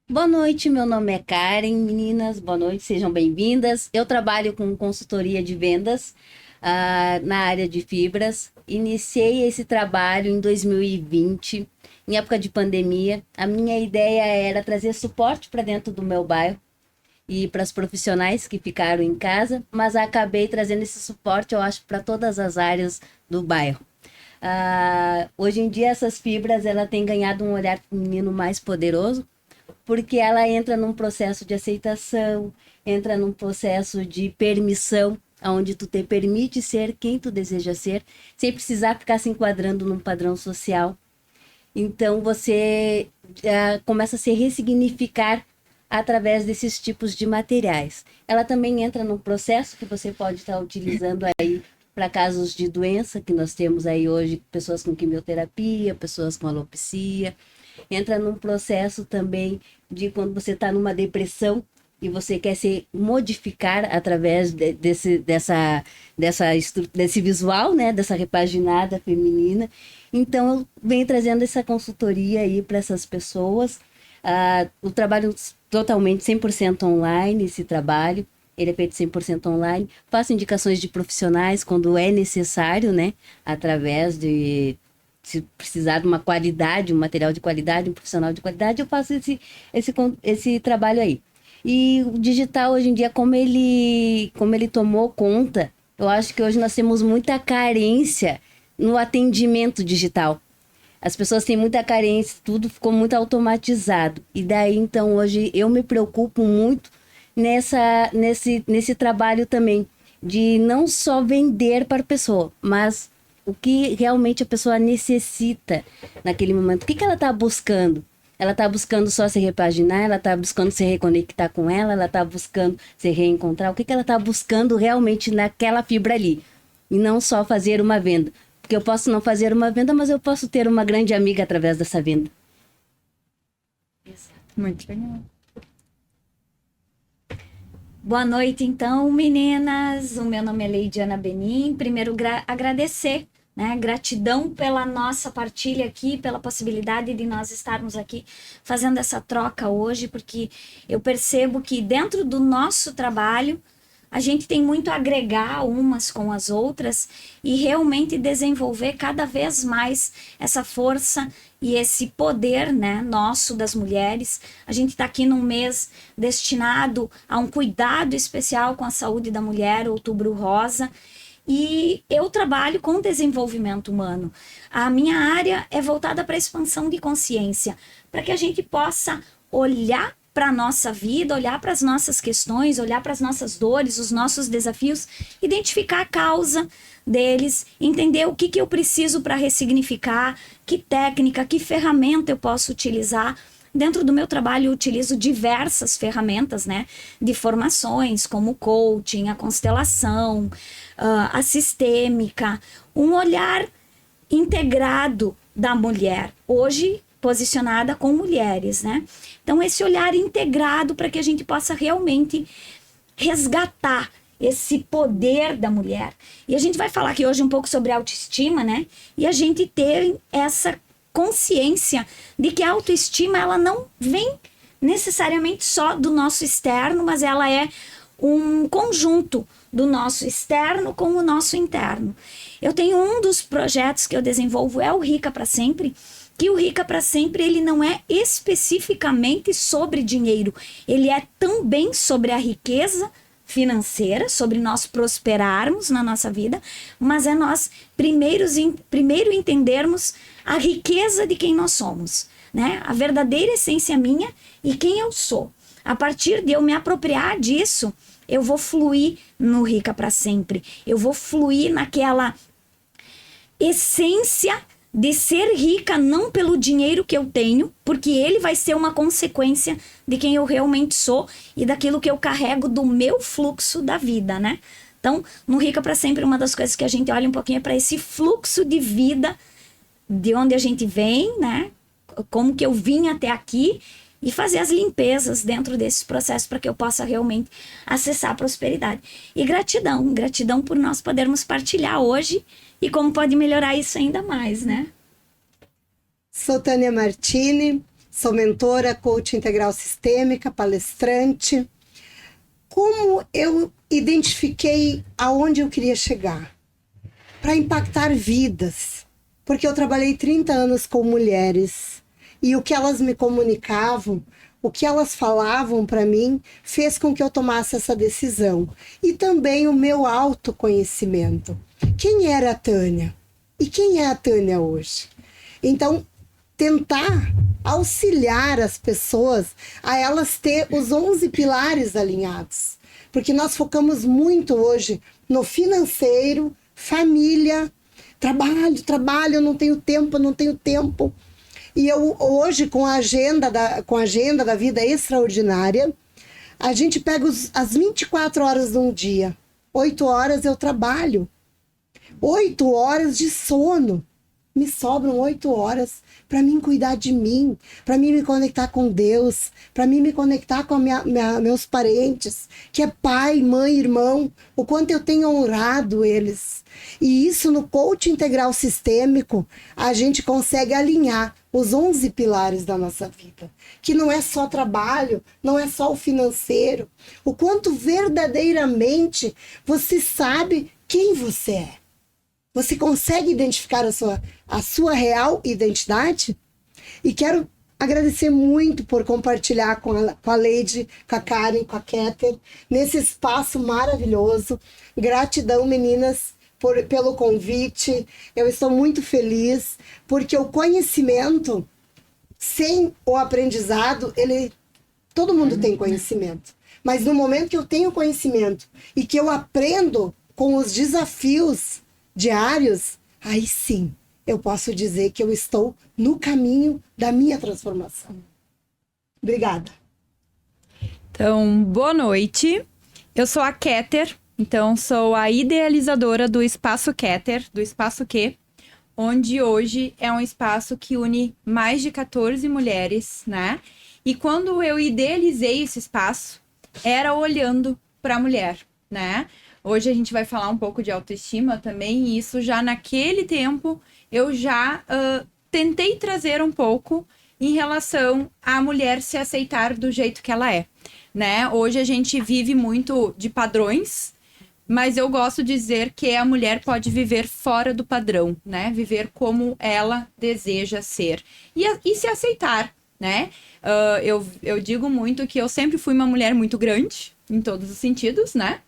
Boa noite, meu nome é Karen, meninas, boa noite, sejam bem-vindas. Eu trabalho com consultoria de vendas, na área de fibras. Iniciei esse trabalho em 2020, em época de pandemia. A minha ideia era trazer suporte para dentro do meu bairro e para os profissionais que ficaram em casa, mas acabei trazendo esse suporte, eu acho, para todas as áreas do bairro. Hoje em dia, essas fibras ela tem ganhado um olhar feminino mais poderoso, porque ela entra num processo de aceitação, entra num processo de permissão, onde tu te permite ser quem tu deseja ser, sem precisar ficar se enquadrando num padrão social. Então você começa a se ressignificar através desses tipos de materiais. Ela também entra num processo que você pode estar utilizando aí para casos de doença, que nós temos aí hoje pessoas com quimioterapia, pessoas com alopecia. Entra num processo também de quando você está numa depressão e você quer se modificar através desse visual, né, dessa repaginada feminina. Então, eu venho trazendo essa consultoria aí para essas pessoas. O trabalho totalmente 100% online, esse trabalho. Ele é feito 100% online. Faço indicações de profissionais quando é necessário, né? Através de, se precisar de uma qualidade, um material de qualidade, um profissional de qualidade, eu faço esse trabalho aí. E o digital hoje em dia, como ele tomou conta, eu acho que hoje nós temos muita carência no atendimento digital. As pessoas têm muita carência, tudo ficou muito automatizado. E daí, então, hoje eu me preocupo muito nesse trabalho também, de não só vender para a pessoa, mas o que realmente a pessoa necessita naquele momento. O que ela está buscando? Ela está buscando só se repaginar, ela está buscando se reconectar com ela está buscando se reencontrar. O que ela está buscando realmente naquela fibra ali? E não só fazer uma venda. Porque eu posso não fazer uma venda, mas eu posso ter uma grande amiga através dessa venda. Muito legal. Boa noite, então, meninas. O meu nome é Leidiana Benim. Primeiro, agradecer, né? Gratidão pela nossa partilha aqui, pela possibilidade de nós estarmos aqui fazendo essa troca hoje, porque eu percebo que dentro do nosso trabalho, a gente tem muito a agregar umas com as outras e realmente desenvolver cada vez mais essa força e esse poder, né, nosso das mulheres. A gente está aqui num mês destinado a um cuidado especial com a saúde da mulher, Outubro Rosa. E eu trabalho com desenvolvimento humano. A minha área é voltada para a expansão de consciência, para que a gente possa olhar para a nossa vida, olhar para as nossas questões, olhar para as nossas dores, os nossos desafios, identificar a causa deles, entender o que eu preciso para ressignificar, que técnica, que ferramenta eu posso utilizar. Dentro do meu trabalho, eu utilizo diversas ferramentas, né, de formações, como o coaching, a constelação, a sistêmica, um olhar integrado da mulher. Hoje, posicionada com mulheres, né? Então, esse olhar integrado para que a gente possa realmente resgatar esse poder da mulher. E a gente vai falar aqui hoje um pouco sobre autoestima, né? E a gente ter essa consciência de que a autoestima, ela não vem necessariamente só do nosso externo, mas ela é um conjunto do nosso externo com o nosso interno. Eu tenho um dos projetos que eu desenvolvo é o Rica para Sempre, que o Rica para Sempre ele não é especificamente sobre dinheiro, ele é também sobre a riqueza financeira, sobre nós prosperarmos na nossa vida, mas é nós primeiro entendermos a riqueza de quem nós somos, né? A verdadeira essência minha e quem eu sou. A partir de eu me apropriar disso, eu vou fluir no Rica para Sempre. Eu vou fluir naquela essência de ser rica não pelo dinheiro que eu tenho, porque ele vai ser uma consequência de quem eu realmente sou e daquilo que eu carrego do meu fluxo da vida, né? Então, no Rica para Sempre, uma das coisas que a gente olha um pouquinho é para esse fluxo de vida, de onde a gente vem, né? Como que eu vim até aqui e fazer as limpezas dentro desse processo para que eu possa realmente acessar a prosperidade. E gratidão, gratidão por nós podermos partilhar hoje e como pode melhorar isso ainda mais, né? Sou Tânia Martini, Sou mentora, coach integral sistêmica, palestrante. Como eu identifiquei aonde eu queria chegar? Para impactar vidas. Porque eu trabalhei 30 anos com mulheres. E o que elas me comunicavam, o que elas falavam para mim, fez com que eu tomasse essa decisão. E também o meu autoconhecimento. Quem era a Tânia? E quem é a Tânia hoje? Então, tentar auxiliar as pessoas a elas ter os 11 pilares alinhados. Porque nós focamos muito hoje no financeiro, família, trabalho, eu não tenho tempo. E eu hoje, com a agenda da vida extraordinária, a gente pega as 24 horas de um dia. 8 horas eu trabalho. 8 horas de sono. Me sobram 8 horas para mim cuidar de mim, para mim me conectar com Deus, para mim me conectar com meus parentes, que é pai, mãe, irmão, o quanto eu tenho honrado eles. E isso no coaching integral sistêmico, a gente consegue alinhar os 11 pilares da nossa vida, que não é só trabalho, não é só o financeiro, o quanto verdadeiramente você sabe quem você é. Você consegue identificar a sua real identidade? E quero agradecer muito por compartilhar com a Leide, com a Karen, com a Keter, nesse espaço maravilhoso. Gratidão, meninas, pelo convite. Eu estou muito feliz, porque o conhecimento, sem o aprendizado, todo mundo tem conhecimento. Mas no momento que eu tenho conhecimento e que eu aprendo com os desafios diários, aí sim, eu posso dizer que eu estou no caminho da minha transformação. Obrigada. Então, boa noite. Eu sou a Keter, então sou a idealizadora do Espaço Keter, do Espaço Q, onde hoje é um espaço que une mais de 14 mulheres, né? E quando eu idealizei esse espaço, era olhando para a mulher, né? Hoje a gente vai falar um pouco de autoestima também, e isso já naquele tempo eu já tentei trazer um pouco em relação à mulher se aceitar do jeito que ela é, né? Hoje a gente vive muito de padrões, mas eu gosto de dizer que a mulher pode viver fora do padrão, né? Viver como ela deseja ser e se aceitar, né? Eu digo muito que eu sempre fui uma mulher muito grande, em todos os sentidos, né?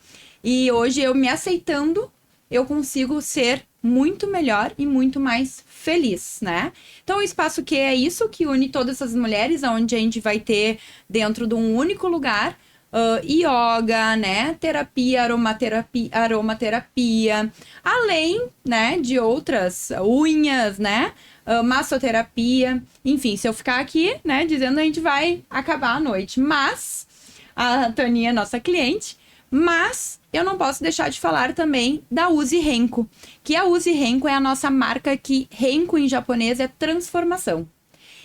E hoje eu me aceitando, eu consigo ser muito melhor e muito mais feliz, né? Então o Espaço Q é isso que une todas essas mulheres, onde a gente vai ter dentro de um único lugar yoga, né? Terapia, aromaterapia, além, né, de outras unhas, né? Massoterapia, enfim, se eu ficar aqui, né, dizendo, a gente vai acabar a noite. Mas a Tânia é nossa cliente. Mas eu não posso deixar de falar também da Uzi Renko, que a Uzi Renko é a nossa marca, que Renko em japonês é transformação.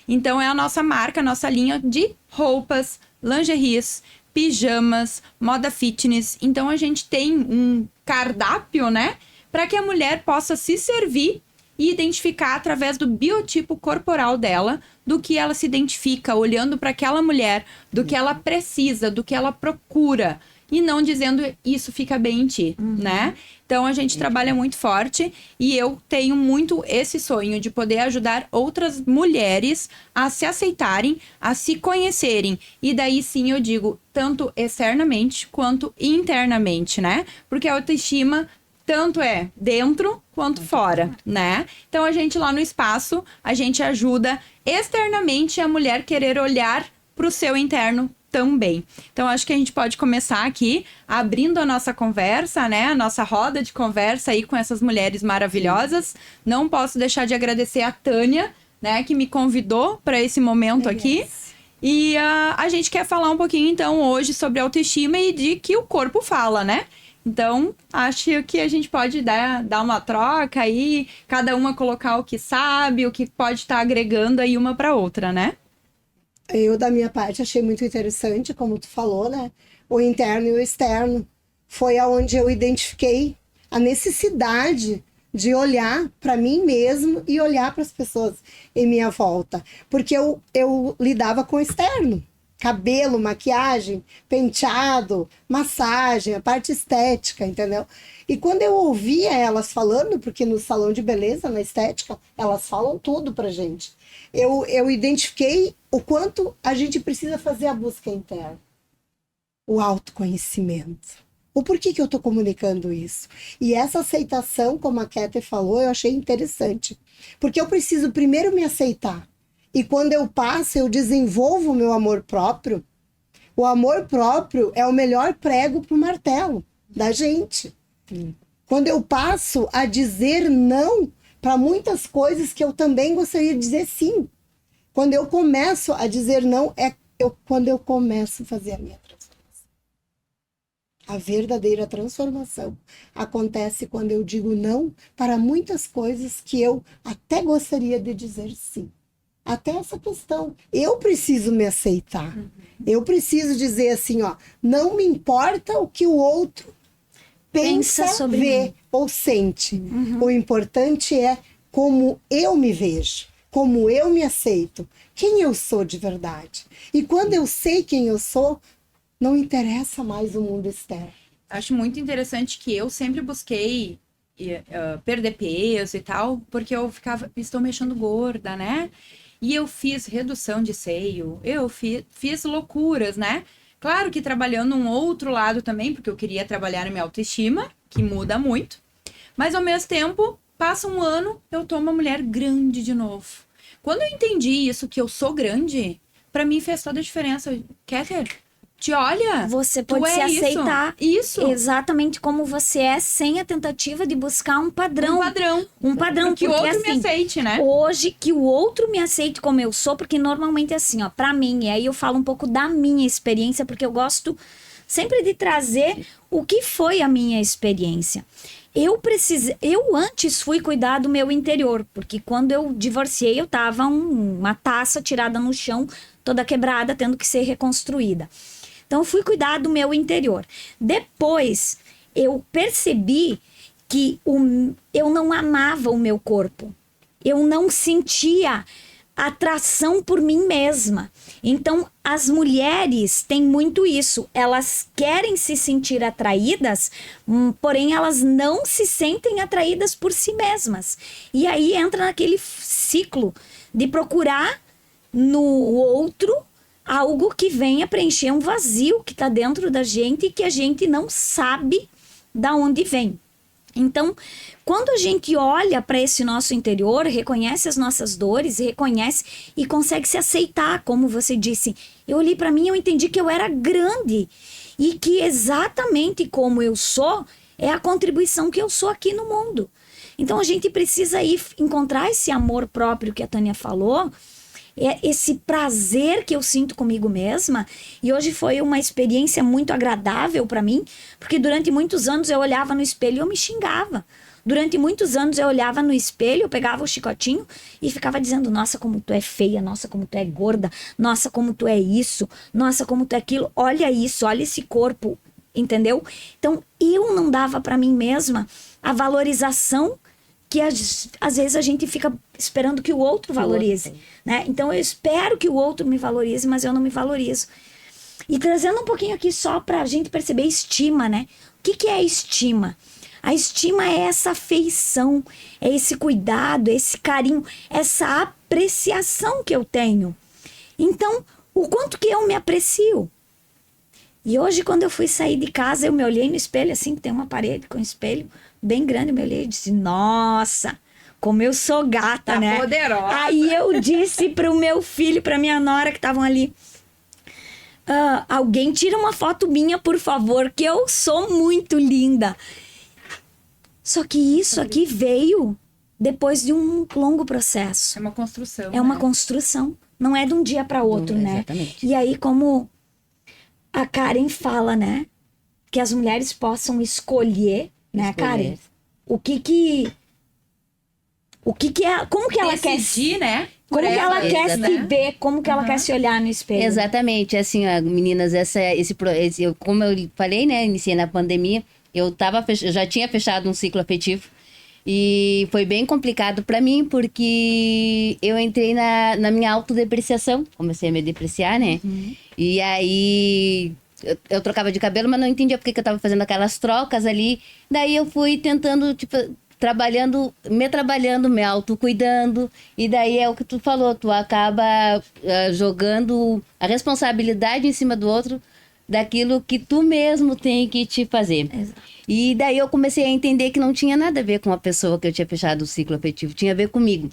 Então é a nossa marca, a nossa linha de roupas, lingeries, pijamas, moda fitness. Então a gente tem um cardápio, né, para que a mulher possa se servir e identificar através do biotipo corporal dela, do que ela se identifica, olhando para aquela mulher, do que ela precisa, do que ela procura. E não dizendo isso fica bem em ti, né? Então a gente trabalha muito forte e eu tenho muito esse sonho de poder ajudar outras mulheres a se aceitarem, a se conhecerem. E daí sim eu digo, tanto externamente quanto internamente, né? Porque a autoestima tanto é dentro quanto fora, né? Então a gente lá no espaço, a gente ajuda externamente a mulher querer olhar para o seu interno também. Então, acho que a gente pode começar aqui, abrindo a nossa conversa, né? A nossa roda de conversa aí com essas mulheres maravilhosas. Não posso deixar de agradecer a Tânia, né? Que me convidou para esse momento aqui. E a gente quer falar um pouquinho, então, hoje sobre autoestima e de que o corpo fala, né? Então, acho que a gente pode dar uma troca aí, cada uma colocar o que sabe, o que pode estar agregando aí uma para outra, né? Eu, da minha parte, achei muito interessante, como tu falou, né? O interno e o externo. Foi aonde eu identifiquei a necessidade de olhar para mim mesmo e olhar para as pessoas em minha volta. Porque eu lidava com o externo. Cabelo, maquiagem, penteado, massagem, a parte estética, entendeu? E quando eu ouvia elas falando, porque no salão de beleza, na estética, elas falam tudo pra gente. Eu identifiquei o quanto a gente precisa fazer a busca interna. O autoconhecimento. O porquê que eu tô comunicando isso? E essa aceitação, como a Kéter falou, eu achei interessante. Porque eu preciso primeiro me aceitar. E quando eu passo, eu desenvolvo o meu amor próprio. O amor próprio é o melhor prego pro martelo da gente. Quando eu passo a dizer não para muitas coisas que eu também gostaria de dizer sim. Quando eu começo a dizer não, quando eu começo a fazer a minha transformação. A verdadeira transformação acontece quando eu digo não para muitas coisas que eu até gostaria de dizer sim. Até essa questão. Eu preciso me aceitar. Eu preciso dizer assim, ó, não me importa o que o outro pensa sobre vê mim. ou sente. O importante é como eu me vejo, como eu me aceito, quem eu sou de verdade. E quando eu sei quem eu sou, não interessa mais o mundo externo. Acho muito interessante que eu sempre busquei perder peso e tal, porque eu estou me achando gorda, né? E eu fiz redução de seio, eu fiz loucuras, né? Claro que trabalhando um outro lado também, porque eu queria trabalhar na minha autoestima, que muda muito. Mas ao mesmo tempo, passa um ano, eu tô uma mulher grande de novo. Quando eu entendi isso, que eu sou grande, pra mim fez toda a diferença. Kéter, te olha. Você tu pode é se aceitar Isso. exatamente como você é, sem a tentativa de buscar um padrão. Um padrão. Que o porque, outro me assim, aceite, né? Hoje, que o outro me aceite como eu sou, porque normalmente é assim, ó, pra mim, e aí eu falo um pouco da minha experiência, porque eu gosto sempre de trazer o que foi a minha experiência. Eu antes fui cuidar do meu interior, porque quando eu divorciei, eu tava uma taça tirada no chão, toda quebrada, tendo que ser reconstruída. Então, eu fui cuidar do meu interior. Depois, eu percebi que eu não amava o meu corpo. Eu não sentia atração por mim mesma. Então, as mulheres têm muito isso. Elas querem se sentir atraídas, porém elas não se sentem atraídas por si mesmas. E aí entra naquele ciclo de procurar no outro algo que venha preencher um vazio que está dentro da gente e que a gente não sabe da onde vem. Então, quando a gente olha para esse nosso interior, reconhece as nossas dores, reconhece e consegue se aceitar, como você disse. Eu olhei para mim e eu entendi que eu era grande e que exatamente como eu sou é a contribuição que eu sou aqui no mundo. Então, a gente precisa ir encontrar esse amor próprio que a Tânia falou, esse prazer que eu sinto comigo mesma. E hoje foi uma experiência muito agradável para mim, porque durante muitos anos eu olhava no espelho e eu me xingava. Durante muitos anos eu olhava no espelho, eu pegava o chicotinho e ficava dizendo: nossa, como tu é feia, nossa, como tu é gorda, nossa, como tu é isso, nossa, como tu é aquilo, olha isso, olha esse corpo, entendeu? Então eu não dava para mim mesma a valorização que às vezes a gente fica esperando que o outro valorize, né? Então eu espero que o outro me valorize, mas eu não me valorizo. E trazendo um pouquinho aqui só pra gente perceber estima, né? O que é estima? A estima é essa afeição, é esse cuidado, é esse carinho, essa apreciação que eu tenho. Então, o quanto que eu me aprecio? E hoje, quando eu fui sair de casa, eu me olhei no espelho, assim, que tem uma parede com espelho bem grande, eu me olhei e disse: nossa, como eu sou gata, Tá né? poderosa. Aí eu disse pro meu filho, pra minha nora que estavam ali: alguém tira uma foto minha, por favor, que eu sou muito linda. Só que isso aqui veio depois de um longo processo. É uma construção. É uma construção. Não é de um dia para outro, né? Exatamente. E aí, como a Karen fala, né? Que as mulheres possam escolher, né, Karen? O que é... Como que ela quer... Decidir, né? Como que ela quer se Exatamente. ver? Como que ela quer se olhar no espelho? Exatamente, assim, ó, meninas, como eu falei, né, iniciei na pandemia, eu já tinha fechado um ciclo afetivo, E foi bem complicado para mim, porque eu entrei na minha autodepreciação. Comecei a me depreciar, né? E aí eu trocava de cabelo, mas não entendia porque que eu tava fazendo aquelas trocas ali. Daí eu fui tentando, tipo, trabalhando, me autocuidando. E daí é o que tu falou, tu acaba jogando a responsabilidade em cima do outro, daquilo que tu mesmo tem que te fazer. Exato. E daí eu comecei a entender que não tinha nada a ver com a pessoa que eu tinha fechado o ciclo afetivo, tinha a ver comigo.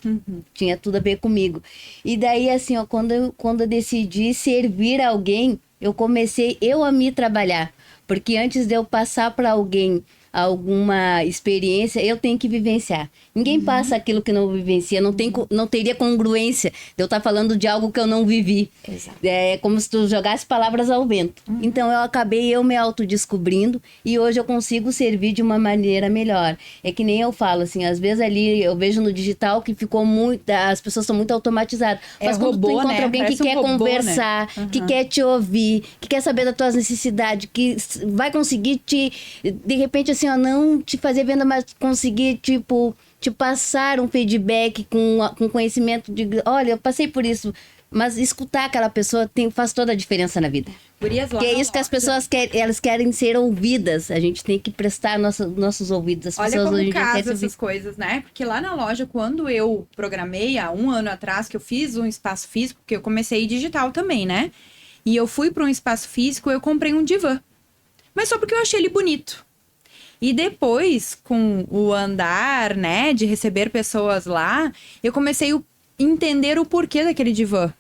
Tinha tudo a ver comigo. E daí, assim, ó, quando eu decidi servir alguém, eu comecei a me trabalhar. Porque antes de eu passar para alguém alguma experiência, eu tenho que vivenciar. Ninguém passa aquilo que não vivencia, não teria congruência de eu estar falando de algo que eu não vivi. Exato. É como se tu jogasse palavras ao vento. Então eu acabei me autodescobrindo e hoje eu consigo servir de uma maneira melhor. É que nem eu falo, assim, às vezes ali eu vejo no digital que ficou muito, as pessoas são muito automatizadas. Mas quando tu robô, encontra né? alguém que Parece um quer robô, conversar, que quer te ouvir, que quer saber das tuas necessidades, que vai conseguir de repente, assim, ó, não te fazer venda, mas conseguir, tipo, te passar um feedback com conhecimento de, olha, eu passei por isso, mas escutar aquela pessoa faz toda a diferença na vida. Gurias, lá Que é na isso que as loja. pessoas querem, elas querem ser ouvidas. A gente tem que prestar nossos ouvidos. As Olha pessoas hoje como em dia querem casa ser essas coisas, né? Porque lá na loja, quando eu programei, há 1 ano atrás, que eu fiz um espaço físico, porque eu comecei digital também, né? E eu fui para um espaço físico, eu comprei um divã. Mas só porque eu achei ele bonito. E depois, com o andar, né, de receber pessoas lá, eu comecei a entender o porquê daquele divã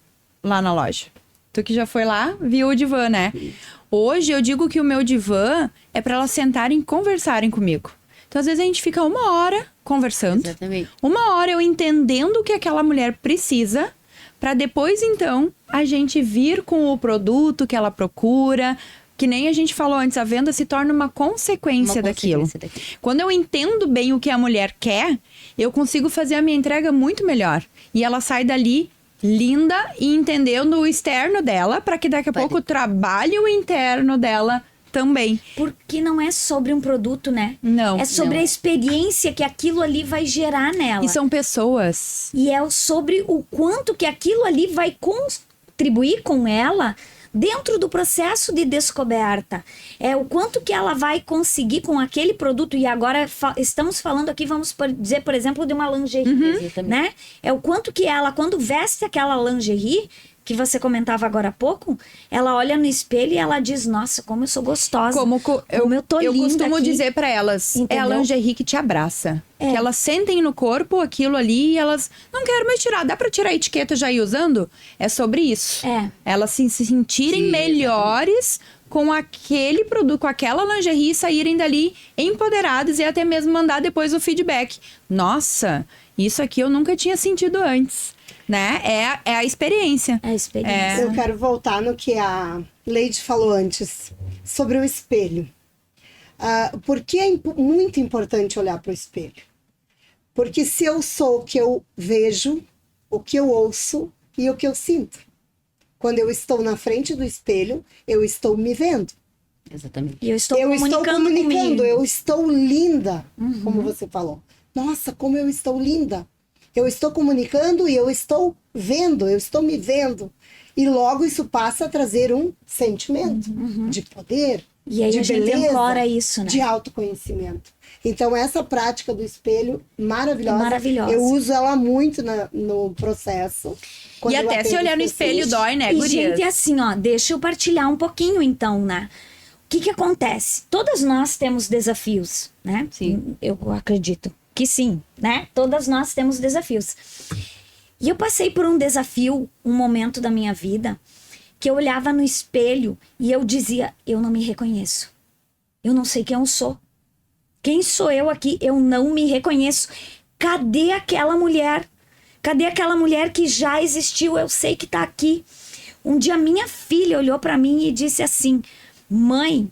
lá na loja. Tu que já foi lá, viu o divã, né? Hoje eu digo que o meu divã é para elas sentarem e conversarem comigo. Então, às vezes, a gente fica 1 hora conversando. Exatamente. 1 hora eu entendendo o que aquela mulher precisa, para depois, então, a gente vir com o produto que ela procura. Que nem a gente falou antes, a venda se torna uma consequência daquilo. Quando eu entendo bem o que a mulher quer, eu consigo fazer a minha entrega muito melhor. E ela sai dali linda e entendendo o externo dela, para que daqui a pouco trabalhe o interno dela também. Porque não é sobre um produto, né? Não. É sobre não a é. experiência que aquilo ali vai gerar nela. E são pessoas. E é sobre o quanto que aquilo ali vai contribuir com ela dentro do processo de descoberta. É o quanto que ela vai conseguir com aquele produto. E agora estamos falando aqui, vamos dizer, por exemplo, de uma lingerie, né? É o quanto que ela, quando veste aquela lingerie, que você comentava agora há pouco, ela olha no espelho e ela diz, nossa, como eu sou gostosa. Como eu tô linda costumo aqui. dizer para elas, é a Entendeu? lingerie que te abraça. Que elas sentem no corpo aquilo ali e elas não quero mais tirar. Dá para tirar a etiqueta já ir usando? É sobre isso. É. Elas se sentirem Sim, melhores com aquele produto, com aquela lingerie, saírem dali empoderadas e até mesmo mandar depois o feedback. Nossa, isso aqui eu nunca tinha sentido antes. Né? É a experiência. É a experiência. Eu quero voltar no que a Leide falou antes, sobre o espelho. Por que é muito importante olhar para o espelho? Porque se eu sou o que eu vejo, o que eu ouço e o que eu sinto. Quando eu estou na frente do espelho, eu estou me vendo. Exatamente. E eu estou Eu estou comunicando, comigo. eu estou linda, como você falou. Nossa, como eu estou linda. Eu estou comunicando e eu estou vendo, eu estou me vendo. E logo isso passa a trazer um sentimento de poder, E aí de a gente beleza, ancora isso, né? de autoconhecimento. Então, essa prática do espelho, maravilhosa. É maravilhosa. Eu uso ela muito no processo. quando E eu até se atendo olhar no as pessoas. espelho dói, né, E, gurias? gente, assim, ó, deixa eu partilhar um pouquinho, então, né? O que acontece? Todas nós temos desafios, né? Sim. Eu acredito que sim, né? Todas nós temos desafios. E eu passei por um desafio, um momento da minha vida, que eu olhava no espelho e eu dizia, eu não me reconheço. Eu não sei quem eu sou. Quem sou eu aqui? Eu não me reconheço. Cadê aquela mulher? Cadê aquela mulher que já existiu? Eu sei que tá aqui. Um dia minha filha olhou para mim e disse assim, mãe,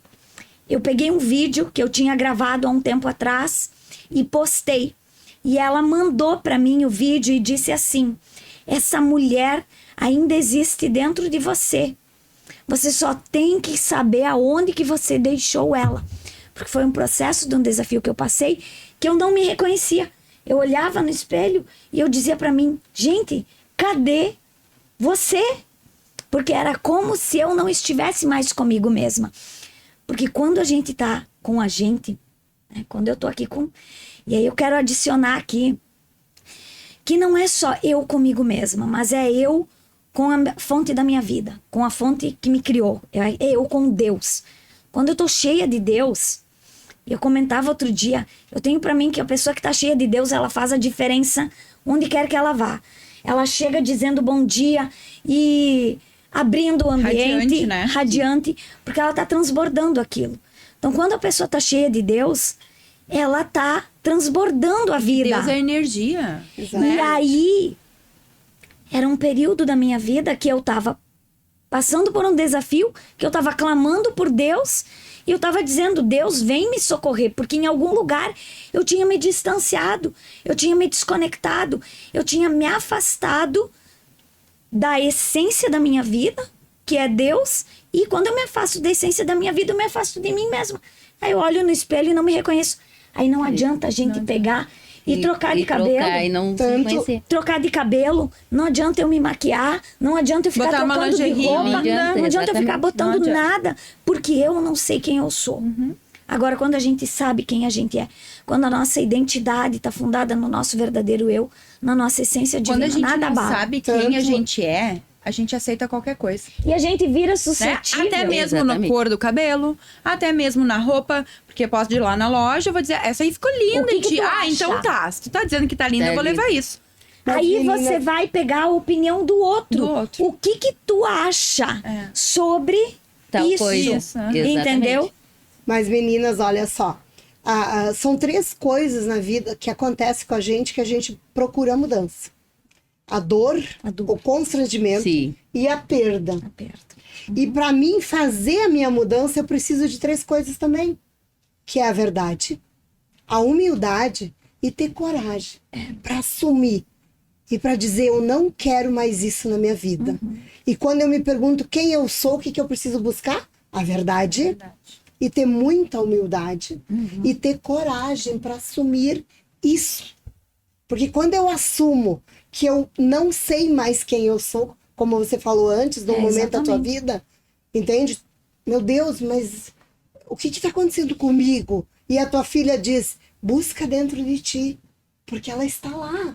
eu peguei um vídeo que eu tinha gravado há um tempo atrás e postei. E ela mandou para mim o vídeo e disse assim, essa mulher ainda existe dentro de você. Você só tem que saber aonde que você deixou ela. Porque foi um processo de um desafio que eu passei que eu não me reconhecia. Eu olhava no espelho e eu dizia pra mim, gente, cadê você? Porque era como se eu não estivesse mais comigo mesma. Porque quando a gente tá com a gente, né, quando eu tô aqui com... E aí eu quero adicionar aqui que não é só eu comigo mesma, mas é eu com a fonte da minha vida, com a fonte que me criou, é eu com Deus. Quando eu tô cheia de Deus, eu comentava outro dia, eu tenho pra mim que a pessoa que tá cheia de Deus, ela faz a diferença onde quer que ela vá. Ela chega dizendo bom dia e abrindo o ambiente, Radiante, né? radiante, porque ela tá transbordando aquilo. Então, quando a pessoa tá cheia de Deus, ela tá transbordando a vida. Deus é energia. Exato. E aí, era um período da minha vida que eu tava passando por um desafio, que eu tava clamando por Deus, e eu tava dizendo, Deus, vem me socorrer, porque em algum lugar eu tinha me distanciado, eu tinha me desconectado, eu tinha me afastado da essência da minha vida, que é Deus, e quando eu me afasto da essência da minha vida, eu me afasto de mim mesma. Aí eu olho no espelho e não me reconheço. Aí não adianta a gente pegar e trocar de cabelo. Trocar e não se Tanto- reconhecer. Trocar de cabelo, não adianta eu me maquiar, não adianta eu ficar Botar uma trocando de lingerie roupa, linda. não adianta eu ficar Exatamente. botando Não adianta. nada, porque eu não sei quem eu sou. Agora, quando a gente sabe quem a gente é, quando a nossa identidade está fundada no nosso verdadeiro eu, na nossa essência Quando divina, a gente nada não abala. sabe quem a Tanto- gente é, a gente aceita qualquer coisa. E a gente vira Né? suscetível. Até mesmo Exatamente. na cor do cabelo, até mesmo na roupa, porque posso ir lá na loja, eu vou dizer, essa aí ficou linda. O que que e tu ah, acha? então tá. Se tu tá dizendo que tá linda, Tá eu vou linda. levar isso. Aí Mas, menina, você vai pegar a opinião do outro. Do outro. O que que tu acha É. sobre Tal isso? coisa. Isso, Entendeu? Mas, meninas, olha só. São 3 coisas na vida que acontecem com a gente procura mudança. A dor, A dor. o constrangimento Sim. e a perda. Aperto. E para mim fazer a minha mudança, eu preciso de 3 coisas também. Que é a verdade, a humildade e ter coragem para assumir. E para dizer, eu não quero mais isso na minha vida. E quando eu me pergunto quem eu sou, o que eu preciso buscar? A verdade. E ter muita humildade. E ter coragem para assumir isso. Porque quando eu assumo que eu não sei mais quem eu sou, como você falou antes, no momento da tua exatamente. vida, entende? Meu Deus, mas o que está acontecendo comigo? E a tua filha diz, busca dentro de ti, porque ela está lá.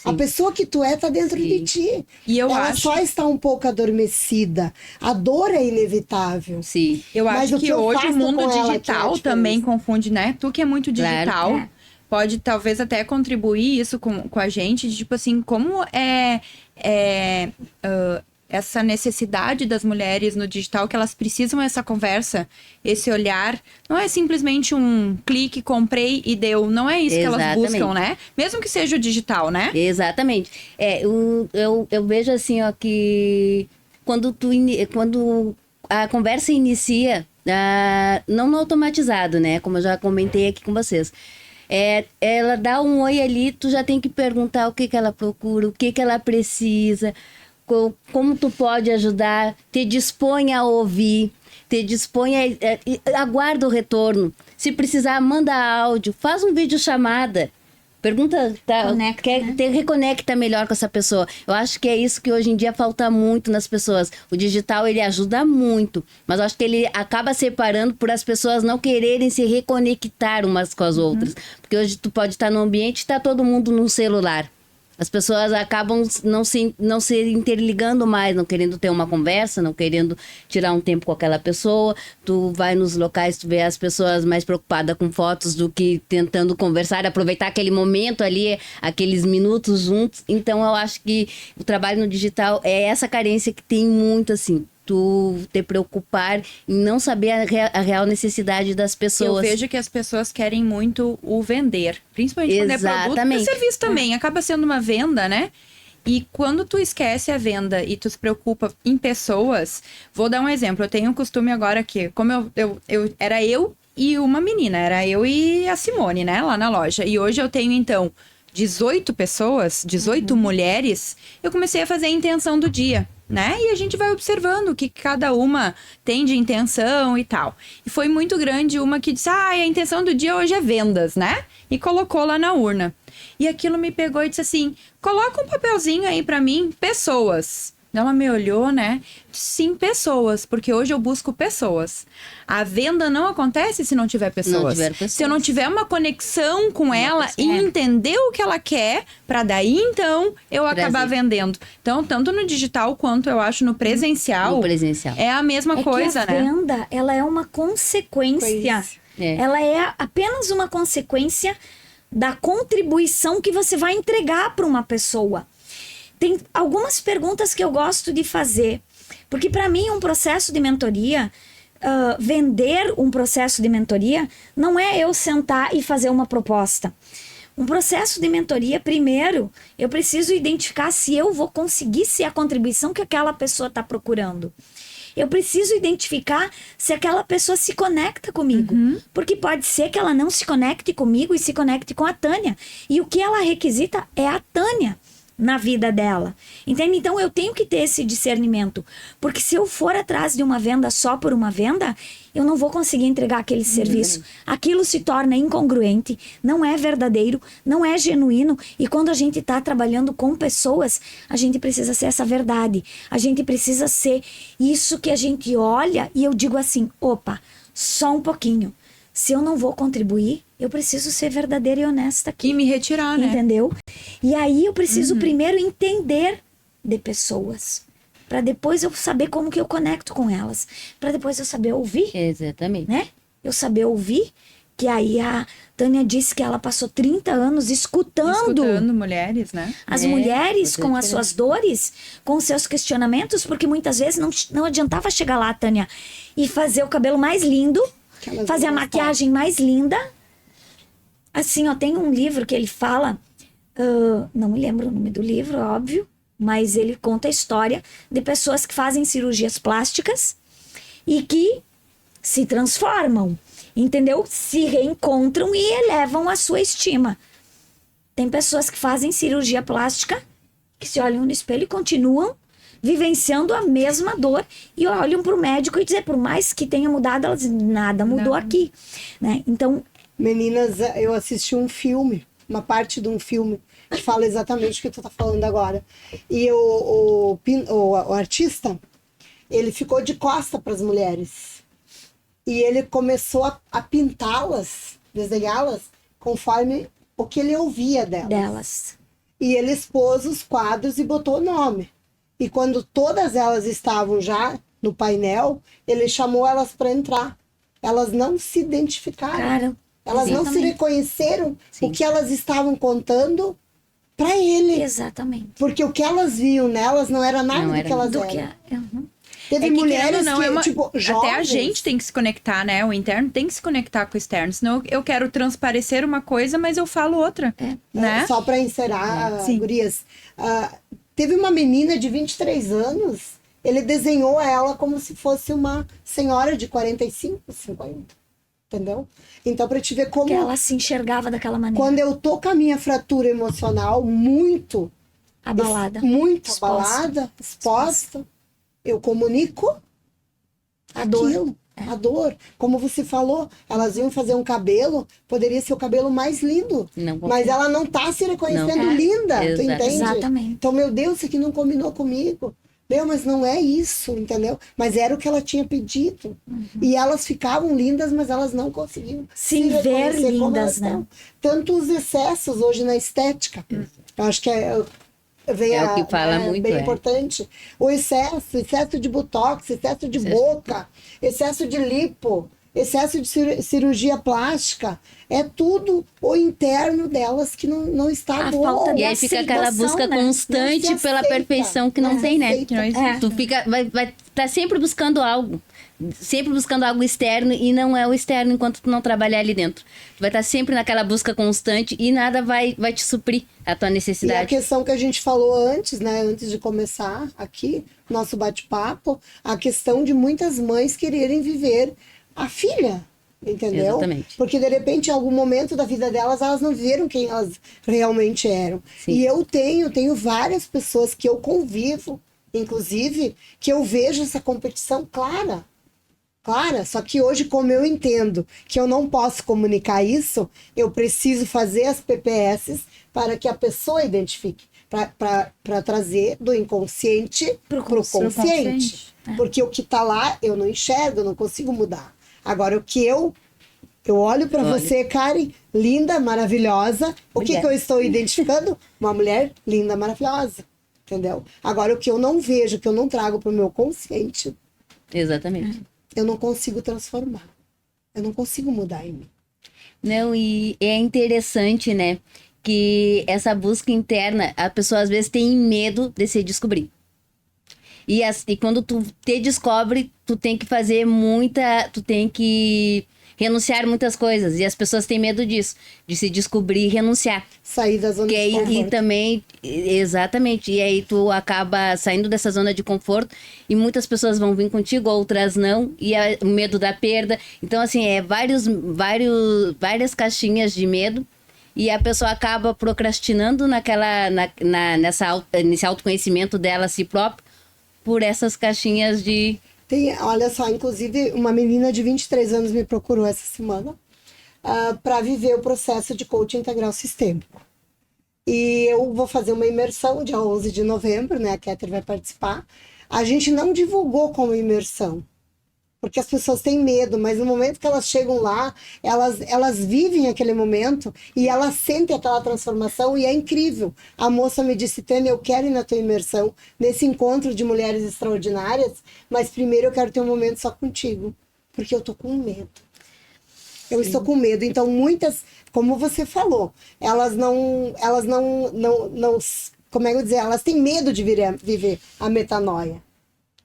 A pessoa que tu é está dentro de ti. E eu ela acho- só está um pouco adormecida. A dor é inevitável. Sim. Eu Mas acho o que que eu hoje o faço mundo com ela que é a digital diferença. também confunde, né? Tu que é muito Claro. digital, É. pode talvez até contribuir isso com a gente, de, tipo assim, como essa necessidade das mulheres no digital, que elas precisam essa conversa, esse olhar. Não é simplesmente um clique, comprei e deu. Não é isso que elas Exatamente. buscam, né? Mesmo que seja o digital, né? Exatamente. Eu vejo assim, ó, que quando a conversa inicia, não no automatizado, né? Como eu já comentei aqui com vocês. Ela dá um oi ali, tu já tem que perguntar o que ela procura, o que ela precisa, como tu pode ajudar, te dispõe a ouvir, te dispõe aguarda o retorno. Se precisar, manda áudio, faz um vídeo chamada. Pergunta, Conecta, né? reconecta melhor com essa pessoa. Eu acho que é isso que hoje em dia falta muito nas pessoas. O digital, ele ajuda muito, mas eu acho que ele acaba separando por as pessoas não quererem se reconectar umas com as outras. Porque hoje tu pode estar num ambiente e está todo mundo num celular. As pessoas acabam não se interligando mais, não querendo ter uma conversa, não querendo tirar um tempo com aquela pessoa. Tu vai nos locais, tu vê as pessoas mais preocupadas com fotos do que tentando conversar, aproveitar aquele momento ali, aqueles minutos juntos. Então, eu acho que o trabalho no digital é essa carência que tem muito, assim. Tu te preocupar em não saber a real necessidade das Eu pessoas. vejo que as pessoas querem muito o vender. Principalmente quando é produto, Exatamente. e serviço também. Acaba sendo uma venda, né? E quando tu esquece a venda e tu se preocupa em pessoas... Vou dar um exemplo. Eu tenho um costume agora que... Como era eu e uma menina. Era eu e a Simone, né? Lá na loja. E hoje eu tenho, então, 18 pessoas, 18 mulheres. Eu comecei a fazer a intenção do dia. né? E a gente vai observando o que cada uma tem de intenção e tal. E foi muito grande uma que disse, a intenção do dia hoje é vendas, né? E colocou lá na urna. E aquilo me pegou e disse assim, coloca um papelzinho aí pra mim, pessoas. Ela me olhou, né? Sim, pessoas, porque hoje eu busco pessoas. A venda não acontece se não tiver pessoas. Não tiver pessoas. Se eu não tiver uma conexão com ela e entender o que ela quer, para daí então eu acabar vendendo. Então, tanto no digital quanto eu acho no presencial, No presencial. é a mesma coisa, que a né? venda, ela é uma consequência. É. Ela é apenas uma consequência da contribuição que você vai entregar para uma pessoa. Tem algumas perguntas que eu gosto de fazer, porque para mim um processo de mentoria, vender um processo de mentoria, não é eu sentar e fazer uma proposta. Um processo de mentoria, primeiro, eu preciso identificar se eu vou conseguir ser a contribuição que aquela pessoa está procurando. Eu preciso identificar se aquela pessoa se conecta comigo. Porque pode ser que ela não se conecte comigo e se conecte com a Tânia. E o que ela requisita é a Tânia na vida dela. Entende? Então eu tenho que ter esse discernimento. Porque se eu for atrás de uma venda só por uma venda, eu não vou conseguir entregar aquele serviço. Aquilo se torna incongruente, não é verdadeiro, não é genuíno. E quando a gente está trabalhando com pessoas, a gente precisa ser essa verdade. A gente precisa ser isso que a gente olha e eu digo assim, opa, só um pouquinho. Se eu não vou contribuir, eu preciso ser verdadeira e honesta aqui. E me retirar, né? Entendeu? E aí eu preciso primeiro entender de pessoas. Para depois eu saber como que eu conecto com elas. Para depois eu saber ouvir, Exatamente. né? Eu saber ouvir. Que aí a Tânia disse que ela passou 30 anos escutando mulheres, né? as É, mulheres fazer com as diferença. suas dores, com os seus questionamentos, porque muitas vezes não adiantava chegar lá, Tânia, e fazer o cabelo mais lindo, Que elas fazer a não maquiagem mais linda. Assim, ó, tem um livro que ele fala, não me lembro o nome do livro, óbvio, mas ele conta a história de pessoas que fazem cirurgias plásticas e que se transformam, entendeu? Se reencontram e elevam a sua estima. Tem pessoas que fazem cirurgia plástica, que se olham no espelho e continuam vivenciando a mesma dor e olham para o médico e dizem, por mais que tenha mudado, elas dizem, nada mudou aqui, né? Então, Meninas, eu assisti um filme, uma parte de um filme, que fala exatamente o que tu tá falando agora. E o artista, ele ficou de costa para as mulheres. E ele começou a pintá-las, desenhá-las, conforme o que ele ouvia delas. E ele expôs os quadros e botou o nome. E quando todas elas estavam já no painel, ele chamou elas para entrar. Elas não se identificaram. cara, Elas não se exatamente. reconheceram Sim. o que elas stavam contando para ele. Exatamente. Porque o que elas viam nelas não era nada Não do era que elas Do eram. que uhum. Teve É que, mulheres querendo ou não, que, é uma... tipo, jovens... Até a gente tem que se conectar, né? O interno tem que se conectar com o externo. Senão eu quero transparecer uma coisa, mas eu falo outra. Né? Só para encerrar, Sim. gurias. Teve uma menina de 23 anos, ele desenhou ela como se fosse uma senhora de 45, 50. Entendeu? Então, para te ver como... Que ela se enxergava daquela maneira. Quando eu tô com a minha fratura emocional muito Abalada. Exposta. Exposta. Exposta, eu comunico A dor. aquilo, a dor. Como você falou, elas iam fazer um cabelo, poderia ser o cabelo mais lindo. Não Mas confio. ela não tá se reconhecendo Não. linda, tu Exato. entende? Exatamente. Então, meu Deus, isso aqui não combinou comigo. Meu, mas não é isso, entendeu? Mas era o que ela tinha pedido. E elas ficavam lindas, mas elas não conseguiam Se ver reconhecer como lindas, elas né? são. Tanto os excessos hoje na estética. Eu acho que vem É o que fala muito, bem é. importante. O excesso de botox, excesso de boca, excesso de lipo, excesso de cirurgia plástica. É tudo o interno delas que não está A bom. falta de E aí fica aquela aceitação, busca né? constante Não se pela aceita. perfeição que não Não tem, se né? aceita. Que não existe. Tu fica, vai tá sempre buscando algo. Sempre buscando algo externo e não é o externo enquanto tu não trabalhar ali dentro. Tu vai estar sempre naquela busca constante e nada vai te suprir a tua E a necessidade. questão que a gente falou antes, né? Antes de começar aqui, nosso bate-papo, a questão de muitas mães quererem viver a filha. Entendeu? Exatamente. Porque de repente, em algum momento da vida delas, elas não viram quem elas realmente eram. Sim. E eu tenho várias pessoas que eu convivo inclusive, que eu vejo essa competição clara. Só que hoje, como eu entendo que eu não posso comunicar isso, eu preciso fazer as PPS para que a pessoa identifique, para trazer do inconsciente para o consciente. Porque o que está lá, eu não enxergo, eu não consigo mudar. Agora, o que eu olho para você, Karen, linda, maravilhosa. O que eu estou identificando? Uma mulher linda, maravilhosa. Entendeu? Agora, o que eu não vejo, o que eu não trago para o meu consciente, Exatamente. eu não consigo transformar. Eu não consigo mudar em mim. Não, e é interessante, né? Que essa busca interna, a pessoa às vezes tem medo de se descobrir. E quando tu te descobre, tu tem que fazer tu tem que renunciar muitas coisas. E as pessoas têm medo disso, de se descobrir e renunciar. Sair da zona de conforto. E também, exatamente, e aí tu acaba saindo dessa zona de conforto e muitas pessoas vão vir contigo, outras não, e o medo da perda. Então, assim, várias caixinhas de medo. E a pessoa acaba procrastinando nesse autoconhecimento dela a si própria por essas caixinhas de... Olha só, inclusive, uma menina de 23 anos me procurou essa semana para viver o processo de coaching integral sistêmico. E eu vou fazer uma imersão dia 11 de novembro, né? A Kéter vai participar. A gente não divulgou como imersão, porque as pessoas têm medo, mas no momento que elas chegam lá, elas vivem aquele momento e elas sentem aquela transformação e é incrível. A moça me disse, Tânia, eu quero ir na tua imersão, nesse encontro de mulheres extraordinárias, mas primeiro eu quero ter um momento só contigo, porque eu tô com medo. Eu estou com medo. Então, muitas, como você falou, elas não como é que eu dizer? Elas têm medo de viver a metanoia,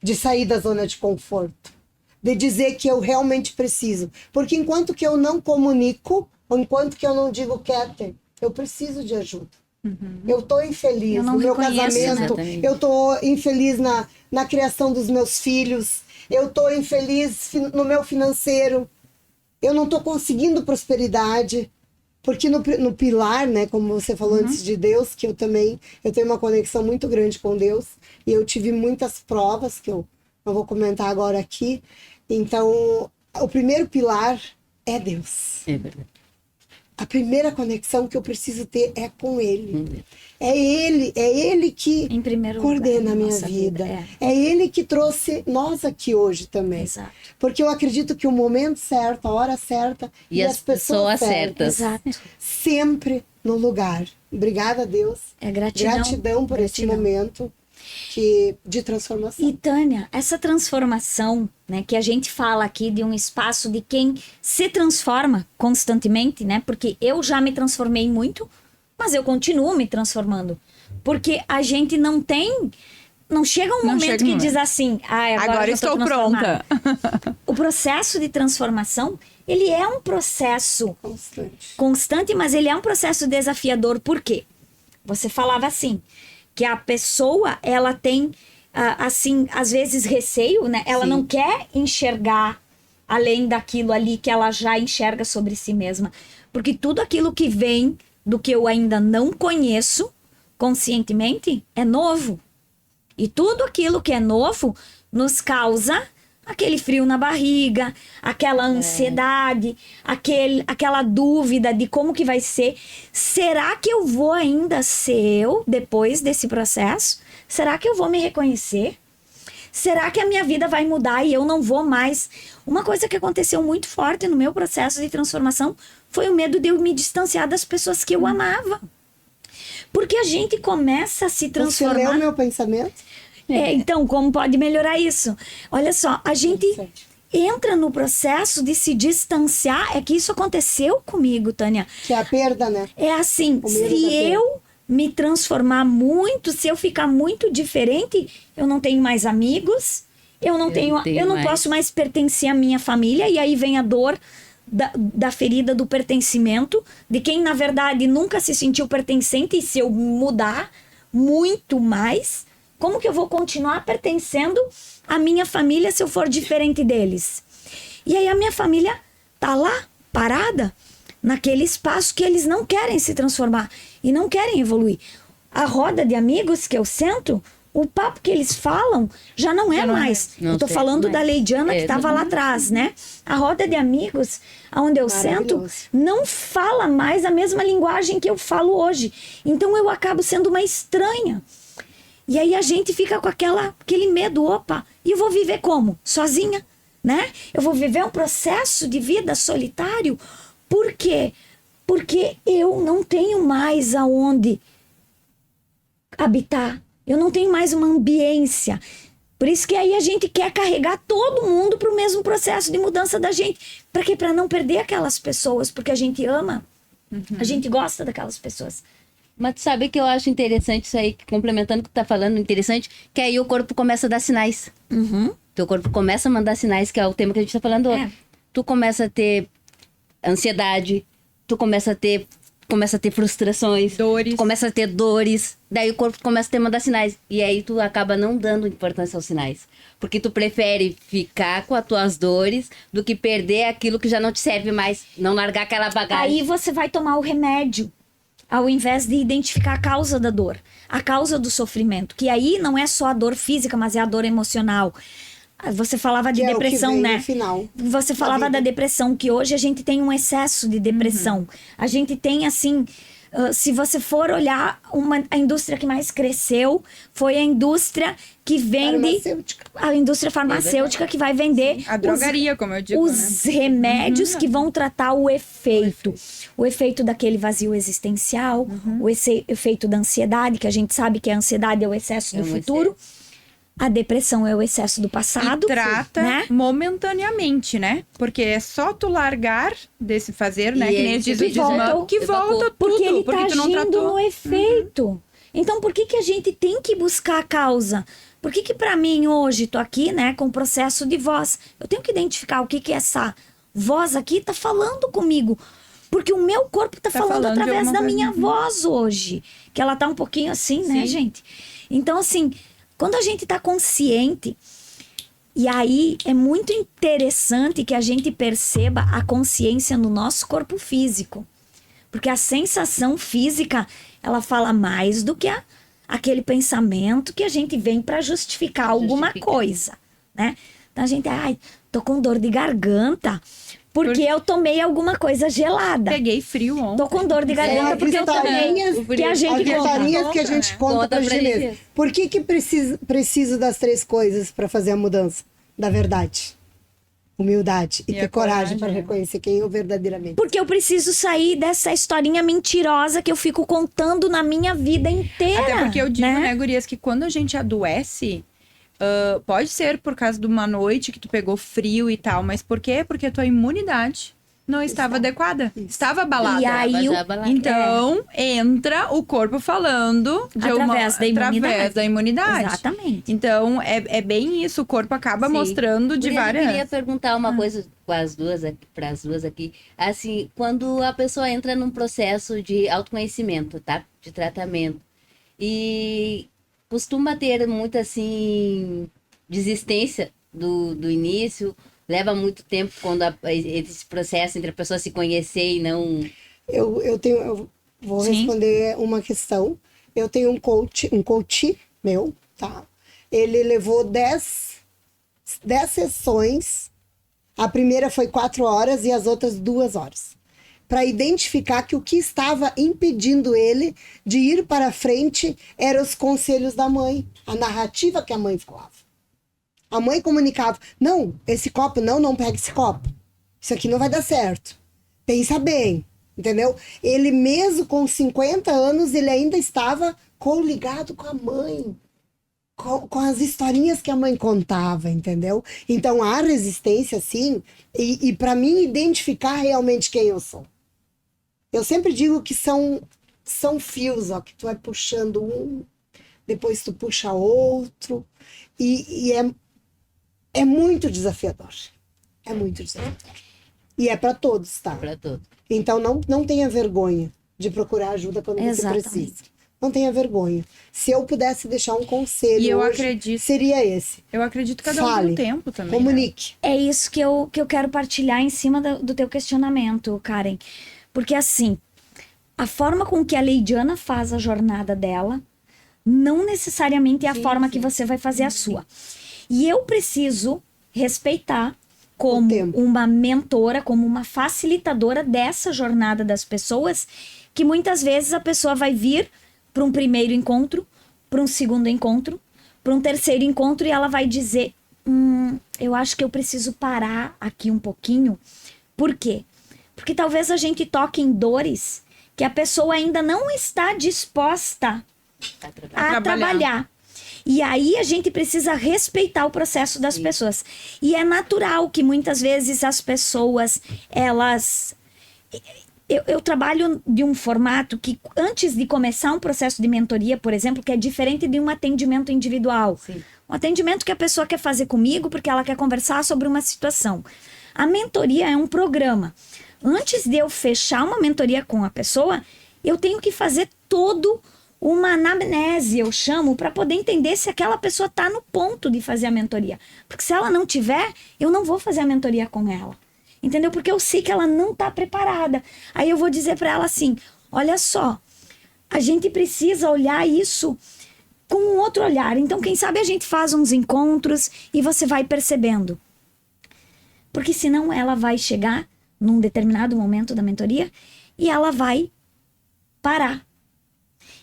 de sair da zona de conforto, de dizer que eu realmente preciso. Porque enquanto que eu não comunico, ou enquanto que eu não digo, Kéter, eu preciso de ajuda. Eu tô infeliz no meu casamento, eu tô infeliz na criação dos meus filhos, eu tô infeliz no meu financeiro, eu não tô conseguindo prosperidade. Porque no pilar, né, como você falou antes de Deus, que eu tenho uma conexão muito grande com Deus, e eu tive muitas provas, que eu não vou comentar agora aqui. Então, o primeiro pilar é Deus. É verdade. A primeira conexão que eu preciso ter é com Ele. É Ele que Em primeiro coordena lugar, a minha nossa vida. É Ele que trouxe nós aqui hoje também. Exato. Porque eu acredito que o momento certo, a hora certa E as pessoas certas. Exato. sempre no lugar. Obrigada a Deus. É gratidão. Gratidão por esse Gratidão. momento de transformação. E Tânia, essa transformação, né, que a gente fala aqui de um espaço de quem se transforma constantemente, né? Porque eu já me transformei muito, mas eu continuo me transformando. Porque a gente não chega um momento que diz assim, agora eu estou pronta. O processo de transformação, ele é um processo constante, mas ele é um processo desafiador. Por quê? Você falava assim, que a pessoa, ela tem, assim, às vezes receio, né? Ela não quer enxergar além daquilo ali que ela já enxerga sobre si mesma. Porque tudo aquilo que vem do que eu ainda não conheço conscientemente é novo. E tudo aquilo que é novo nos causa aquele frio na barriga, aquela ansiedade, aquela dúvida de como que vai ser. Será que eu vou ainda ser eu depois desse processo? Será que eu vou me reconhecer? Será que a minha vida vai mudar e eu não vou mais? Uma coisa que aconteceu muito forte no meu processo de transformação foi o medo de eu me distanciar das pessoas que eu amava. Porque a gente começa a se transformar... Você leu o meu pensamento? Então, como pode melhorar isso? Olha só, a gente entra no processo de se distanciar. É que isso aconteceu comigo, Tânia. Que é a perda, né? É assim, se eu me transformar muito, se eu ficar muito diferente, eu não tenho mais amigos, eu não posso mais pertencer à minha família, e aí vem a dor da ferida do pertencimento, de quem na verdade nunca se sentiu pertencente, e se eu mudar muito mais, como que eu vou continuar pertencendo à minha família se eu for diferente deles? E aí a minha família tá lá, parada, naquele espaço que eles não querem se transformar e não querem evoluir. A roda de amigos que eu sento, o papo que eles falam já não é Já não é. mais. Não Eu tô sei falando mais. da Leidiana que estava lá atrás, né? A roda de amigos, onde eu sento, Maravilhoso. não fala mais a mesma linguagem que eu falo hoje. Então eu acabo sendo uma estranha. E aí a gente fica com aquele medo, opa, e eu vou viver como? Sozinha, né? Eu vou viver um processo de vida solitário. Por quê? Porque eu não tenho mais aonde habitar. Eu não tenho mais uma ambiência. Por isso que aí a gente quer carregar todo mundo para o mesmo processo de mudança da gente. Para quê? Para não perder aquelas pessoas, porque a gente ama, a gente gosta daquelas pessoas. Mas tu sabe que eu acho interessante isso aí, complementando o que tu tá falando, interessante, que aí o corpo começa a dar sinais. Teu corpo começa a mandar sinais, que é o tema que a gente tá falando hoje. É. Tu começa a ter ansiedade, tu começa a ter frustrações, Dores. tu começa a ter dores, daí o corpo começa a ter mandar sinais. E aí tu acaba não dando importância aos sinais. Porque tu prefere ficar com as tuas dores do que perder aquilo que já não te serve mais, não largar aquela bagagem. Aí você vai tomar o remédio, ao invés de identificar a causa da dor, a causa do sofrimento, que aí não é só a dor física, mas é a dor emocional. Você falava de Que é o que depressão, vem né? no final Você da falava da vida. depressão, que hoje a gente tem um excesso de depressão. A gente tem, assim, se você for olhar, a indústria que mais cresceu foi a indústria que vende... Farmacêutica. A indústria farmacêutica que vai vender A drogaria, como eu digo, os remédios que vão tratar o efeito. O efeito daquele vazio existencial, o efeito da ansiedade, que a gente sabe que a ansiedade é o excesso É do um futuro. A depressão é o excesso do passado. E trata né? momentaneamente, né? Porque é só tu largar desse fazer, né? E Que nem ele eles dizem, te volta- que volta tudo. Porque ele tá tu não agindo tratou. no efeito. Então, por que a gente tem que buscar a causa? Por que pra mim hoje, tô aqui, né, com o processo de voz, eu tenho que identificar o que essa voz aqui tá falando comigo. Porque o meu corpo tá falando falando de através alguma da coisa. minha voz hoje. Que ela tá um pouquinho assim, né, Sim. gente? Então, assim, quando a gente tá consciente, e aí é muito interessante que a gente perceba a consciência no nosso corpo físico. Porque a sensação física, ela fala mais do que aquele pensamento que a gente vem para justificar alguma coisa, né? Então a gente, tô com dor de garganta porque eu tomei alguma coisa gelada. Peguei frio ontem. Tô com dor de garganta porque eu tomei que a As gente historinhas que a gente conta Conta pra pra gente eles. mesmo. Por que preciso das 3 coisas para fazer a mudança? Da verdade, humildade e E ter a coragem coragem, para né? reconhecer quem eu verdadeiramente. Porque eu preciso sair dessa historinha mentirosa que eu fico contando na minha vida inteira. Até porque eu digo, né, gurias, que quando a gente adoece, pode ser por causa de uma noite que tu pegou frio e tal, mas por quê? Porque a tua imunidade não estava adequada. Estava abalada. E aí Já o- abalado. Então, entra o corpo falando de Através da imunidade. através da imunidade. Exatamente. Então, é bem isso. O corpo acaba Sim. mostrando de Por isso várias... Eu queria perguntar uma coisa para as duas aqui. Assim, quando a pessoa entra num processo de autoconhecimento, tá? De tratamento. E costuma ter muita, assim, desistência do início. Leva muito tempo quando esse processo entre a pessoa se conhecer e não... Eu vou Sim. responder uma questão. Eu tenho um coach meu, tá? Ele levou 10 sessões. A primeira foi 4 horas e as outras 2 horas. Para identificar que o que estava impedindo ele de ir para frente eram os conselhos da mãe, a narrativa que a mãe falava. A mãe comunicava, não, esse copo não pega esse copo. Isso aqui não vai dar certo. Pensa bem, entendeu? Ele mesmo com 50 anos, ele ainda estava coligado com a mãe. Com as historinhas que a mãe contava, entendeu? Então há resistência, sim. E para mim identificar realmente quem eu sou. Eu sempre digo que são fios, ó, que tu vai puxando um, depois tu puxa outro. E é muito desafiador. É muito desafiador. E é para todos, tá? Para todo. Então não tenha vergonha de procurar ajuda quando Exatamente. você precisa. Não tenha vergonha. Se eu pudesse deixar um conselho E eu hoje, acredito. seria esse. Eu acredito que cada um Fale. tem um tempo também. né? Comunique. É isso que eu quero partilhar em cima do teu questionamento, Karen. Porque assim, a forma com que a Leidiana faz a jornada dela não necessariamente é a Sim, forma sim. que você vai fazer a sua. E eu preciso respeitar O como tempo. uma mentora, como uma facilitadora dessa jornada das pessoas, que muitas vezes a pessoa vai vir para um primeiro encontro, para um segundo encontro, para um terceiro encontro e ela vai dizer: eu acho que eu preciso parar aqui um pouquinho. Por quê? Porque talvez a gente toque em dores que a pessoa ainda não está disposta Tá trabalhando. a trabalhar. E aí a gente precisa respeitar o processo das pessoas. E é natural que muitas vezes as pessoas, elas... Eu trabalho de um formato que, antes de começar um processo de mentoria, por exemplo, que é diferente de um atendimento individual. Sim. Um atendimento que a pessoa quer fazer comigo porque ela quer conversar sobre uma situação. A mentoria é um programa. Antes de eu fechar uma mentoria com a pessoa, eu tenho que fazer todo uma anamnese, eu chamo, para poder entender se aquela pessoa está no ponto de fazer a mentoria. Porque se ela não tiver, eu não vou fazer a mentoria com ela. Entendeu? Porque eu sei que ela não está preparada. Aí eu vou dizer para ela assim: olha só, a gente precisa olhar isso com um outro olhar. Então, quem sabe a gente faz uns encontros e você vai percebendo. Porque senão ela vai chegar num determinado momento da mentoria e ela vai parar.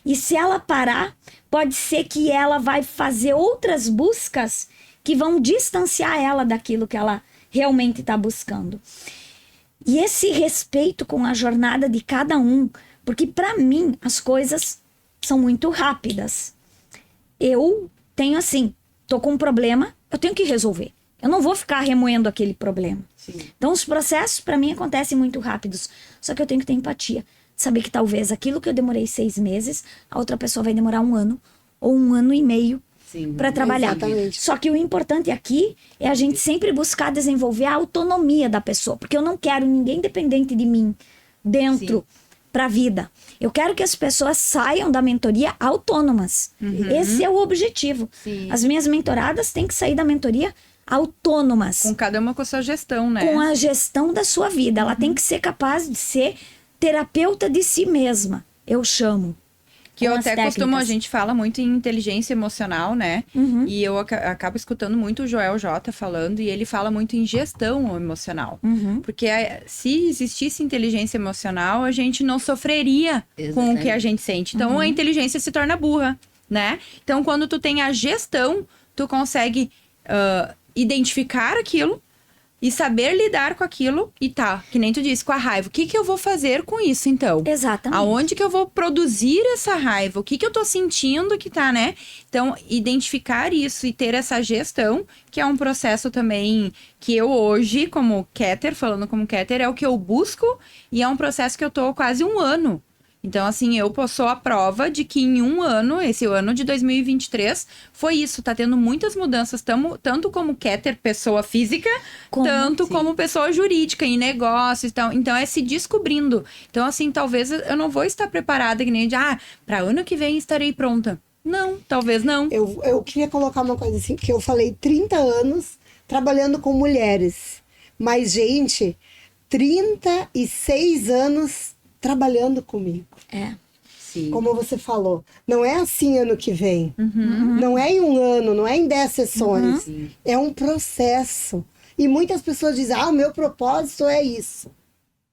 E se ela parar, pode ser que ela vai fazer outras buscas que vão distanciar ela daquilo que ela realmente está buscando. E esse respeito com a jornada de cada um, porque para mim as coisas são muito rápidas. Eu tenho assim, tô com um problema, eu tenho que resolver. Eu não vou ficar remoendo aquele problema. Sim. Então os processos para mim acontecem muito rápidos. Só que eu tenho que ter empatia. Saber que talvez aquilo que eu demorei 6 meses, a outra pessoa vai demorar 1 ano ou 1 ano e meio Sim. para trabalhar. Exatamente. Só que o importante aqui é a gente sempre buscar desenvolver a autonomia da pessoa, porque eu não quero ninguém dependente de mim dentro para a vida. Eu quero que as pessoas saiam da mentoria autônomas. Esse é o objetivo. Sim. As minhas mentoradas têm que sair da mentoria autônomas, Com cada uma com a sua gestão, né? com a gestão da sua vida. Ela tem que ser capaz de ser terapeuta de si mesma, eu chamo. Que eu com as até costumo, a técnicas. gente fala muito em inteligência emocional, né? Uhum. E eu acabo escutando muito o Joel J falando, e ele fala muito em gestão emocional. Uhum. Porque se existisse inteligência emocional, a gente não sofreria com o que a gente sente. Então, a inteligência se torna burra, né? Então, quando tu tem a gestão, tu consegue identificar aquilo e saber lidar com aquilo e que nem tu disse, com a raiva. O que que eu vou fazer com isso, então? Exatamente. Aonde que eu vou produzir essa raiva? O que que eu tô sentindo que tá, né? Então, identificar isso e ter essa gestão, que é um processo também que eu hoje, como Keter, falando como Keter, é o que eu busco e é um processo que eu tô quase 1 ano. Então, assim, eu sou a prova de que em 1 ano, esse ano de 2023, foi isso. Tá tendo muitas mudanças, tanto como Keter, pessoa física, tanto como pessoa jurídica, em negócios e tal. Então, é se descobrindo. Então, assim, talvez eu não vou estar preparada, que nem de, para ano que vem estarei pronta. Não, talvez não. Eu queria colocar uma coisa assim, que eu falei 30 anos trabalhando com mulheres. Mas, gente, 36 anos trabalhando comigo. Sim. Como você falou, não é assim ano que vem. Não é em 1 ano, não é em 10 sessões. Sim. É um processo. E muitas pessoas dizem, o meu propósito é isso.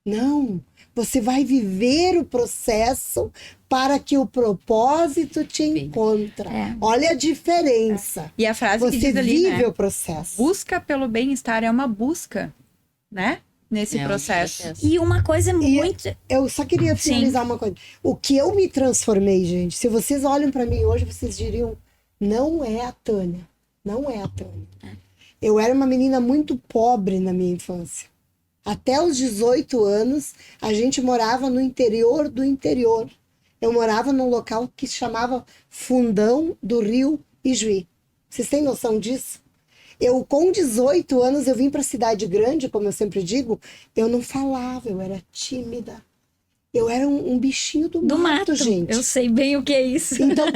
Não, você vai viver o processo para que o propósito te encontre. Olha a diferença. E a frase que Você diz ali, vive né? o processo. Busca pelo bem-estar, é uma busca, né? Nesse É um processo. E uma coisa muito... Eu só queria finalizar uma coisa. O que eu me transformei, gente, se vocês olham para mim hoje, vocês diriam, não é a Tânia. Não é a Tânia. Eu era uma menina muito pobre na minha infância. Até os 18 anos, a gente morava no interior do interior. Eu morava num local que se chamava Fundão do Rio Ijuí. Vocês têm noção disso? Eu, com 18 anos, eu vim para a cidade grande, como eu sempre digo, eu não falava, eu era tímida. Eu era um bichinho do mato, gente. Eu sei bem o que é isso. Então,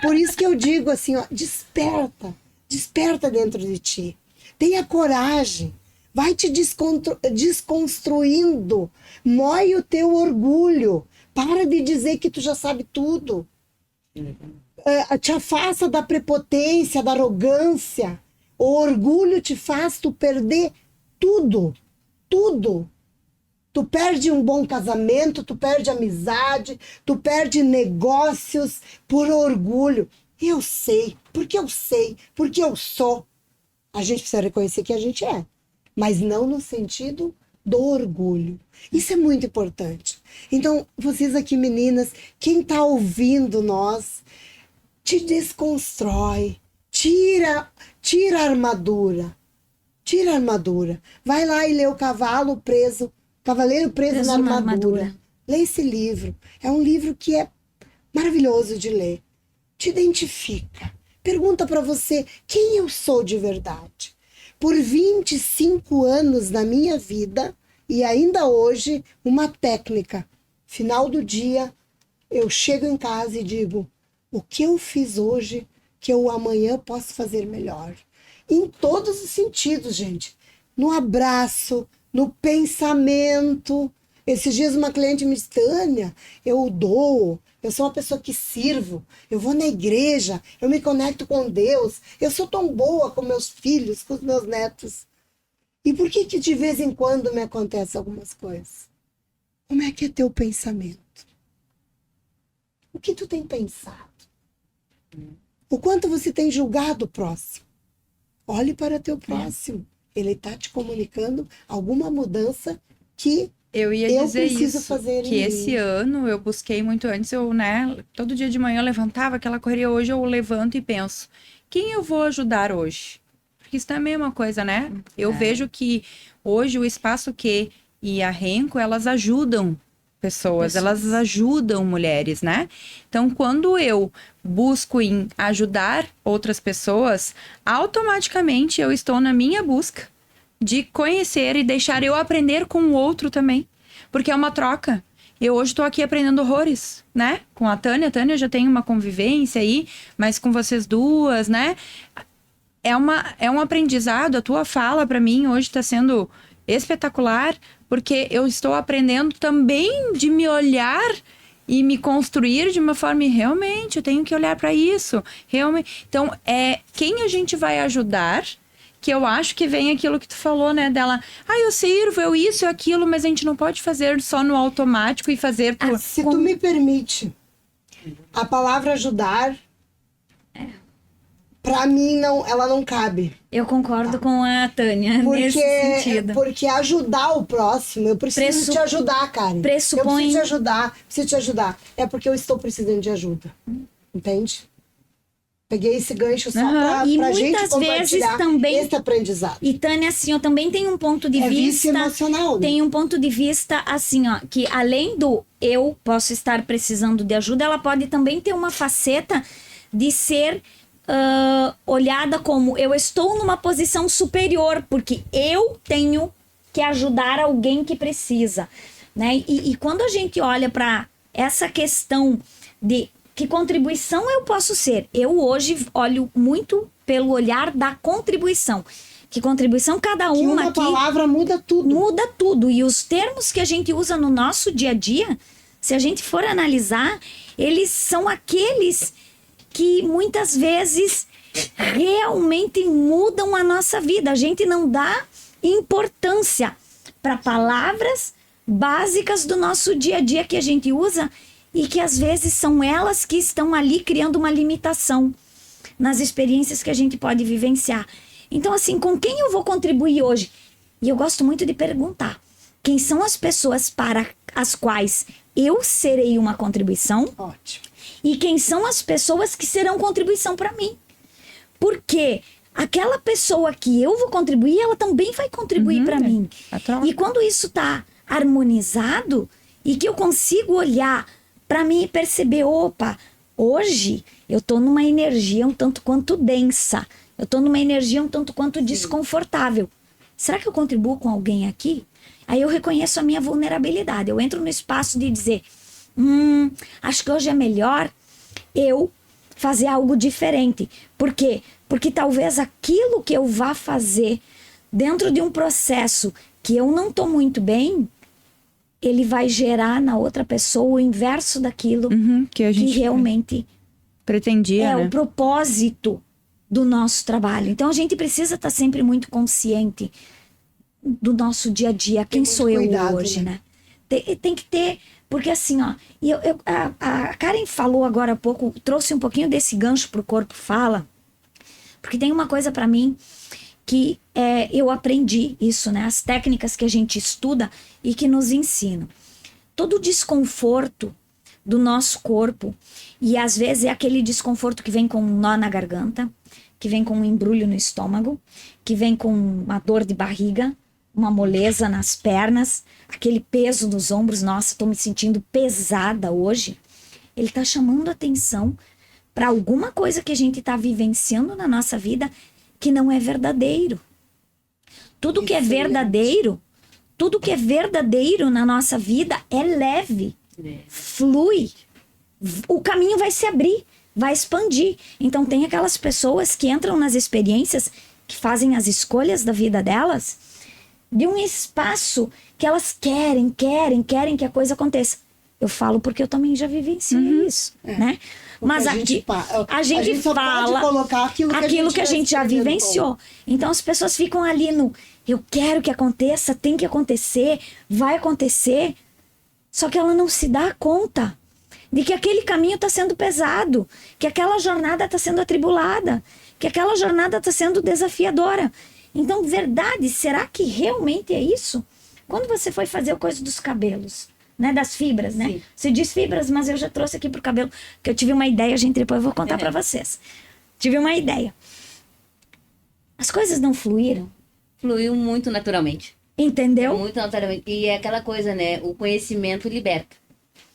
por isso que eu digo assim, desperta dentro de ti. Tenha coragem, vai te desconstruindo, moe o teu orgulho. Para de dizer que tu já sabe tudo. te afasta da prepotência, da arrogância. O orgulho te faz tu perder tudo, tudo. Tu perde um bom casamento, tu perde amizade, tu perde negócios por orgulho. Eu sei, porque eu sou. A gente precisa reconhecer que a gente é, mas não no sentido do orgulho. Isso é muito importante. Então, vocês aqui, meninas, quem tá ouvindo nós, te desconstrói, tira a armadura. Tira a armadura. Vai lá e lê o Cavaleiro Preso na Armadura. Lê esse livro. É um livro que é maravilhoso de ler. Te identifica. Pergunta para você quem eu sou de verdade. Por 25 anos na minha vida, e ainda hoje, uma técnica. Final do dia, eu chego em casa e digo, o que eu fiz hoje que eu amanhã posso fazer melhor? Em todos os sentidos, gente. No abraço, no pensamento. Esses dias uma cliente me disse, Tânia, eu dou, eu sou uma pessoa que sirvo, eu vou na igreja, eu me conecto com Deus, eu sou tão boa com meus filhos, com os meus netos. E por que de vez em quando me acontecem algumas coisas? Como é que é teu pensamento? O que tu tem pensado? O quanto você tem julgado o próximo? Olhe para teu próximo. Ele está te comunicando alguma mudança que eu ia dizer preciso isso, fazer que esse ano eu busquei muito antes, eu, né, todo dia de manhã eu levantava aquela correria, hoje eu levanto e penso, quem eu vou ajudar hoje? Porque isso também é uma coisa, né? Eu vejo que hoje o Espaço Q e a Renco, elas ajudam pessoas, elas ajudam mulheres, né? Então, quando eu busco em ajudar outras pessoas, automaticamente eu estou na minha busca de conhecer e deixar eu aprender com o outro também. Porque é uma troca. Eu hoje estou aqui aprendendo horrores, né? Com a Tânia. A Tânia já tem uma convivência aí, mas com vocês duas, né? É um aprendizado. A tua fala para mim hoje está sendo espetacular, porque eu estou aprendendo também de me olhar e me construir de uma forma realmente, eu tenho que olhar para isso. Realmente. Então, quem a gente vai ajudar, que eu acho que vem aquilo que tu falou, né, dela, eu sirvo, eu isso, eu aquilo, mas a gente não pode fazer só no automático e fazer por... Se tu me permite, a palavra ajudar, pra mim, ela não cabe. Eu concordo com a Tânia nesse sentido. Porque ajudar o próximo, eu preciso te ajudar, Karen. Pressupõe... Eu preciso te ajudar. É porque eu estou precisando de ajuda. Entende? Peguei esse gancho só pra gente compartilhar também, esse aprendizado. E Tânia, assim, eu também tenho um ponto de vista... vício emocional. Né? Tem um ponto de vista, assim, ó, que além do eu posso estar precisando de ajuda, ela pode também ter uma faceta de ser olhada como eu estou numa posição superior, porque eu tenho que ajudar alguém que precisa, né? E quando a gente olha para essa questão de que contribuição eu posso ser, eu hoje olho muito pelo olhar da contribuição. Que contribuição cada uma, uma aqui... palavra muda tudo. Muda tudo. E os termos que a gente usa no nosso dia a dia, se a gente for analisar, eles são aqueles que muitas vezes realmente mudam a nossa vida. A gente não dá importância para palavras básicas do nosso dia a dia que a gente usa e que às vezes são elas que estão ali criando uma limitação nas experiências que a gente pode vivenciar. Então, assim, com quem eu vou contribuir hoje? E eu gosto muito de perguntar: quem são as pessoas para as quais eu serei uma contribuição? Ótimo. E quem são as pessoas que serão contribuição para mim? Porque aquela pessoa que eu vou contribuir, ela também vai contribuir para mim. E quando isso está harmonizado e que eu consigo olhar para mim e perceber, opa, hoje eu tô numa energia um tanto quanto densa. Eu tô numa energia um tanto quanto desconfortável. Será que eu contribuo com alguém aqui? Aí eu reconheço a minha vulnerabilidade. Eu entro no espaço de dizer, acho que hoje é melhor eu fazer algo diferente. Por quê? Porque talvez aquilo que eu vá fazer dentro de um processo que eu não tô muito bem, ele vai gerar na outra pessoa o inverso daquilo que realmente Pretendia, né? o propósito do nosso trabalho. Então a gente precisa estar sempre muito consciente do nosso dia a dia. Quem muito sou eu cuidado, hoje, né? né? Tem que ter, porque assim, ó, a Karen falou agora há pouco, trouxe um pouquinho desse gancho pro Corpo Fala, porque tem uma coisa para mim que eu aprendi isso, né? As técnicas que a gente estuda e que nos ensinam. Todo o desconforto do nosso corpo, e às vezes é aquele desconforto que vem com um nó na garganta, que vem com um embrulho no estômago, que vem com uma dor de barriga, uma moleza nas pernas, aquele peso nos ombros, nossa, tô me sentindo pesada hoje. Ele tá chamando atenção para alguma coisa que a gente tá vivenciando na nossa vida que não é verdadeiro. Tudo que é verdadeiro, tudo que é verdadeiro na nossa vida é leve, flui. O caminho vai se abrir, vai expandir. Então tem aquelas pessoas que entram nas experiências, que fazem as escolhas da vida delas, de um espaço que elas querem que a coisa aconteça. Eu falo porque eu também já vivenciei isso, né? Mas a aqui a gente só fala pode colocar aquilo que a gente já vivenciou. Então as pessoas ficam ali no eu quero que aconteça, tem que acontecer, vai acontecer. Só que ela não se dá conta de que aquele caminho está sendo pesado, que aquela jornada está sendo atribulada, que aquela jornada está sendo desafiadora. Então, verdade, será que realmente é isso? Quando você foi fazer a coisa dos cabelos, né, das fibras, né? Sim. Você diz fibras, mas eu já trouxe aqui pro cabelo, que eu tive uma ideia, gente, depois eu vou contar para vocês. Tive uma ideia. As coisas não fluíram, Fluiu muito naturalmente. entendeu? Muito naturalmente. E é aquela coisa, né? O conhecimento liberta.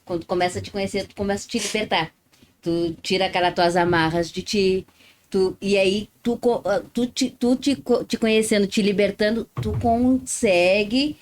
Quando tu começa a te conhecer, tu começa a te libertar. Tu tira aquelas tuas amarras de ti. E aí, te conhecendo, te libertando, tu consegue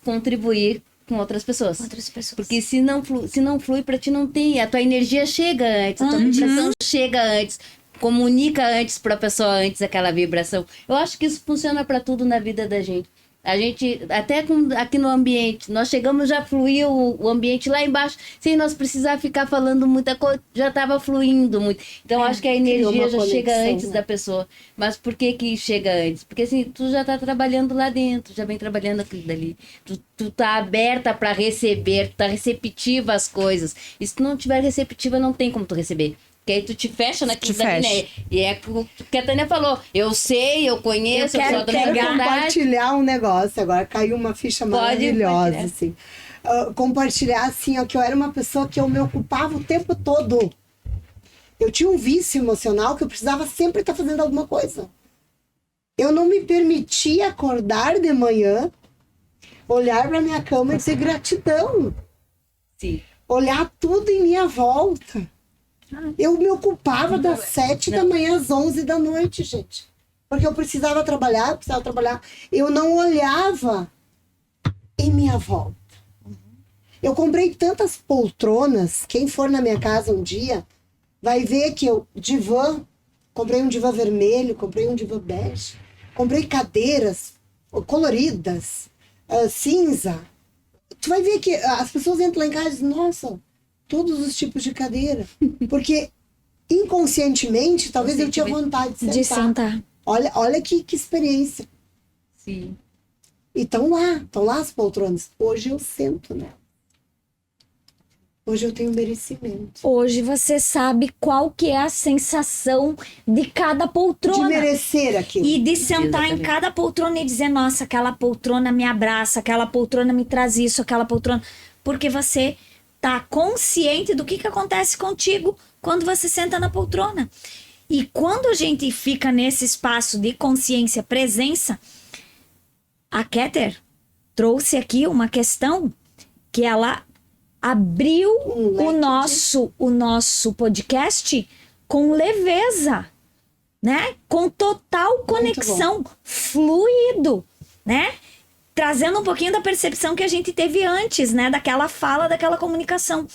contribuir com outras pessoas. Outras pessoas. Porque se não flui pra ti, não tem. A tua energia chega antes, a tua vibração chega antes. Comunica antes pra pessoa, antes aquela vibração. Eu acho que isso funciona pra tudo na vida da gente. A gente, até aqui no ambiente, nós chegamos, já fluiu o ambiente lá embaixo, sem nós precisar ficar falando muita coisa, já estava fluindo muito. Então, acho que a energia já chega antes da pessoa. Mas por que chega antes? Porque assim, tu já tá trabalhando lá dentro, já vem trabalhando aquilo dali. Tu tá aberta para receber, tu tá receptiva às coisas. E se tu não tiver receptiva, não tem como tu receber. Porque aí tu te fecha naquilo dali, né? E é o que a Tânia falou. Eu sei, eu conheço, Eu quero sou da pegar- universidade. Compartilhar um negócio. Agora caiu uma ficha maravilhosa, assim. Compartilhar, assim, ó, que eu era uma pessoa que eu me ocupava o tempo todo. Eu tinha um vício emocional que eu precisava sempre estar fazendo alguma coisa. Eu não me permitia acordar de manhã, olhar para minha cama e dizer gratidão. Sim. Olhar tudo em minha volta. Eu me ocupava das 7 da manhã às 11 da noite, gente. Porque eu precisava trabalhar. Eu não olhava em minha volta. Eu comprei tantas poltronas. Quem for na minha casa um dia vai ver que eu, divã, comprei um divã vermelho, comprei um divã bege, comprei cadeiras coloridas, cinza. Tu vai ver que as pessoas entram lá em casa e dizem, nossa, todos os tipos de cadeira. Porque inconscientemente, talvez eu tinha vontade de sentar. Olha que experiência. Sim. E estão lá as poltronas. Hoje eu sento nela. Hoje eu tenho merecimento. Hoje você sabe qual que é a sensação de cada poltrona. De merecer aquilo. E de sentar Exatamente. em cada poltrona e dizer, nossa, aquela poltrona me abraça, aquela poltrona me traz isso, aquela poltrona... Porque você tá consciente do que acontece contigo quando você senta na poltrona. E quando a gente fica nesse espaço de consciência, presença, a Keter trouxe aqui uma questão que ela abriu o nosso podcast com leveza, né? Com total conexão, fluido, né? Trazendo um pouquinho da percepção que a gente teve antes, né? Daquela fala, daquela comunicação.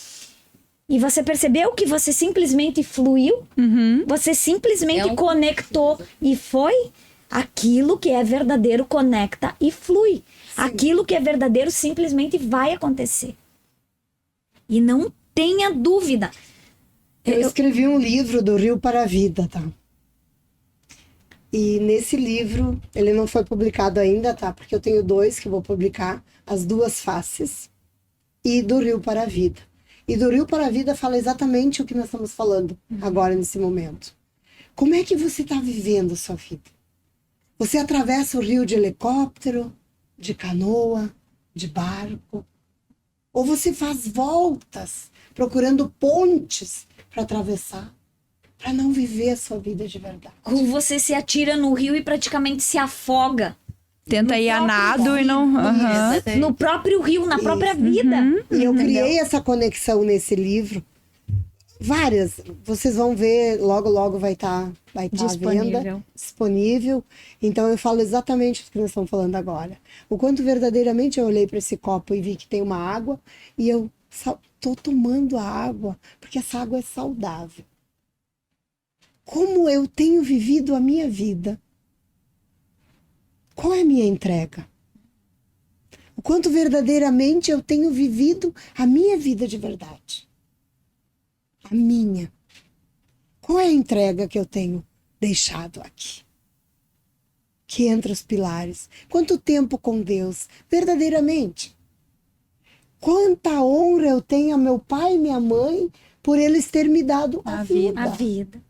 E você percebeu que você simplesmente fluiu? Você simplesmente conectou e foi? Aquilo que é verdadeiro conecta e flui. Aquilo que é verdadeiro simplesmente vai acontecer. E não tenha dúvida. Eu escrevi um livro do Rio para a Vida, tá? E nesse livro, ele não foi publicado ainda, tá? Porque eu tenho 2 que vou publicar, As Duas Faces e do Rio para a Vida. E do Rio para a Vida fala exatamente o que nós estamos falando agora, nesse momento. Como é que você está vivendo a sua vida? Você atravessa o rio de helicóptero, de canoa, de barco? Ou você faz voltas procurando pontes para atravessar, para não viver a sua vida de verdade? Ou você se atira no rio e praticamente se afoga Tenta ir a nado e não... Aham. no próprio rio, na própria vida. E eu criei essa conexão nesse livro. Várias. Vocês vão ver, logo, logo vai estar à venda. Disponível. Então eu falo exatamente o que nós estamos falando agora. O quanto verdadeiramente eu olhei para esse copo e vi que tem uma água e eu estou tomando a água, porque essa água é saudável. Como eu tenho vivido a minha vida? Qual é a minha entrega? O quanto verdadeiramente eu tenho vivido a minha vida de verdade? A minha. Qual é a entrega que eu tenho deixado aqui? Que entre os pilares. Quanto tempo com Deus? Verdadeiramente. Quanta honra eu tenho a meu pai e minha mãe por eles terem me dado a vida. A vida.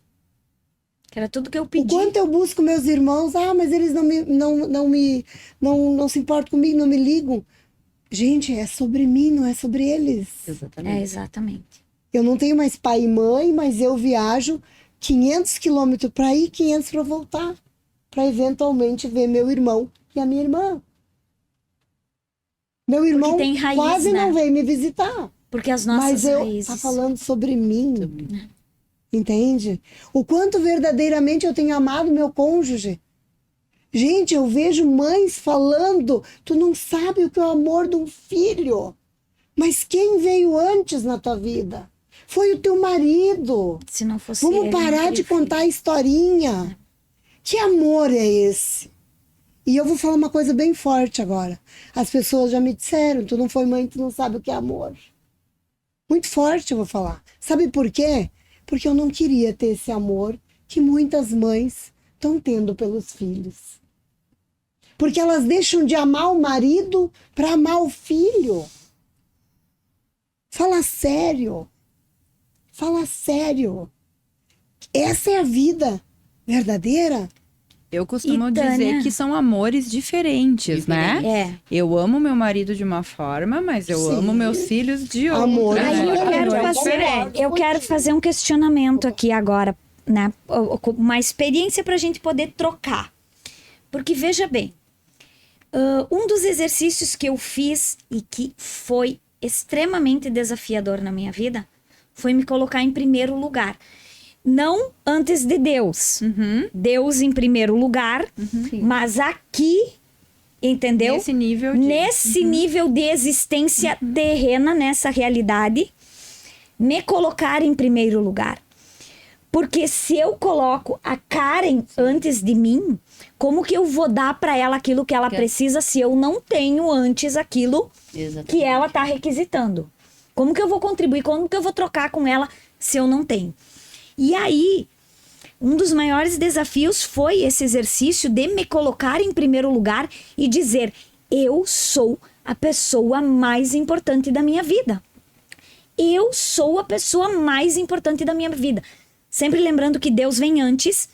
Que era tudo que eu O pedi. quanto eu busco meus irmãos, mas eles não se importam comigo, não me ligam. Gente, é sobre mim, não é sobre eles. Exatamente. Exatamente. Eu não tenho mais pai e mãe, mas eu viajo 500 quilômetros para ir, 500 para voltar, para eventualmente ver meu irmão e a minha irmã. Meu irmão tem raiz, quase né? não veio me visitar, Porque as nossas mas eu raízes... tá falando sobre mim. Entende? O quanto verdadeiramente eu tenho amado meu cônjuge. Gente, eu vejo mães falando, tu não sabe o que é o amor de um filho. Mas quem veio antes na tua vida? Foi o teu marido. Se não fosse Vamos ele, parar não de teria contar a historinha. Que amor é esse? E eu vou falar uma coisa bem forte agora. As pessoas já me disseram, tu não foi mãe, tu não sabe o que é amor. Muito forte eu vou falar. Sabe por quê? Porque eu não queria ter esse amor que muitas mães estão tendo pelos filhos. Porque elas deixam de amar o marido para amar o filho. Fala sério. Fala sério. Essa é a vida verdadeira? Eu costumo E, Tânia? dizer que são amores diferentes, né? É. Eu amo meu marido de uma forma, mas eu Sim. amo meus filhos de outra. Amor né? Aí diferente. eu quero fazer um questionamento aqui agora, né? Uma experiência para a gente poder trocar. Porque veja bem, um dos exercícios que eu fiz e que foi extremamente desafiador na minha vida foi me colocar em primeiro lugar. Não antes de Deus. Deus em primeiro lugar, mas aqui, entendeu? Nesse nível de... Nesse nível de existência terrena, nessa realidade, me colocar em primeiro lugar. Porque se eu coloco a Karen antes de mim, como que eu vou dar para ela aquilo que ela precisa se eu não tenho antes aquilo que ela tá requisitando? Como que eu vou contribuir? Como que eu vou trocar com ela se eu não tenho? E aí, um dos maiores desafios foi esse exercício de me colocar em primeiro lugar e dizer: eu sou a pessoa mais importante da minha vida. Eu sou a pessoa mais importante da minha vida. Sempre lembrando que Deus vem antes,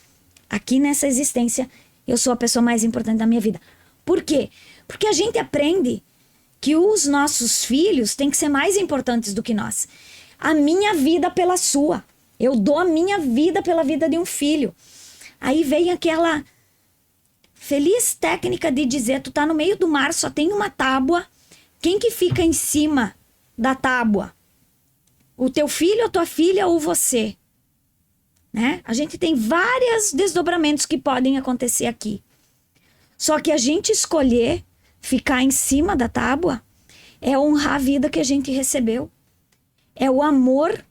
aqui nessa existência, eu sou a pessoa mais importante da minha vida. Por quê? Porque a gente aprende que os nossos filhos têm que ser mais importantes do que nós. A minha vida pela sua. Eu dou a minha vida pela vida de um filho. Aí vem aquela feliz técnica de dizer, tu tá no meio do mar, só tem uma tábua. Quem que fica em cima da tábua? O teu filho, a tua filha ou você? Né? A gente tem vários desdobramentos que podem acontecer aqui. Só que a gente escolher ficar em cima da tábua é honrar a vida que a gente recebeu. É o amor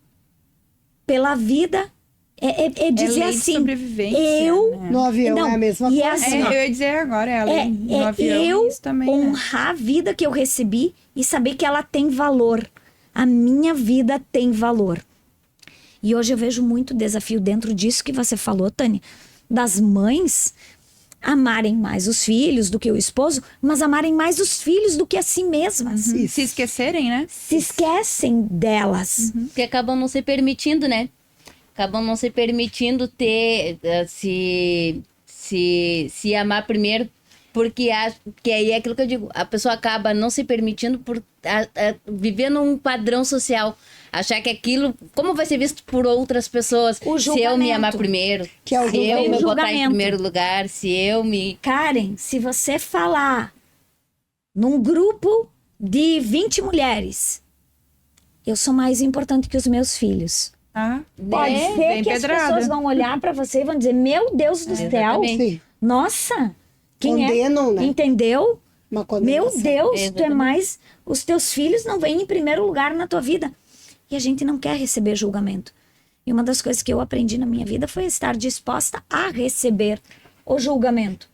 pela vida. É dizer lei de assim, sobrevivência, eu... né? No avião Não, é a mesma e coisa. é assim, ó, Eu ia dizer agora, no avião, eu isso também, né? honrar a vida que eu recebi e saber que ela tem valor. A minha vida tem valor. E hoje eu vejo muito desafio dentro disso que você falou, Tânia, das mães amarem mais os filhos do que o esposo, mas amarem mais os filhos do que a si mesmas. Se esquecerem, né? Se esquecem delas. Porque acabam não se permitindo, né? Acabam não se permitindo ter, se amar primeiro, porque que aí é aquilo que eu digo, a pessoa acaba não se permitindo por vivendo um padrão social, achar que aquilo, como vai ser visto por outras pessoas, O se eu me julgamento. amar primeiro, Que é o se eu me botar em julgamento. primeiro lugar, se eu me... Karen, se você falar num grupo de 20 mulheres, eu sou mais importante que os meus filhos. Ah, Pode É, ser bem que as pedrada. pessoas vão olhar pra você e vão dizer, meu Deus do céu, Exatamente. Sim. nossa, quem Condenam, é? né? Entendeu? Uma Meu condenação. Deus, tu é Exatamente. mais... Os teus filhos não vêm em primeiro lugar na tua vida. E a gente não quer receber julgamento. E uma das coisas que eu aprendi na minha vida foi estar disposta a receber o julgamento.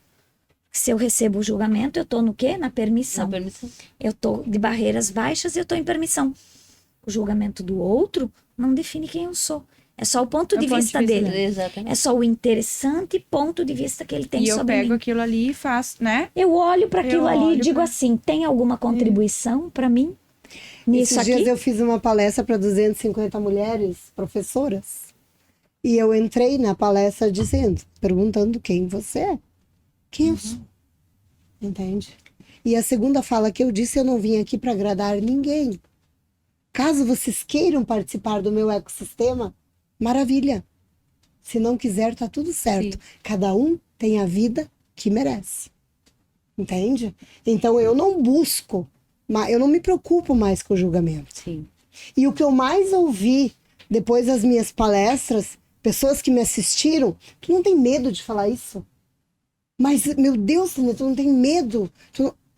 Se eu recebo o julgamento, eu tô no quê? Na permissão. Não, permissão. Eu tô de barreiras baixas e eu tô em permissão. O julgamento do outro não define quem eu sou. É só o ponto É o de ponto de vista vista dele. Exatamente. É só o interessante ponto de vista que ele tem E eu sobre pego mim. aquilo ali e faço, né? Eu olho para aquilo ali e olho digo pra- assim, tem alguma contribuição para mim nisso Esses aqui? dias eu fiz uma palestra para 250 mulheres, professoras. E eu entrei na palestra perguntando quem você é. Quem eu sou. Entende? E a segunda fala que eu disse, eu não vim aqui para agradar ninguém. Caso vocês queiram participar do meu ecossistema, maravilha. Se não quiser, tá tudo certo. Sim. Cada um tem a vida que merece. Entende? Então eu não busco, eu não me preocupo mais com o julgamento. Sim. E o que eu mais ouvi depois das minhas palestras, pessoas que me assistiram, tu não tem medo de falar isso? Mas, meu Deus, Tânia, tu não tem medo?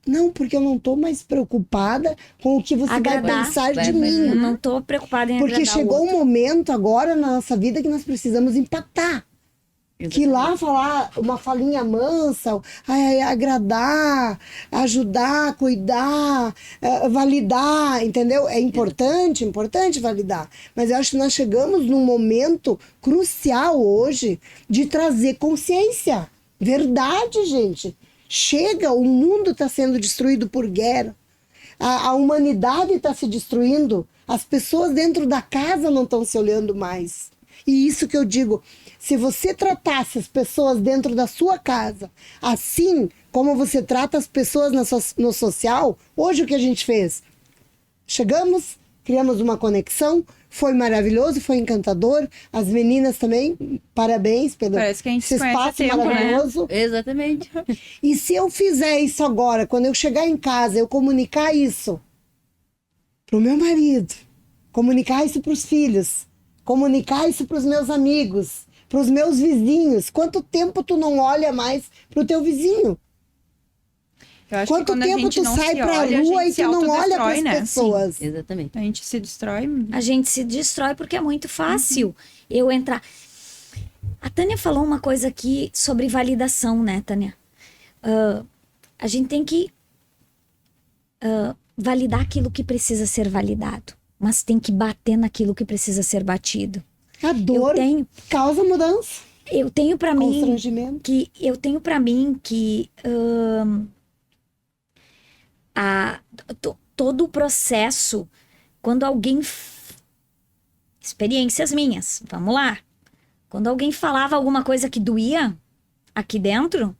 Não, porque eu não tô mais preocupada com o que você Agradar. vai pensar de Vai mim. Eu não tô preocupada em Porque agradar o chegou outro. um momento agora na nossa vida que nós precisamos impactar. Que lá falar uma falinha mansa, agradar, ajudar, cuidar, validar, entendeu? É importante validar. Mas eu acho que nós chegamos num momento crucial hoje de trazer consciência. Verdade, gente. Chega, o mundo está sendo destruído por guerra. A humanidade está se destruindo. As pessoas dentro da casa não estão se olhando mais. E isso que eu digo, se você tratasse as pessoas dentro da sua casa assim como você trata as pessoas no social, hoje o que a gente fez? Chegamos, criamos uma conexão, foi maravilhoso, foi encantador. As meninas também, parabéns pelo Parece que a gente esse se conhece há espaço tempo, né? maravilhoso. Exatamente. E se eu fizer isso agora, quando eu chegar em casa, eu comunicar isso pro meu marido, comunicar isso pros filhos, comunicar isso pros meus amigos, pros meus vizinhos, quanto tempo tu não olha mais pro teu vizinho? Eu acho que Quanto quando a tempo gente tu não sai se pra olha, a rua gente e se tu não olha autodestrói, pras né? pessoas? Exatamente. A gente se destrói. A gente se destrói porque é muito fácil eu entrar. A Tânia falou uma coisa aqui sobre validação, né, Tânia? A gente tem que validar aquilo que precisa ser validado, mas tem que bater naquilo que precisa ser batido. A dor causa mudança, Eu tenho para mim constrangimento. que todo o processo, quando alguém experiências minhas, vamos lá. Quando alguém falava alguma coisa que doía aqui dentro,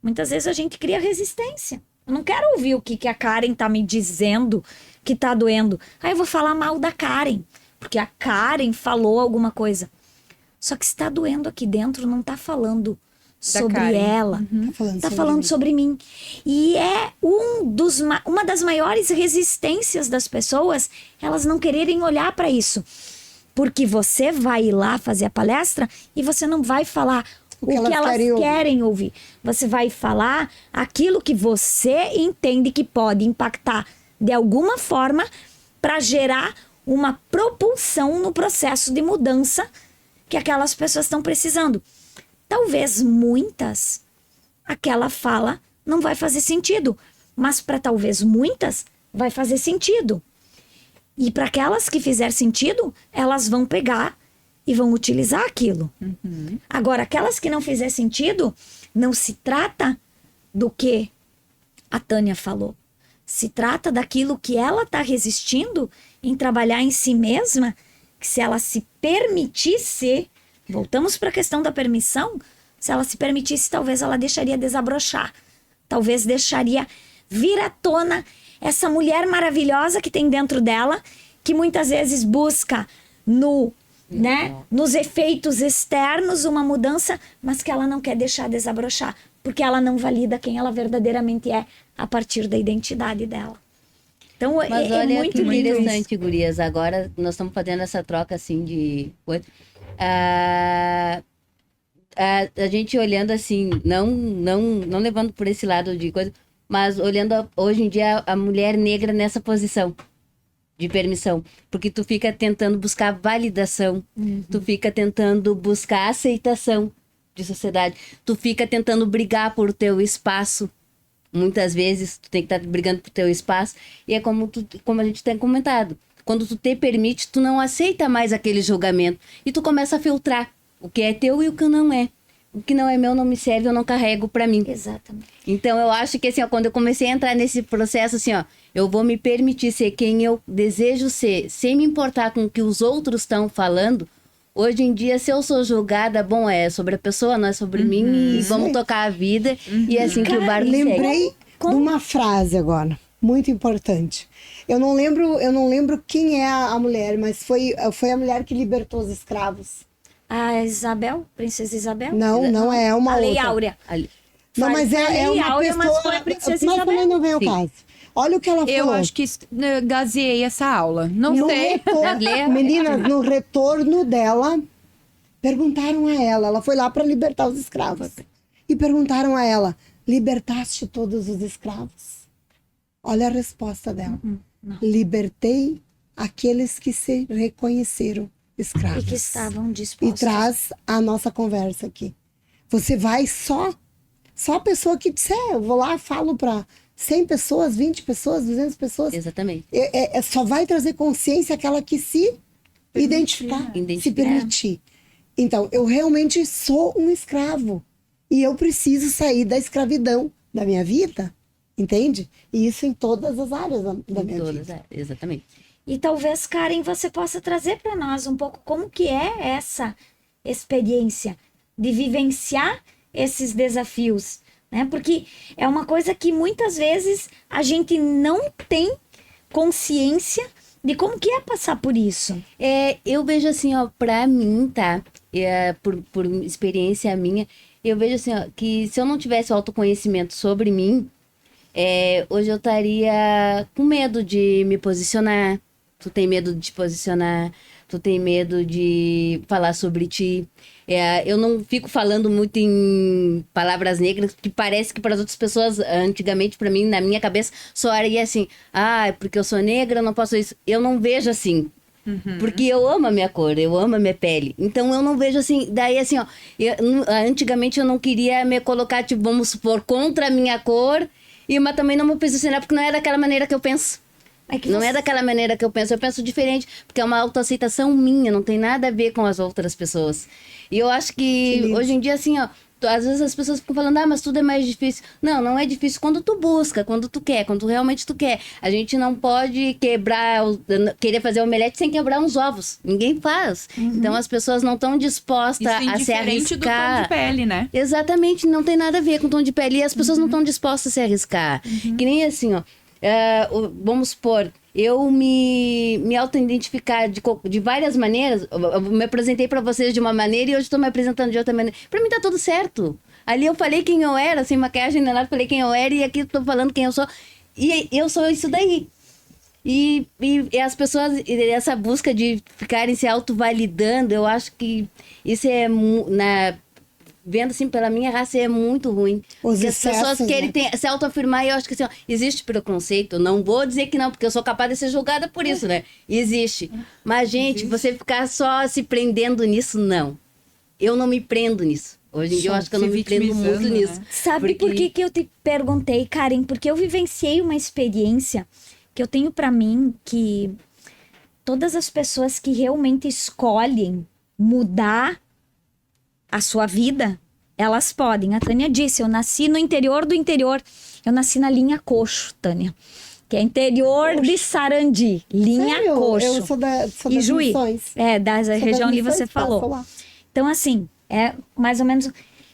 muitas vezes a gente cria resistência. Eu não quero ouvir o que a Karen tá me dizendo que tá doendo. Aí eu vou falar mal da Karen, porque a Karen falou alguma coisa. Só que se tá doendo aqui dentro, não tá falando sobre Karen. ela. Tá falando sobre mim. E é uma das maiores resistências das pessoas, elas não quererem olhar para isso. Porque você vai ir lá fazer a palestra e você não vai falar o que elas querem ouvir. Você vai falar aquilo que você entende que pode impactar de alguma forma para gerar uma propulsão no processo de mudança que aquelas pessoas estão precisando. Talvez muitas, aquela fala não vai fazer sentido, mas para talvez muitas vai fazer sentido. E para aquelas que fizer sentido, elas vão pegar e vão utilizar aquilo. Agora, aquelas que não fizer sentido, não se trata do que a Tânia falou. Se trata daquilo que ela está resistindo em trabalhar em si mesma, que se ela se permitisse, voltamos para a questão da permissão, se ela se permitisse, talvez ela deixaria desabrochar. Talvez deixaria vir à tona essa mulher maravilhosa que tem dentro dela, que muitas vezes busca nos efeitos externos uma mudança, mas que ela não quer deixar desabrochar, porque ela não valida quem ela verdadeiramente é a partir da identidade dela. Então, Mas é olha muito que lindo isso. interessante, gurias. Agora nós estamos fazendo essa troca assim de coisa. A gente olhando assim, não levando por esse lado de coisa, mas olhando hoje em dia a mulher negra nessa posição de permissão, porque tu fica tentando buscar validação, tu fica tentando buscar aceitação de sociedade, tu fica tentando brigar por teu espaço. Muitas vezes tu tem que estar brigando por teu espaço, e é como a gente tem comentado, quando tu te permite, tu não aceita mais aquele julgamento e tu começa a filtrar o que é teu e o que não é. O que não é meu não me serve, eu não carrego pra mim. Exatamente. Então eu acho que assim, ó, quando eu comecei a entrar nesse processo assim, ó, eu vou me permitir ser quem eu desejo ser, sem me importar com o que os outros estão falando. Hoje em dia, se eu sou julgada, bom, é sobre a pessoa, não é sobre mim, e vamos tocar a vida, e é assim que o barco segue. Lembrei de uma frase agora, muito importante. Eu não lembro quem é a mulher, mas foi a mulher que libertou os escravos. A Isabel, Princesa Isabel? Não é uma a Lei outra. Áurea. Não, mas é Lei uma Áurea, pessoa... mas foi a Princesa mas Isabel. também não vem ao Sim. caso. Olha o que ela falou. Eu acho que gazeei essa aula. Não No sei. retorno, meninas, no retorno dela, perguntaram a ela foi lá para libertar os escravos. E perguntaram a ela, libertaste todos os escravos? Olha a resposta dela. Libertei aqueles que se reconheceram escravos. E que estavam E dispostos. traz a nossa conversa aqui. Você vai só a pessoa que disser, eu vou lá, falo para 100 pessoas, 20 pessoas, 200 pessoas. Exatamente. Só vai trazer consciência aquela que se identificar, se permitir. Então, eu realmente sou um escravo. E eu preciso sair da escravidão da minha vida, entende? E isso em todas as áreas da minha vida. Exatamente. E talvez, Karen, você possa trazer para nós um pouco como que é essa experiência de vivenciar esses desafios, né? Porque é uma coisa que muitas vezes a gente não tem consciência de como que é passar por isso. Eu vejo assim, ó, pra mim, tá? Por experiência minha, eu vejo assim, ó, que se eu não tivesse o autoconhecimento sobre mim, hoje eu estaria com medo de me posicionar. Tu tem medo de te posicionar, tu tem medo de falar sobre ti. Eu não fico falando muito em palavras negras, que parece que para as outras pessoas, antigamente, para mim, na minha cabeça, soaria assim, porque eu sou negra, eu não posso isso. Eu não vejo assim. Porque eu amo a minha cor, eu amo a minha pele. Então eu não vejo assim. Daí, assim, ó, antigamente eu não queria me colocar, tipo, vamos supor, contra a minha cor, mas também não me posicionar, porque não é daquela maneira que eu penso. Não é daquela maneira que eu penso diferente, porque é uma autoaceitação minha, não tem nada a ver com as outras pessoas. E eu acho que hoje em dia, assim, ó, às vezes as pessoas ficam falando, mas tudo é mais difícil. Não é difícil quando tu busca, quando tu quer, quando realmente tu quer. A gente não pode querer fazer omelete sem quebrar uns ovos. Ninguém faz. Então as pessoas não estão dispostas a se arriscar. Do tom de pele, né? Exatamente, não tem nada a ver com tom de pele. E as pessoas não estão dispostas a se arriscar. Que nem assim, ó. Vamos supor, eu me auto-identificar de várias maneiras. Eu me apresentei para vocês de uma maneira e hoje estou me apresentando de outra maneira. Para mim tá tudo certo. Ali eu falei quem eu era, sem maquiagem nem nada, falei quem eu era, e aqui estou falando quem eu sou. E eu sou isso daí. E as pessoas, essa busca de ficarem se auto-validando, eu acho que isso vendo assim pela minha raça é muito ruim. Porque as pessoas querem se autoafirmar, e eu acho que assim, ó, existe preconceito. Eu não vou dizer que não, porque eu sou capaz de ser julgada por isso, né? Existe. Mas, gente, você ficar só se prendendo nisso, não. Eu não me prendo nisso. Hoje em dia eu acho que eu não me prendo muito nisso. Sabe por que eu te perguntei, Karen? Porque eu vivenciei uma experiência que eu tenho pra mim, que todas as pessoas que realmente escolhem mudar a sua vida, elas podem. A Tânia disse, eu nasci no interior do interior. Eu nasci na linha Coxo, Tânia. Que é interior de Sarandi. Linha Sério? Coxo. Eu sou das Ijuí. Missões. É, da Sou região das ali Missões, você passo falou. lá. Então, assim, é mais ou menos...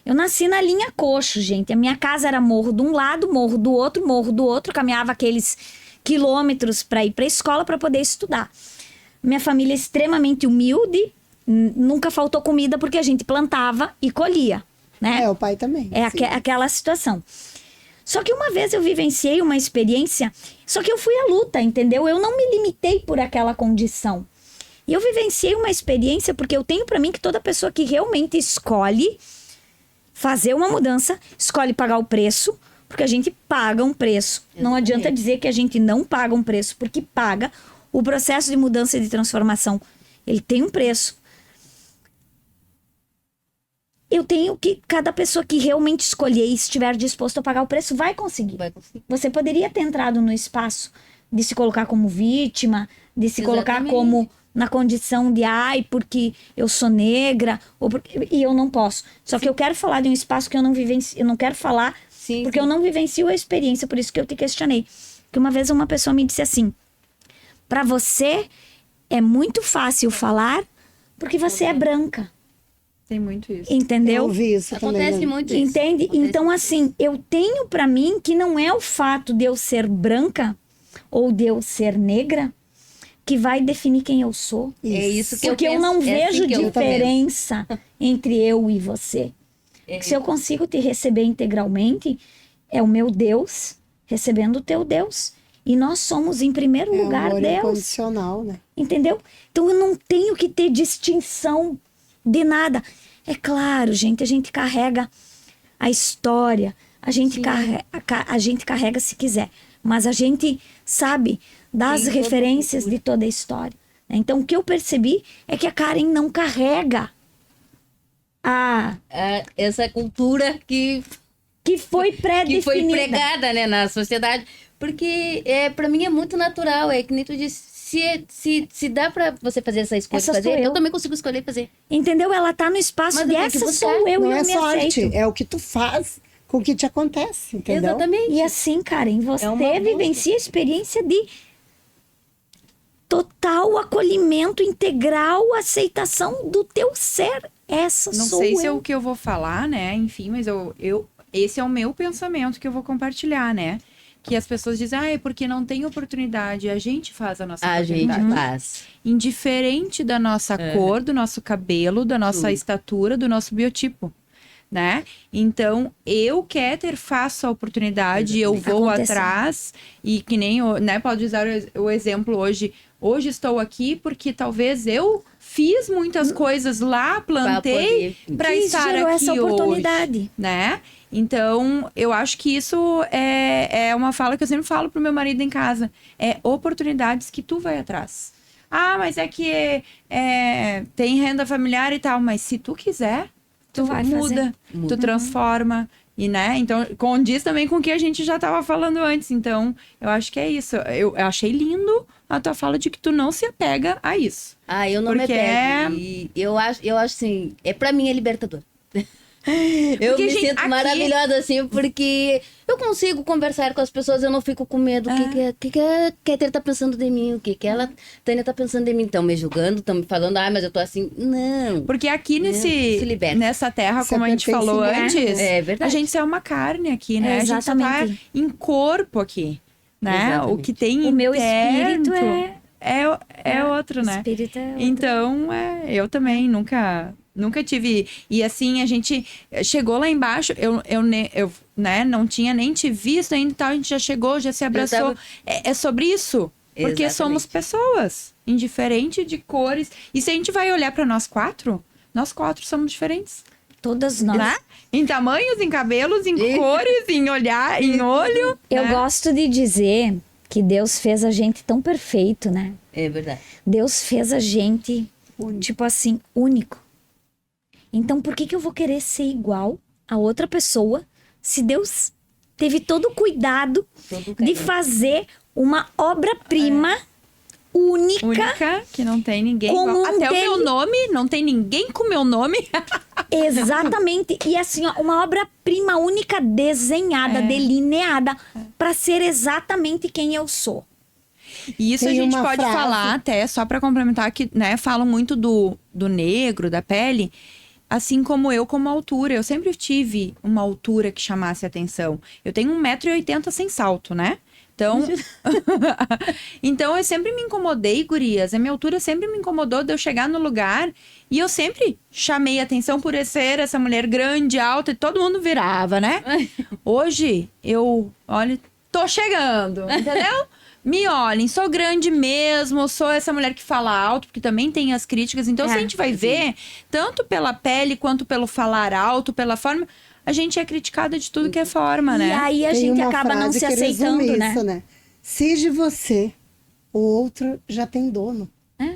Eu nasci na linha Coxo, gente. A minha casa era morro de um lado, morro do outro. Caminhava aqueles quilômetros para ir para a escola para poder estudar. Minha família é extremamente humilde. Nunca faltou comida porque a gente plantava e colhia, né? É, o pai também. É sim. aquela situação. Só que uma vez eu vivenciei uma experiência, só que eu fui à luta, entendeu? Eu não me limitei por aquela condição. E eu vivenciei uma experiência porque eu tenho para mim que toda pessoa que realmente escolhe fazer uma mudança, escolhe pagar o preço, porque a gente paga um preço. Não adianta dizer que a gente não paga um preço, porque paga. O processo de mudança e de transformação, ele tem um preço. Eu tenho que, cada pessoa que realmente escolher e estiver disposto a pagar o preço, vai conseguir. Vai conseguir. Você poderia ter entrado no espaço de se colocar como vítima, de se colocar Exatamente. como na condição de, ai, porque eu sou negra, e eu não posso. Só que eu quero falar de um espaço que eu não vivencio, eu não quero falar, Sim, porque eu não vivencio a experiência, por isso que eu te questionei. Que uma vez uma pessoa me disse assim, para você é muito fácil falar porque você é branca, Tem muito isso. Eu entendeu? ouvi isso Acontece também. muito isso. Entende? Acontece. Então, assim, eu tenho pra mim que não é o fato de eu ser branca ou de eu ser negra que vai definir quem eu sou. É isso que Porque eu penso. não É assim vejo que eu diferença entre eu e você. É. Se eu consigo te receber integralmente, é o meu Deus recebendo o teu Deus. E nós somos, em primeiro É lugar, amor Deus. incondicional, né? Entendeu? Então eu não tenho que ter distinção de nada. É claro, gente, a gente carrega a história, a gente carrega se quiser, mas a gente sabe das Tem toda a referências de toda a história. Né? Então o que eu percebi é que a Karen não carrega a Essa cultura que foi foi pré-definida. pregada, né, na sociedade. Porque para mim é muito natural. É que nem tu disse, se dá pra você fazer essa escolha, Essa sou fazer, eu eu. também consigo escolher fazer. Entendeu? Ela tá no espaço Mas de eu tenho que essa buscar. sou eu Não e é eu me sorte, aceito. é o que tu faz com o que te acontece, entendeu? Exatamente. E assim, Karen, você uma busca. vivencia a experiência de total acolhimento, integral aceitação do teu ser. Essa Não sou sei se é eu. o que eu vou falar, né? Enfim, mas esse é o meu pensamento que eu vou compartilhar, né? Que as pessoas dizem, é porque não tem oportunidade. A gente faz a nossa A gente oportunidade. faz. Indiferente da nossa cor, do nosso cabelo, da nossa estatura, do nosso biotipo, né? Então, eu, Keter, faço a oportunidade, eu vou Aconteceu. atrás e que nem, né, pode usar o exemplo hoje. Hoje estou aqui porque talvez eu fiz muitas coisas lá, plantei para Que estar gerou aqui essa hoje, oportunidade. né? Então, eu acho que isso é uma fala que eu sempre falo pro meu marido em casa. É oportunidades que tu vai atrás. Ah, mas é que tem renda familiar e tal. Mas se tu quiser, tu vai muda, tu transforma. E, né? Então, condiz também com o que a gente já estava falando antes. Então, eu acho que é isso. Eu achei lindo a tua fala de que tu não se apega a isso. Ah, eu não Porque me pego. E eu acho assim, pra mim é libertador. Eu Porque, me gente, sinto aqui- maravilhosa, assim, porque eu consigo conversar com as pessoas, eu não fico com medo. O que a Keter tá pensando de mim? O que ela, Tânia, tá pensando de mim? Estão me julgando, estão me falando, mas eu tô assim. Não. Porque aqui se liberta. nessa terra, Você como a gente falou pertencimento. antes, É verdade. a gente é uma carne aqui, né? É, a gente só tá exatamente. em corpo aqui, né? Exatamente. O que tem O meu interno espírito é outro, né? Espírito é outro. Então, eu também nunca tive. E assim, a gente chegou lá embaixo, eu né, não tinha nem te visto ainda e tal, a gente já chegou, já se abraçou. tava- É sobre isso. Porque Exatamente. somos pessoas, indiferente de cores. E se a gente vai olhar para nós quatro somos diferentes. Todas nós. Né? Em tamanhos, em cabelos, em cores, em olhar, em olho. Eu né? gosto de dizer que Deus fez a gente tão perfeito, né? É verdade. Deus fez a gente, tipo assim, único. Então, por que eu vou querer ser igual a outra pessoa se Deus teve todo o cuidado Todo o de carinho. fazer uma obra-prima única. Que não tem ninguém Como igual. um Até o meu nome, não tem ninguém com o meu nome. Exatamente. E assim, ó, uma obra-prima única desenhada, delineada, para ser exatamente quem eu sou. E isso Tem a gente uma pode frase- falar até, só pra complementar, que, né, falam muito do negro, da pele, assim como eu, como altura. Eu sempre tive uma altura que chamasse atenção. Eu tenho 1,80 m sem salto, né? Então, então eu sempre me incomodei, gurias. A minha altura sempre me incomodou de eu chegar no lugar e eu sempre chamei atenção por ser essa mulher grande, alta, e todo mundo virava, né? Hoje, eu, olha, tô chegando, entendeu? Me olhem, sou grande mesmo, sou essa mulher que fala alto, porque também tem as críticas. Então, se a gente vai ver, tanto pela pele quanto pelo falar alto, pela forma, a gente é criticada de tudo que é forma, né? E aí a Tem gente uma acaba não frase se que aceitando, resume né? isso, Seja você, o outro já tem dono.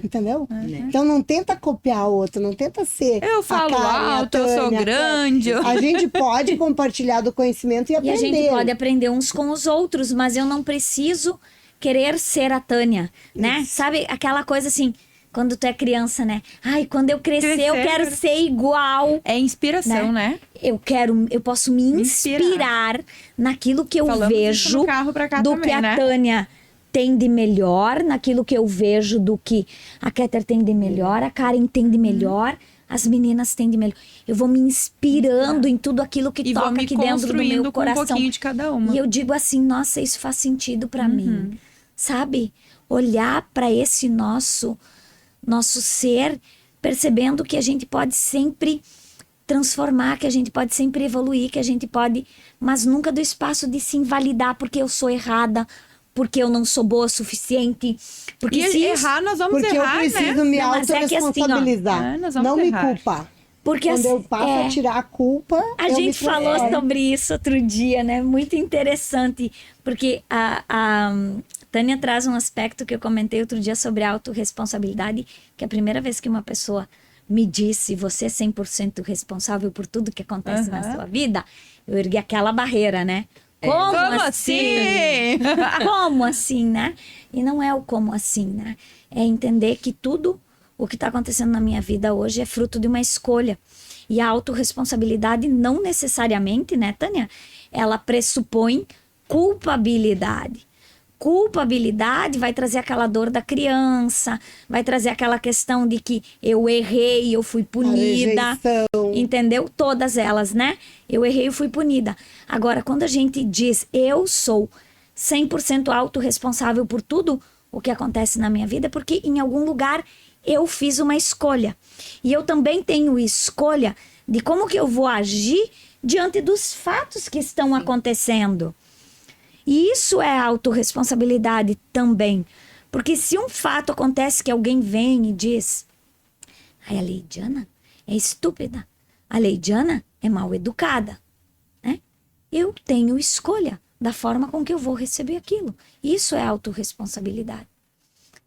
Entendeu? Então não tenta copiar o outro, não tenta ser. Eu a falo Karen, a alto, eu sou Tânia, grande. A gente pode compartilhar do conhecimento e E aprender. a gente pode aprender uns com os outros, mas eu não preciso querer ser a Tânia, né? Sabe aquela coisa assim, quando tu é criança, né? Ai, quando eu crescer, eu quero ser igual. É inspiração, né? Eu posso me inspirar naquilo que eu Falamos isso vejo no carro pra cá do também, que a né? Tânia tem de melhor, naquilo que eu vejo do que a Kéter tem de melhor, a Karen tem de melhor, as meninas têm de melhor. Eu vou me inspirando em tudo aquilo que E vou toca me aqui dentro do construindo meu com um coração. pouquinho de cada uma. E eu digo assim, nossa, isso faz sentido pra mim. Sabe? Olhar para esse nosso ser, percebendo que a gente pode sempre transformar, que a gente pode sempre evoluir, que a gente pode, mas nunca do espaço de se invalidar porque eu sou errada, porque eu não sou boa o suficiente, porque E se errar, nós vamos Porque errar, eu preciso né? me Não, mas é que assim, ó, autorresponsabilizar. nós vamos não me errar. culpar. porque Quando assim, eu passo a tirar a culpa, a eu me gente falou transformo. sobre isso outro dia, né? Muito interessante, porque a Tânia traz um aspecto que eu comentei outro dia sobre a autorresponsabilidade, que a primeira vez que uma pessoa me disse, você é 100% responsável por tudo que acontece na sua vida, eu ergui aquela barreira, né? Como assim? Como assim, né? E não é o como assim, né? É entender que tudo o que está acontecendo na minha vida hoje é fruto de uma escolha. E a autorresponsabilidade não necessariamente, né, Tânia? Ela pressupõe culpabilidade. Culpabilidade vai trazer aquela dor da criança, vai trazer aquela questão de que eu errei, eu fui punida. Entendeu? Todas elas, né? Eu errei, eu fui punida. Agora, quando a gente diz eu sou 100% autorresponsável por tudo o que acontece na minha vida, é porque em algum lugar eu fiz uma escolha. E eu também tenho escolha de como que eu vou agir diante dos fatos que estão acontecendo. E isso é autorresponsabilidade também. Porque se um fato acontece que alguém vem e diz: ai, a Leidiana é estúpida, a Leidiana é mal educada, né? Eu tenho escolha da forma com que eu vou receber aquilo. Isso é autorresponsabilidade.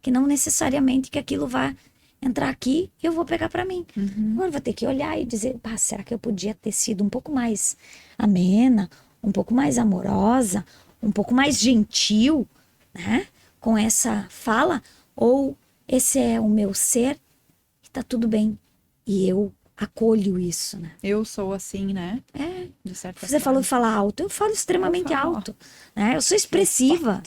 Que não necessariamente que aquilo vai entrar aqui e eu vou pegar para mim. Agora eu vou ter que olhar e dizer: será que eu podia ter sido um pouco mais amena, um pouco mais amorosa, um pouco mais gentil, né? Com essa fala? Ou esse é o meu ser e tá tudo bem. E eu acolho isso, né? Eu sou assim, né? É. De certa Você falou forma. falar alto. Eu falo extremamente Eu falo alto. Né? Eu sou expressiva.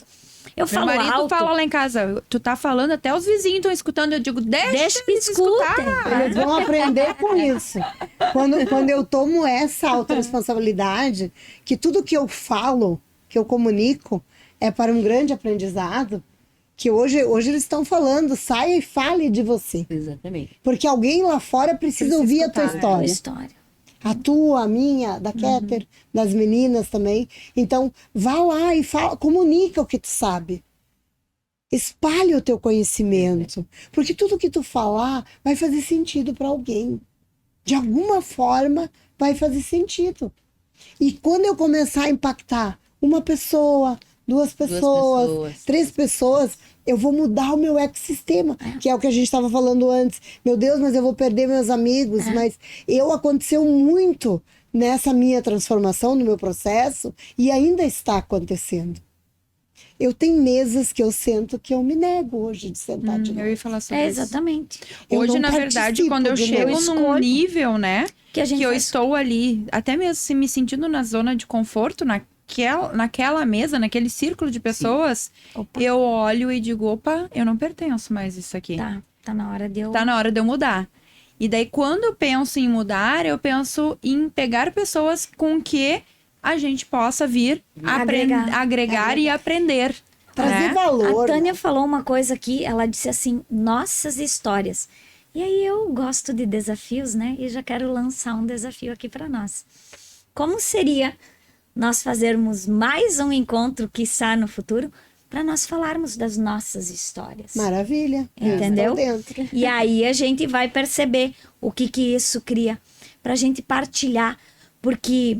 Eu Meu falo marido alto. fala lá em casa, tu tá falando, até os vizinhos estão escutando. Eu digo, deixa que eles escutem. escutar. Eles vão aprender com isso. Quando eu tomo essa autorresponsabilidade, que tudo que eu falo, que eu comunico, é para um grande aprendizado, que hoje eles estão falando, saia e fale de você. Exatamente. Porque alguém lá fora precisa ouvir a tua escutar, história. A tua, a minha, da Kéter, das meninas também. Então, vá lá e fala, comunica o que tu sabe. Espalhe o teu conhecimento. Porque tudo que tu falar vai fazer sentido para alguém. De alguma forma, vai fazer sentido. E quando eu começar a impactar uma pessoa, duas pessoas, 3 pessoas, eu vou mudar o meu ecossistema, que é o que a gente estava falando antes. Meu Deus, mas eu vou perder meus amigos. Mas aconteceu muito nessa minha transformação, no meu processo, e ainda está acontecendo. Eu tenho mesas que eu sento que eu me nego hoje de sentar de Eu novo. ia falar sobre isso. Exatamente. Eu Hoje, não na verdade, participo quando eu de chego novo. num escolho. nível, né? Que a gente Que eu faz- estou ali, até mesmo se me sentindo na zona de conforto, naquela mesa, naquele círculo de pessoas, Opa. eu olho e digo, opa, eu não pertenço mais a isso aqui. Tá na hora de eu... Tá na hora de eu mudar. E daí, quando eu penso em mudar, eu penso em pegar pessoas com que a gente possa vir agregar e aprender. Trazer né? valor. A Tânia falou uma coisa aqui, ela disse assim, nossas histórias. E aí eu gosto de desafios, né? E já quero lançar um desafio aqui para nós. Como seria nós fazermos mais um encontro, quiçá no futuro, para nós falarmos das nossas histórias? Maravilha. Entendeu? Estou dentro. E aí a gente vai perceber o que isso cria pra gente partilhar, porque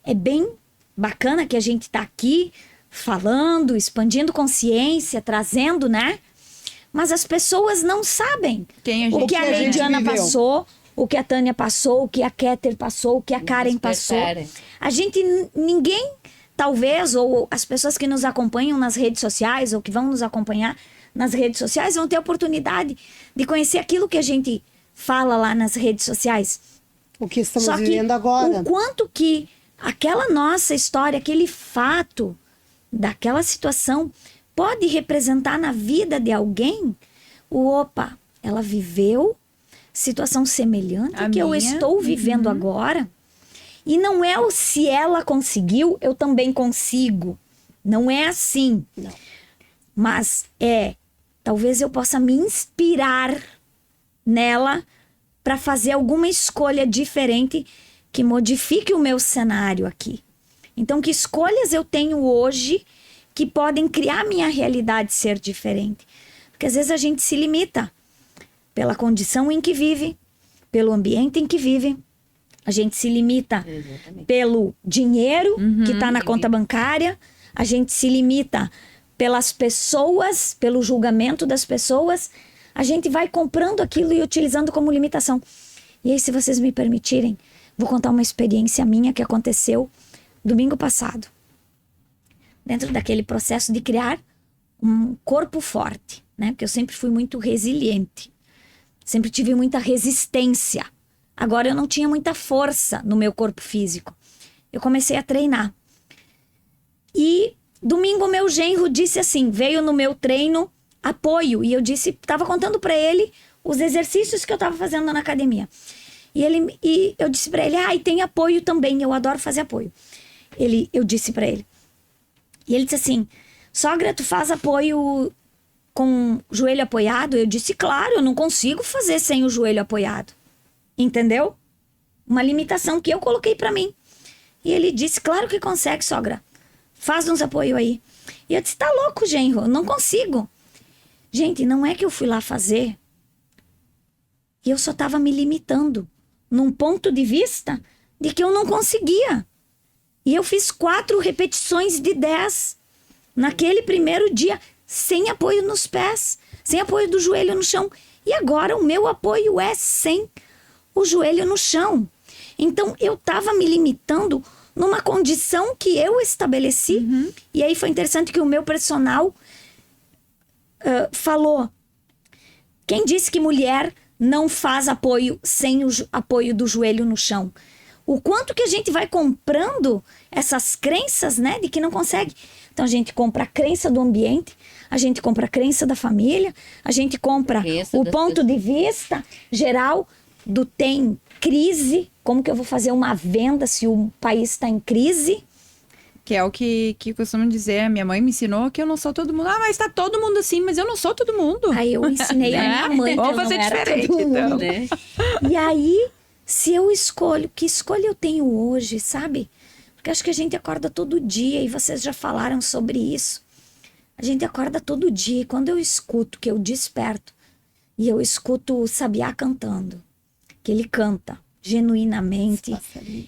é bem bacana que a gente tá aqui falando, expandindo consciência, trazendo, né? Mas as pessoas não sabem Quem a o gente que a gente Leidiana viveu. passou, o que a Tânia passou, o que a Keter passou, o que a Karen passou. Despertar. A gente, ninguém, talvez, ou as pessoas que nos acompanham nas redes sociais, ou que vão nos acompanhar nas redes sociais, vão ter a oportunidade de conhecer aquilo que a gente fala lá nas redes sociais. O que estamos Só que vivendo agora. o quanto que aquela nossa história, aquele fato daquela situação pode representar na vida de alguém opa, ela viveu situação semelhante A que eu minha? estou vivendo agora. E não é o se ela conseguiu, eu também consigo. Não é assim. Não. Mas talvez eu possa me inspirar nela para fazer alguma escolha diferente que modifique o meu cenário aqui. Então, que escolhas eu tenho hoje que podem criar minha realidade ser diferente? Porque às vezes a gente se limita pela condição em que vive, pelo ambiente em que vive. A gente se limita Exatamente. pelo dinheiro que está na conta bancária. A gente se limita pelas pessoas, pelo julgamento das pessoas. A gente vai comprando aquilo e utilizando como limitação. E aí, se vocês me permitirem, vou contar uma experiência minha que aconteceu domingo passado. Dentro daquele processo de criar um corpo forte, né? Porque eu sempre fui muito resiliente. Sempre tive muita resistência. Agora eu não tinha muita força no meu corpo físico. Eu comecei a treinar. E domingo meu genro disse assim, veio no meu treino apoio. E eu estava contando para ele os exercícios que eu estava fazendo na academia. E eu disse para ele, e tem apoio também, eu adoro fazer apoio. Eu disse para ele. E ele disse assim, sogra, tu faz apoio com o joelho apoiado? Eu disse, claro, eu não consigo fazer sem o joelho apoiado. Entendeu? Uma limitação que eu coloquei para mim. E ele disse, claro que consegue, sogra. Faz uns apoio aí. E eu disse, tá louco, genro, eu não consigo. Gente, não é que eu fui lá fazer e eu só tava me limitando num ponto de vista de que eu não conseguia. E eu fiz 4 repetições de 10 naquele primeiro dia, sem apoio nos pés, sem apoio do joelho no chão. E agora o meu apoio é sem o joelho no chão. Então eu estava me limitando numa condição que eu estabeleci. E aí foi interessante que o meu personal falou: quem disse que mulher não faz apoio sem o apoio do joelho no chão? O quanto que a gente vai comprando essas crenças, né, de que não consegue. Então a gente compra a crença do ambiente, a gente compra a crença da família, a gente compra Crença o das ponto de vista geral do tem crise, como que eu vou fazer uma venda se o país está em crise? Que é o que costumam dizer, a minha mãe me ensinou que eu não sou todo mundo. Ah, mas tá todo mundo assim, mas eu não sou todo mundo. Aí eu ensinei a minha mãe que eu Vamos não fazer era diferente, todo mundo. então. Né? E aí, se eu escolho, que escolha eu tenho hoje, sabe? Porque acho que a gente acorda todo dia, e vocês já falaram sobre isso. A gente acorda todo dia, e quando eu escuto, que eu desperto, e eu escuto o Sabiá cantando, que ele canta genuinamente,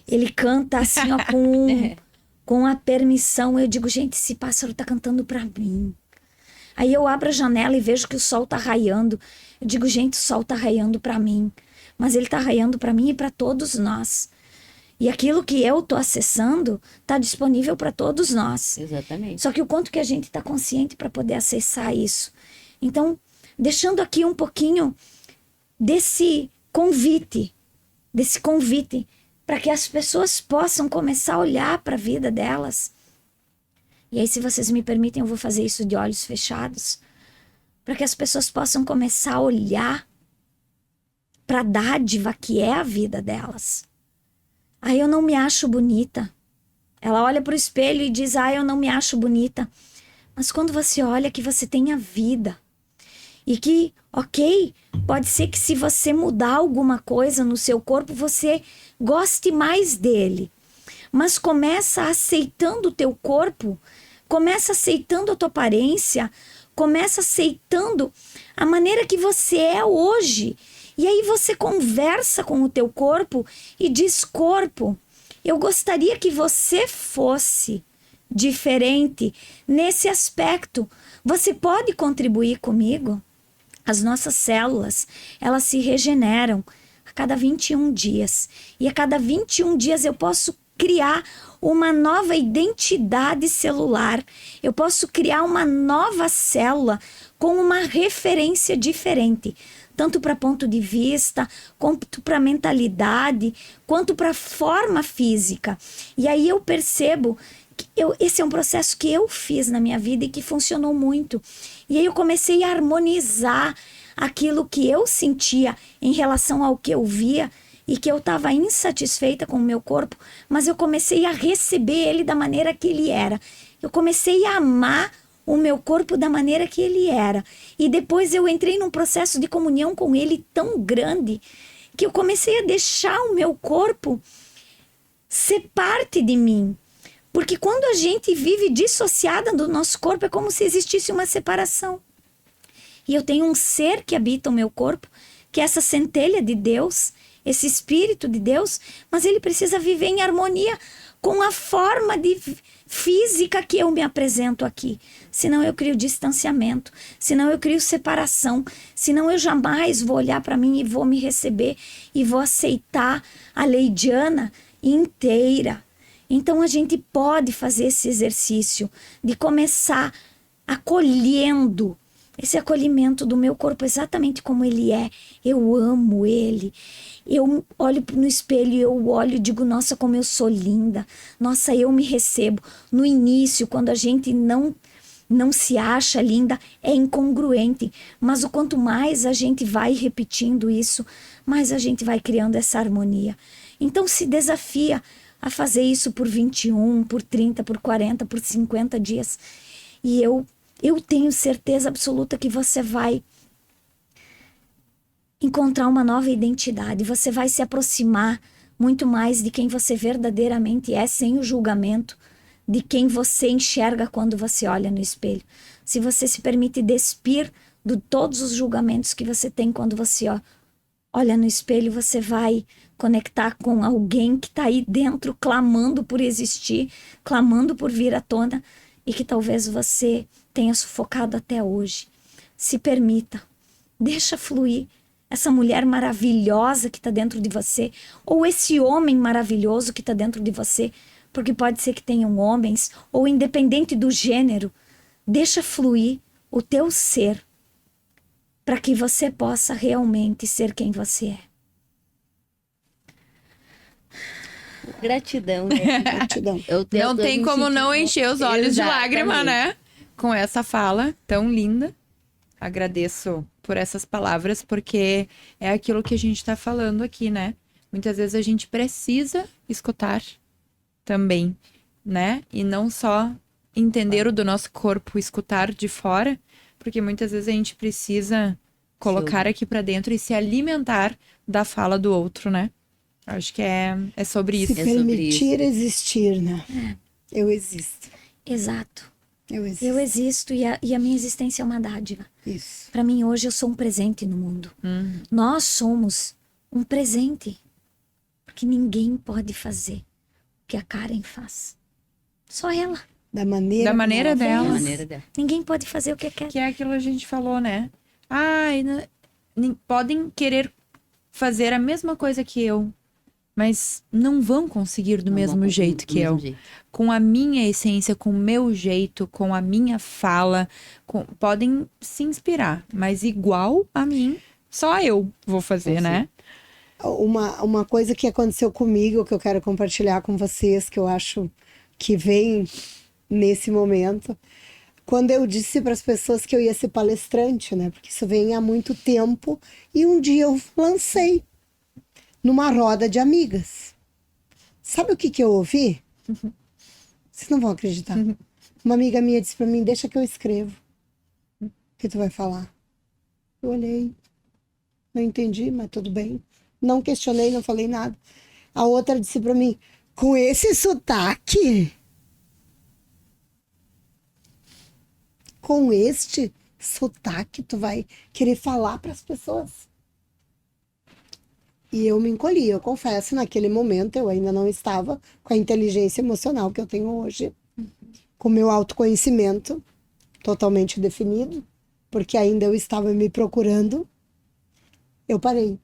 ele canta assim, ó, com a permissão, eu digo, gente, esse pássaro tá cantando pra mim. Aí eu abro a janela e vejo que o sol tá raiando. Eu digo, gente, o sol tá raiando pra mim. Mas ele tá raiando pra mim e pra todos nós. E aquilo que eu tô acessando tá disponível para todos nós. Exatamente. Só que o quanto que a gente tá consciente para poder acessar isso. Então, deixando aqui um pouquinho desse convite para que as pessoas possam começar a olhar para a vida delas. E aí, se vocês me permitem, eu vou fazer isso de olhos fechados, para que as pessoas possam começar a olhar para a dádiva que é a vida delas. Aí eu não me acho bonita. Ela olha para o espelho e diz, eu não me acho bonita. Mas quando você olha que você tem a vida, e que, ok, pode ser que se você mudar alguma coisa no seu corpo, você goste mais dele. Mas começa aceitando o teu corpo, começa aceitando a tua aparência, começa aceitando a maneira que você é hoje. E aí você conversa com o teu corpo e diz, corpo, eu gostaria que você fosse diferente nesse aspecto. Você pode contribuir comigo? As nossas células, elas se regeneram a cada 21 dias. E a cada 21 dias eu posso criar uma nova identidade celular. Eu posso criar uma nova célula com uma referência diferente. Tanto para ponto de vista, quanto para mentalidade, quanto para forma física. E aí eu percebo que esse é um processo que eu fiz na minha vida e que funcionou muito. E aí eu comecei a harmonizar aquilo que eu sentia em relação ao que eu via e que eu estava insatisfeita com o meu corpo, mas eu comecei a receber ele da maneira que ele era. Eu comecei a amar o meu corpo da maneira que ele era. E depois eu entrei num processo de comunhão com ele tão grande que eu comecei a deixar o meu corpo ser parte de mim. Porque quando a gente vive dissociada do nosso corpo, é como se existisse uma separação. E eu tenho um ser que habita o meu corpo, que é essa centelha de Deus, esse Espírito de Deus, mas ele precisa viver em harmonia com a forma física que eu me apresento aqui. Senão eu crio distanciamento, senão eu crio separação, senão eu jamais vou olhar para mim e vou me receber e vou aceitar a Leidiana inteira. Então a gente pode fazer esse exercício de começar acolhendo esse acolhimento do meu corpo exatamente como ele é. Eu amo ele. Eu olho no espelho e eu olho e digo, nossa, como eu sou linda. Nossa, eu me recebo. No início, quando a gente não se acha linda, é incongruente. Mas o quanto mais a gente vai repetindo isso, mais a gente vai criando essa harmonia. Então se desafia a fazer isso por 21, por 30, por 40, por 50 dias. E eu tenho certeza absoluta que você vai encontrar uma nova identidade. Você vai se aproximar muito mais de quem você verdadeiramente é, sem o julgamento, de quem você enxerga quando você olha no espelho. Se você se permite despir de todos os julgamentos que você tem quando você olha no espelho, você vai conectar com alguém que está aí dentro, clamando por existir, clamando por vir à tona, e que talvez você tenha sufocado até hoje. Se permita, deixa fluir essa mulher maravilhosa que está dentro de você, ou esse homem maravilhoso que está dentro de você, porque pode ser que tenham homens, ou independente do gênero, deixa fluir o teu ser, para que você possa realmente ser quem você é. Gratidão, né? Gratidão. Não tem me como sentindo- não encher os olhos de Exatamente. lágrima, né? Com essa fala tão linda. Agradeço por essas palavras, porque é aquilo que a gente tá falando aqui, né? Muitas vezes a gente precisa escutar também, né? E não só entender o do nosso corpo, escutar de fora, porque muitas vezes a gente precisa colocar aqui pra dentro e se alimentar da fala do outro, né? Acho que é sobre isso. Se É sobre permitir existir, né? Eu existo. Exato. Eu existo. Eu existo e a minha existência é uma dádiva. Isso. Para mim, hoje, eu sou um presente no mundo. Nós somos um presente. Porque ninguém pode fazer o que a Karen faz. Só ela. Da maneira, Da maneira como ela dela. Da faz. maneira dela. Ninguém pode fazer o que quer. Que é aquilo que a gente falou, né? Ai, podem querer fazer a mesma coisa que eu, mas não vão conseguir do Não mesmo vão jeito do que mesmo eu. jeito. Com a minha essência, com o meu jeito, com a minha fala, podem se inspirar, mas igual a mim, só eu vou fazer, né? Uma coisa que aconteceu comigo, que eu quero compartilhar com vocês, que eu acho que vem nesse momento, quando eu disse para as pessoas que eu ia ser palestrante, né? Porque isso vem há muito tempo, e um dia eu lancei numa roda de amigas. Sabe o que eu ouvi? Vocês não vão acreditar. Uma amiga minha disse para mim: deixa que eu escrevo. O que tu vai falar? Eu olhei, não entendi, mas tudo bem. Não questionei, não falei nada. A outra disse para mim: com esse sotaque? Com este sotaque, tu vai querer falar para as pessoas? E eu me encolhi, eu confesso, naquele momento eu ainda não estava com a inteligência emocional que eu tenho hoje, com o meu autoconhecimento totalmente definido, porque ainda eu estava me procurando. Eu parei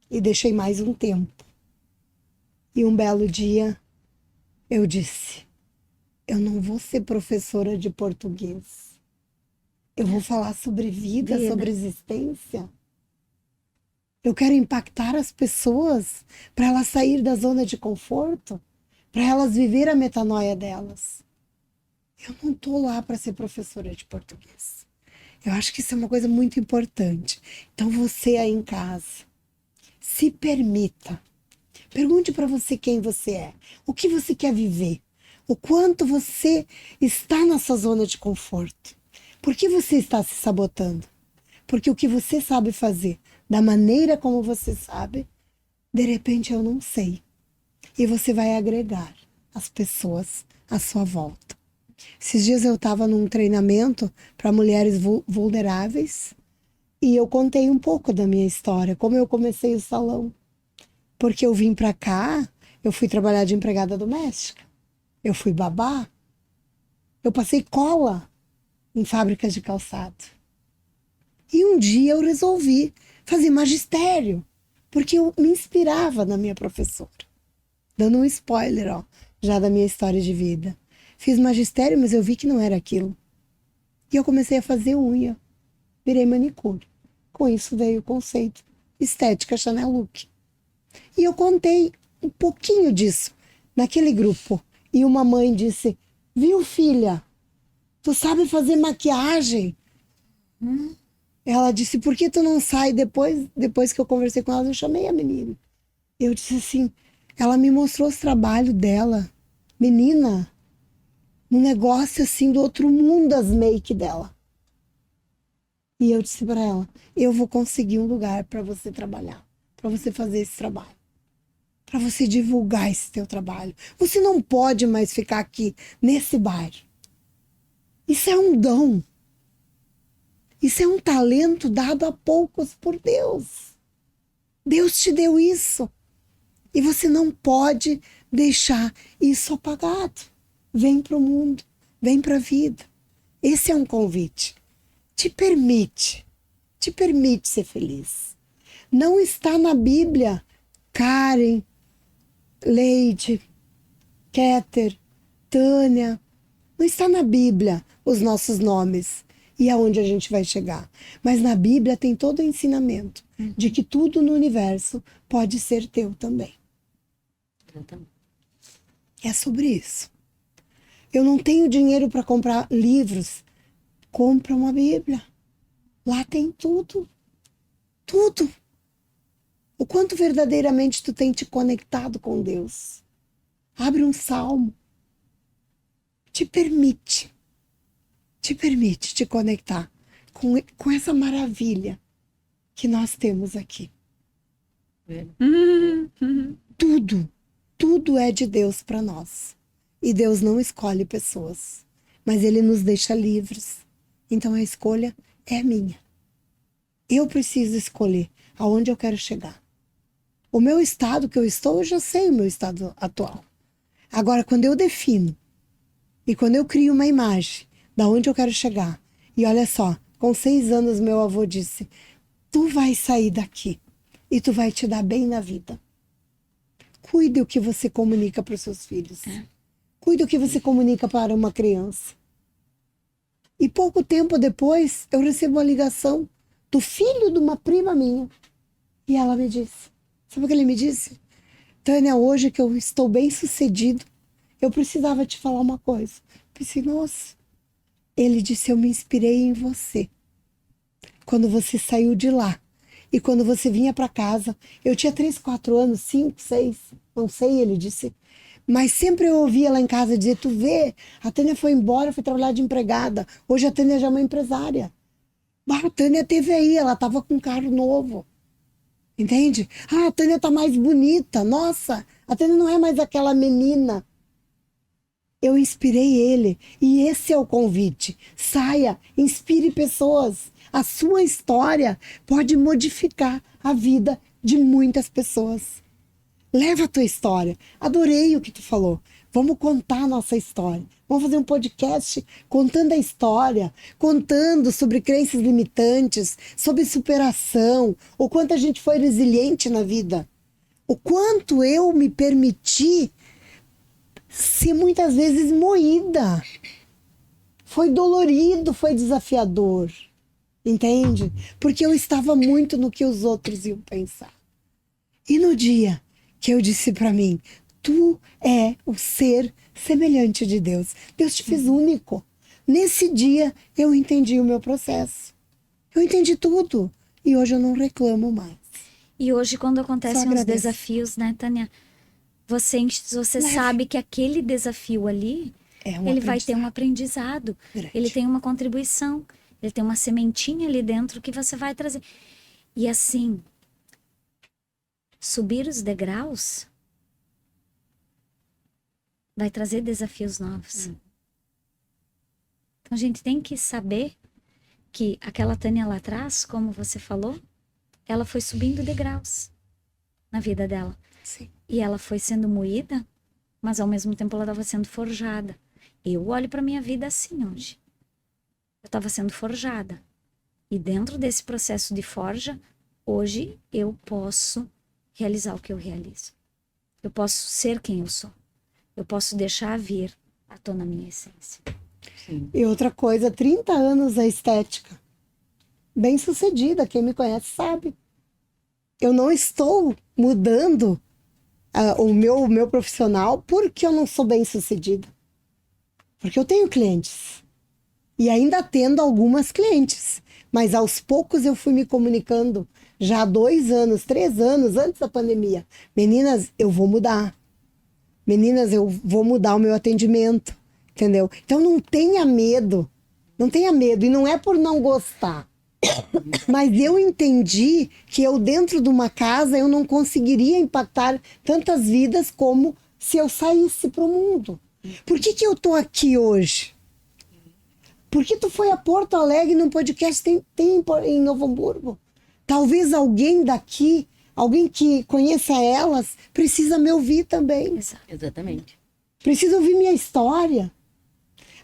e deixei mais um tempo. E um belo dia eu disse: eu não vou ser professora de português. Eu vou falar sobre vida, sobre existência. Eu quero impactar as pessoas para elas sair da zona de conforto, para elas viver a metanoia delas. Eu não estou lá para ser professora de português. Eu acho que isso é uma coisa muito importante. Então você aí em casa, se permita. Pergunte para você quem você é, o que você quer viver, o quanto você está nessa zona de conforto. Por que você está se sabotando? Porque o que você sabe fazer, da maneira como você sabe, de repente eu não sei. E você vai agregar as pessoas à sua volta. Esses dias eu estava num treinamento para mulheres vulneráveis e eu contei um pouco da minha história, como eu comecei o salão. Porque eu vim para cá, eu fui trabalhar de empregada doméstica, eu fui babá, eu passei cola em fábricas de calçado. E um dia eu resolvi fazer magistério, porque eu me inspirava na minha professora. Dando um spoiler, ó, já da minha história de vida. Fiz magistério, mas eu vi que não era aquilo. E eu comecei a fazer unha. Virei manicure. Com isso veio o conceito estética Chanel Look. E eu contei um pouquinho disso naquele grupo. E uma mãe disse: viu, filha? Tu sabe fazer maquiagem? Ela disse: por que tu não sai? Depois que eu conversei com ela, eu chamei a menina. Eu disse assim, ela me mostrou os trabalhos dela. Menina, um negócio assim do outro mundo, as make dela. E eu disse para ela: eu vou conseguir um lugar para você trabalhar, para você fazer esse trabalho, para você divulgar esse teu trabalho. Você não pode mais ficar aqui nesse bairro. Isso é um dom. Isso é um talento dado a poucos por Deus. Deus te deu isso. E você não pode deixar isso apagado. Vem para o mundo, vem para a vida. Esse é um convite. Te permite ser feliz. Não está na Bíblia Karen, Leide, Keter, Tânia. Não está na Bíblia os nossos nomes e aonde a gente vai chegar. Mas na Bíblia tem todo o ensinamento de que tudo no universo pode ser teu também. É sobre isso. Eu não tenho dinheiro para comprar livros. Compra uma Bíblia. Lá tem tudo. Tudo. O quanto verdadeiramente tu tem te conectado com Deus. Abre um salmo. Te permite te conectar com essa maravilha que nós temos aqui. Tudo é de Deus para nós. E Deus não escolhe pessoas, mas Ele nos deixa livres. Então a escolha é minha. Eu preciso escolher aonde eu quero chegar. O meu estado que eu estou, eu já sei o meu estado atual. Agora, quando eu defino e quando eu crio uma imagem da onde eu quero chegar, e olha só, com 6 anos meu avô disse: tu vai sair daqui e tu vai te dar bem na vida. Cuide o que você comunica para os seus filhos. Cuide o que você comunica para uma criança. E pouco tempo depois, eu recebo uma ligação do filho de uma prima minha. E ela me disse, sabe o que ele me disse? Tânia, hoje que eu estou bem sucedido, eu precisava te falar uma coisa. Pensei, nossa. Ele disse, eu me inspirei em você. Quando você saiu de lá. E quando você vinha para casa. Eu tinha 3, 4 anos, 5, 6. Não sei, ele disse. Mas sempre eu ouvia lá em casa dizer, tu vê, a Tânia foi embora, foi trabalhar de empregada. Hoje a Tânia já é uma empresária. A Tânia teve aí, ela estava com um carro novo. Entende? Ah, a Tânia tá mais bonita. Nossa, a Tânia não é mais aquela menina. Eu inspirei ele. E esse é o convite. Saia, inspire pessoas. A sua história pode modificar a vida de muitas pessoas. Leva a tua história. Adorei o que tu falou. Vamos contar a nossa história. Vamos fazer um podcast contando a história, contando sobre crenças limitantes, sobre superação, o quanto a gente foi resiliente na vida, o quanto eu me permiti ser muitas vezes moída. Foi dolorido, foi desafiador, entende? Porque eu estava muito no que os outros iam pensar. E no dia que eu disse para mim, tu é o ser semelhante de Deus. Deus te fez único. Nesse dia, eu entendi o meu processo. Eu entendi tudo. E hoje eu não reclamo mais. E hoje, quando acontecem os agradeço. desafios, né, Tânia? Você sabe que aquele desafio ali, É um ele vai ter um aprendizado aprendizado. grande. Ele tem uma contribuição. Ele tem uma sementinha ali dentro que você vai trazer. E assim, subir os degraus vai trazer desafios novos. Então a gente tem que saber que aquela Tânia lá atrás, como você falou, ela foi subindo degraus na vida dela. Sim. E ela foi sendo moída, mas ao mesmo tempo ela estava sendo forjada. Eu olho para minha vida assim hoje. Eu estava sendo forjada. E dentro desse processo de forja, hoje eu posso realizar o que eu realizo. Eu posso ser quem eu sou. Eu posso deixar vir à tona a minha essência. E outra coisa, 30 anos a estética. Bem sucedida, quem me conhece sabe. Eu não estou mudando o meu profissional porque eu não sou bem sucedida. Porque eu tenho clientes. E ainda tendo algumas clientes. Mas aos poucos eu fui me comunicando. Já há 2 anos, 3 anos antes da pandemia. Meninas, eu vou mudar. Meninas, eu vou mudar o meu atendimento. Entendeu? Então não tenha medo. Não tenha medo. E não é por não gostar. Mas eu entendi que eu dentro de uma casa eu não conseguiria impactar tantas vidas como se eu saísse para o mundo. Por que eu tô aqui hoje? Por que tu foi a Porto Alegre num podcast tem em Novo Hamburgo? Talvez alguém daqui, alguém que conheça elas, precisa me ouvir também. Exatamente. Precisa ouvir minha história.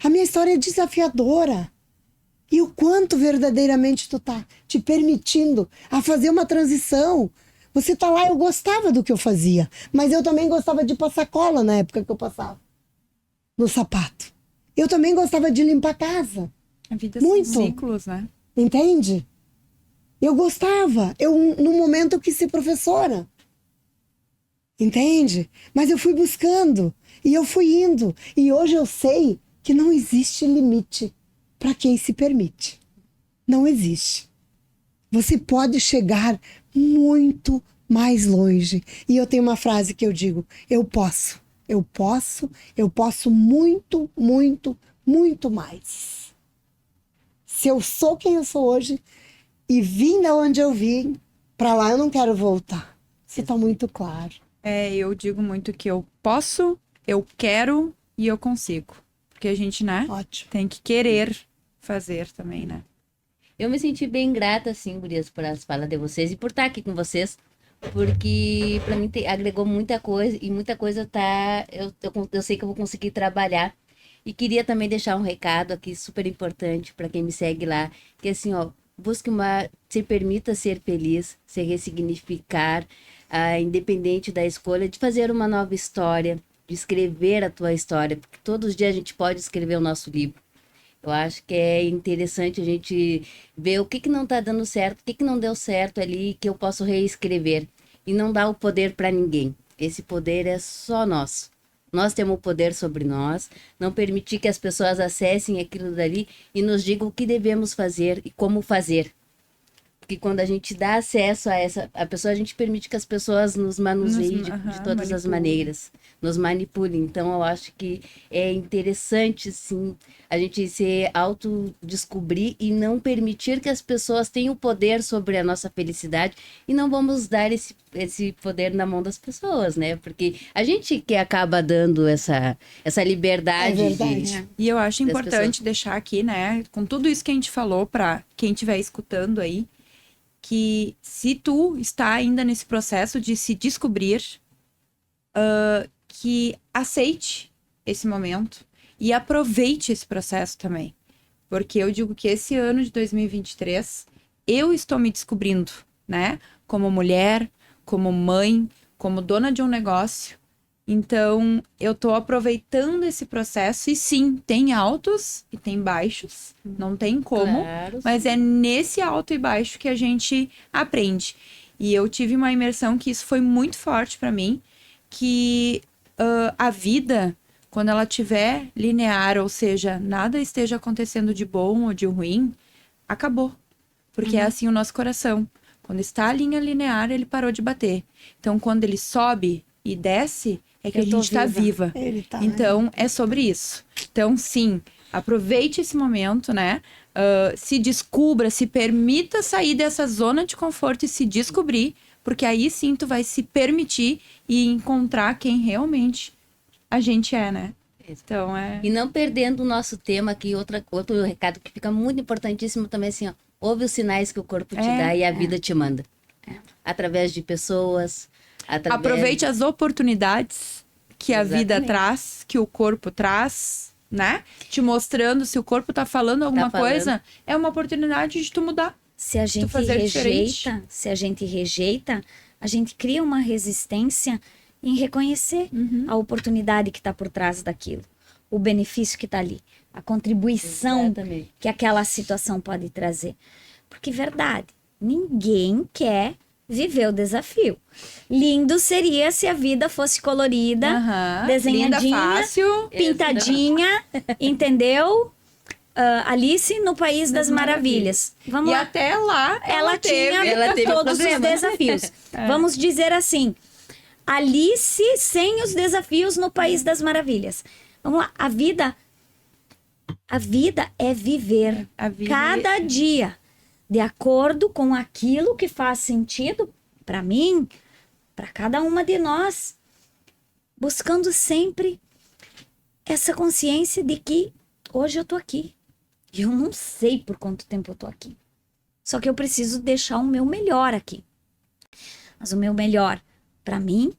A minha história é desafiadora. E o quanto verdadeiramente tu tá te permitindo a fazer uma transição. Você tá lá, eu gostava do que eu fazia, mas eu também gostava de passar cola na época que eu passava no sapato. Eu também gostava de limpar a casa. A vida Muito. são ciclos, né? Entende? Eu gostava. No momento, eu quis ser professora. Entende? Mas eu fui buscando. E eu fui indo. E hoje eu sei que não existe limite para quem se permite. Não existe. Você pode chegar muito mais longe. E eu tenho uma frase que eu digo: eu posso. Eu posso muito, muito, muito mais. Se eu sou quem eu sou hoje e vim da onde eu vim, para lá eu não quero voltar. Isso tá muito claro. Eu digo muito que eu posso, eu quero e eu consigo. Porque a gente, né, Ótimo. tem que querer fazer também, né? Eu me senti bem grata, assim, gurias, por as falas de vocês e por estar aqui com vocês, porque para mim agregou muita coisa e muita coisa eu sei que eu vou conseguir trabalhar. E queria também deixar um recado aqui super importante para quem me segue lá, que assim, ó, se permita ser feliz, se ressignificar, independente da escolha, de fazer uma nova história, de escrever a tua história, porque todos os dias a gente pode escrever o nosso livro. Eu acho que é interessante a gente ver o que não está dando certo, o que não deu certo ali, que eu posso reescrever. E não dar o poder para ninguém. Esse poder é só nosso. Nós temos o poder sobre nós, não permitir que as pessoas acessem aquilo dali e nos digam o que devemos fazer e como fazer. Porque quando a gente dá acesso a pessoa, a gente permite que as pessoas nos manuseiem de todas as maneiras, nos manipulem. Então, eu acho que é interessante, sim, a gente se autodescobrir e não permitir que as pessoas tenham poder sobre a nossa felicidade e não vamos dar esse poder na mão das pessoas, né? Porque a gente que acaba dando essa liberdade. É verdade. E eu acho das importante deixar aqui, né, com tudo isso que a gente falou, para quem estiver escutando aí, que se tu está ainda nesse processo de se descobrir, que aceite esse momento e aproveite esse processo também. Porque eu digo que esse ano de 2023, eu estou me descobrindo, né? Como mulher, como mãe, como dona de um negócio. Então, eu tô aproveitando esse processo e sim, tem altos e tem baixos, não tem como, Claro, mas sim. é nesse alto e baixo que a gente aprende. E eu tive uma imersão que isso foi muito forte pra mim, que a vida, quando ela tiver linear, ou seja, nada esteja acontecendo de bom ou de ruim, acabou. Porque é assim o nosso coração. Quando está a linha linear, ele parou de bater. Então, quando ele sobe e desce, é que a gente está viva. Ele tá, Então, é sobre isso. Então, sim, aproveite esse momento, né? Se descubra, se permita sair dessa zona de conforto e se descobrir, porque aí sim tu vai se permitir e encontrar quem realmente a gente é, né? Então, E não perdendo o nosso tema aqui, outro recado que fica muito importantíssimo também, assim, ó, ouve os sinais que o corpo te dá e a vida te manda. Através de pessoas, aproveite as oportunidades que a vida Exatamente. traz, que o corpo traz, né? Te mostrando se o corpo tá falando alguma falando. coisa, é uma oportunidade de tu mudar. Se a gente fazer diferente. rejeita, a gente cria uma resistência em reconhecer a oportunidade que está por trás daquilo, o benefício que está ali, a contribuição Exatamente. que aquela situação pode trazer. Porque, verdade, ninguém quer viver o desafio. Lindo seria se a vida fosse colorida, Aham. desenhadinha, Linda, fácil. pintadinha, entendeu? Alice no País das Maravilhas. Vamos E lá. até lá Ela tinha ela teve todos os problema. desafios. Vamos dizer assim, Alice sem os desafios no País das Maravilhas. Vamos lá, a vida é viver A vida cada dia de acordo com aquilo que faz sentido para mim, para cada uma de nós, buscando sempre essa consciência de que hoje eu tô aqui. E eu não sei por quanto tempo eu tô aqui. Só que eu preciso deixar o meu melhor aqui. Mas o meu melhor para mim,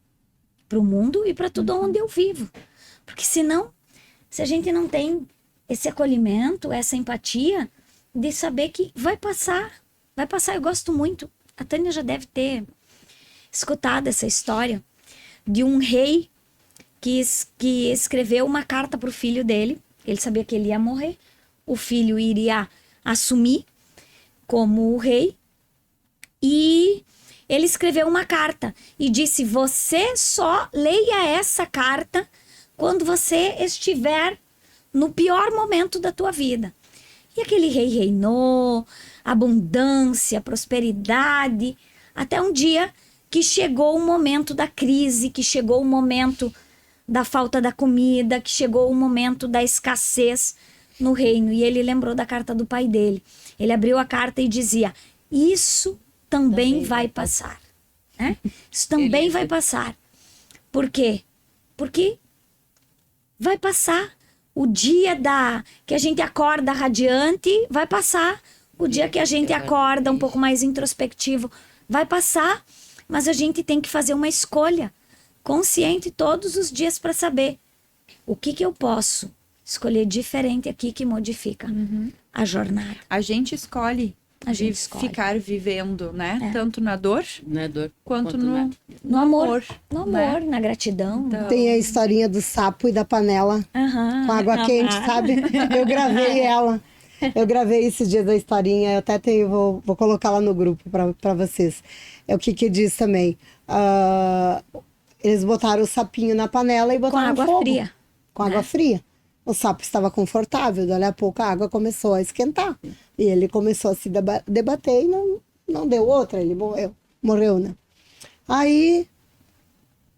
para o mundo e para tudo onde eu vivo. Porque senão, se a gente não tem esse acolhimento, essa empatia de saber que vai passar. Eu gosto muito. A Tânia já deve ter escutado essa história de um rei que escreveu uma carta para o filho dele. Ele sabia que ele ia morrer. O filho iria assumir como o rei. E ele escreveu uma carta e disse: você só leia essa carta quando você estiver no pior momento da tua vida. E aquele rei reinou, abundância, prosperidade, até um dia que chegou o momento da crise, que chegou o momento da falta da comida, que chegou o momento da escassez no reino. E ele lembrou da carta do pai dele. Ele abriu a carta e dizia: isso também vai passar. Né? Isso também vai passar. Por quê? Porque vai passar. O dia que a gente acorda radiante vai passar. O dia que a gente acorda um pouco mais introspectivo vai passar. Mas a gente tem que fazer uma escolha consciente todos os dias para saber o que eu posso escolher diferente aqui que modifica a jornada. A gente escolhe A gente escolhe. ficar vivendo, né? É. Tanto na dor Não é dor. quanto Quanto na- No amor. No né? amor, na gratidão. Então, Tem a historinha do sapo e da panela Aham. com água quente, sabe? Eu gravei ela. Eu gravei esses dias da historinha, eu até tenho, vou colocar lá no grupo para vocês. É o que diz também. Eles botaram o sapinho na panela e Com botaram água fogo. fria. Com água fria. O sapo estava confortável, dali a pouco a água começou a esquentar. E ele começou a se debater e não deu outra, ele morreu. Morreu, né? Aí,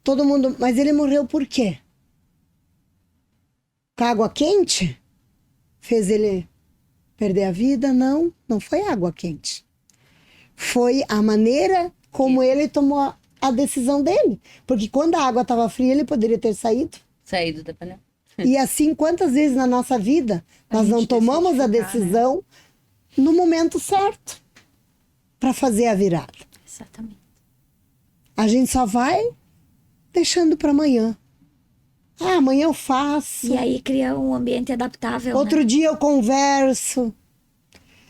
todo mundo... Mas ele morreu por quê? Com a água quente? Fez ele perder a vida? Não, não foi água quente. Foi a maneira como ele tomou a decisão dele. Porque quando a água estava fria, ele poderia ter saído. Saído da panela. E assim, quantas vezes na nossa vida nós não tomamos a decisão no momento certo para fazer a virada. Exatamente. A gente só vai deixando para amanhã. Ah, amanhã eu faço. E aí cria um ambiente adaptável, Outro né? dia eu converso.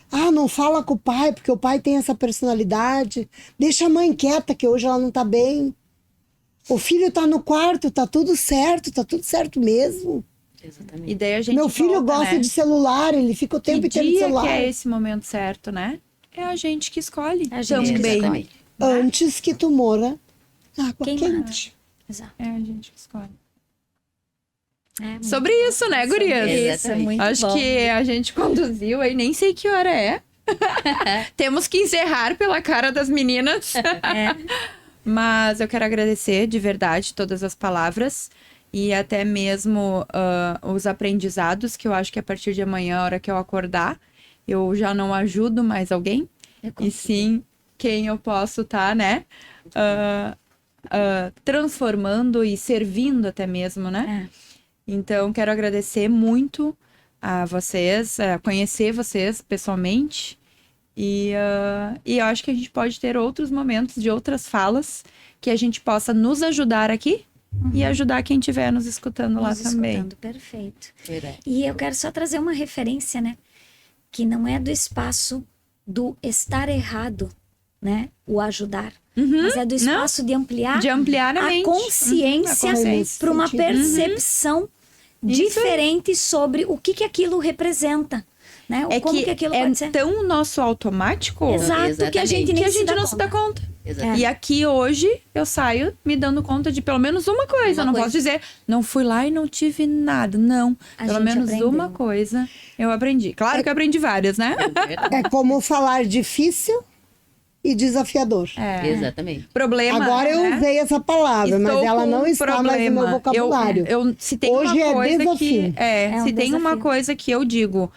Ah, não fala com o pai, porque o pai tem essa personalidade. Deixa a mãe quieta, que hoje ela não tá bem. O filho tá no quarto, tá tudo certo mesmo. Exatamente. E daí a gente Meu filho volta, gosta né? de celular, ele fica o tempo Que inteiro no dia celular. que é esse momento certo, né? É a gente que escolhe A gente que também. escolhe. Antes que tu morra água Queimada. quente. Exato. É a gente que escolhe. É muito Sobre isso, né, gurias? Isso, é Exatamente. muito Acho bom. que a gente conduziu aí, nem sei que hora é. Temos que encerrar pela cara das meninas. É. Mas eu quero agradecer de verdade todas as palavras e até mesmo os aprendizados, que eu acho que a partir de amanhã, a hora que eu acordar, eu já não ajudo mais alguém, e sim quem eu posso estar, né? Transformando e servindo até mesmo, né? É. Então, quero agradecer muito a vocês, a conhecer vocês pessoalmente. E eu acho que a gente pode ter outros momentos de outras falas que a gente possa nos ajudar aqui e ajudar quem estiver nos escutando lá Nos também. escutando, perfeito. Verdade. E eu quero só trazer uma referência, né? Que não é do espaço do estar errado, né? O ajudar. Mas é do espaço de ampliar De ampliar a a mente. consciência a consciência. para uma Sentido. percepção Isso aí. diferente sobre o que aquilo representa, né? É Como que aquilo é pode ser. tão nosso automático Exato, que a gente Exatamente. nem que a gente não se dá conta. conta. Exatamente. E aqui hoje eu saio me dando conta de pelo menos uma coisa. Uma Eu não coisa. posso dizer, não fui lá e não tive nada. Não. A Pelo gente menos aprendeu. uma coisa eu aprendi. Claro que eu aprendi várias, né? Verdade. É como falar difícil e desafiador. É. Exatamente. Problema. Agora eu né? usei essa palavra, mas Estou ela com não um está mais no problema. meu vocabulário. Se tem Hoje uma é coisa desafio. que É um se tem uma desafio. coisa que eu digo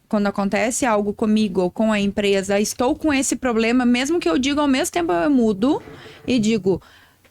quando acontece algo comigo ou com a empresa, estou com esse problema, mesmo que eu diga ao mesmo tempo eu mudo e digo,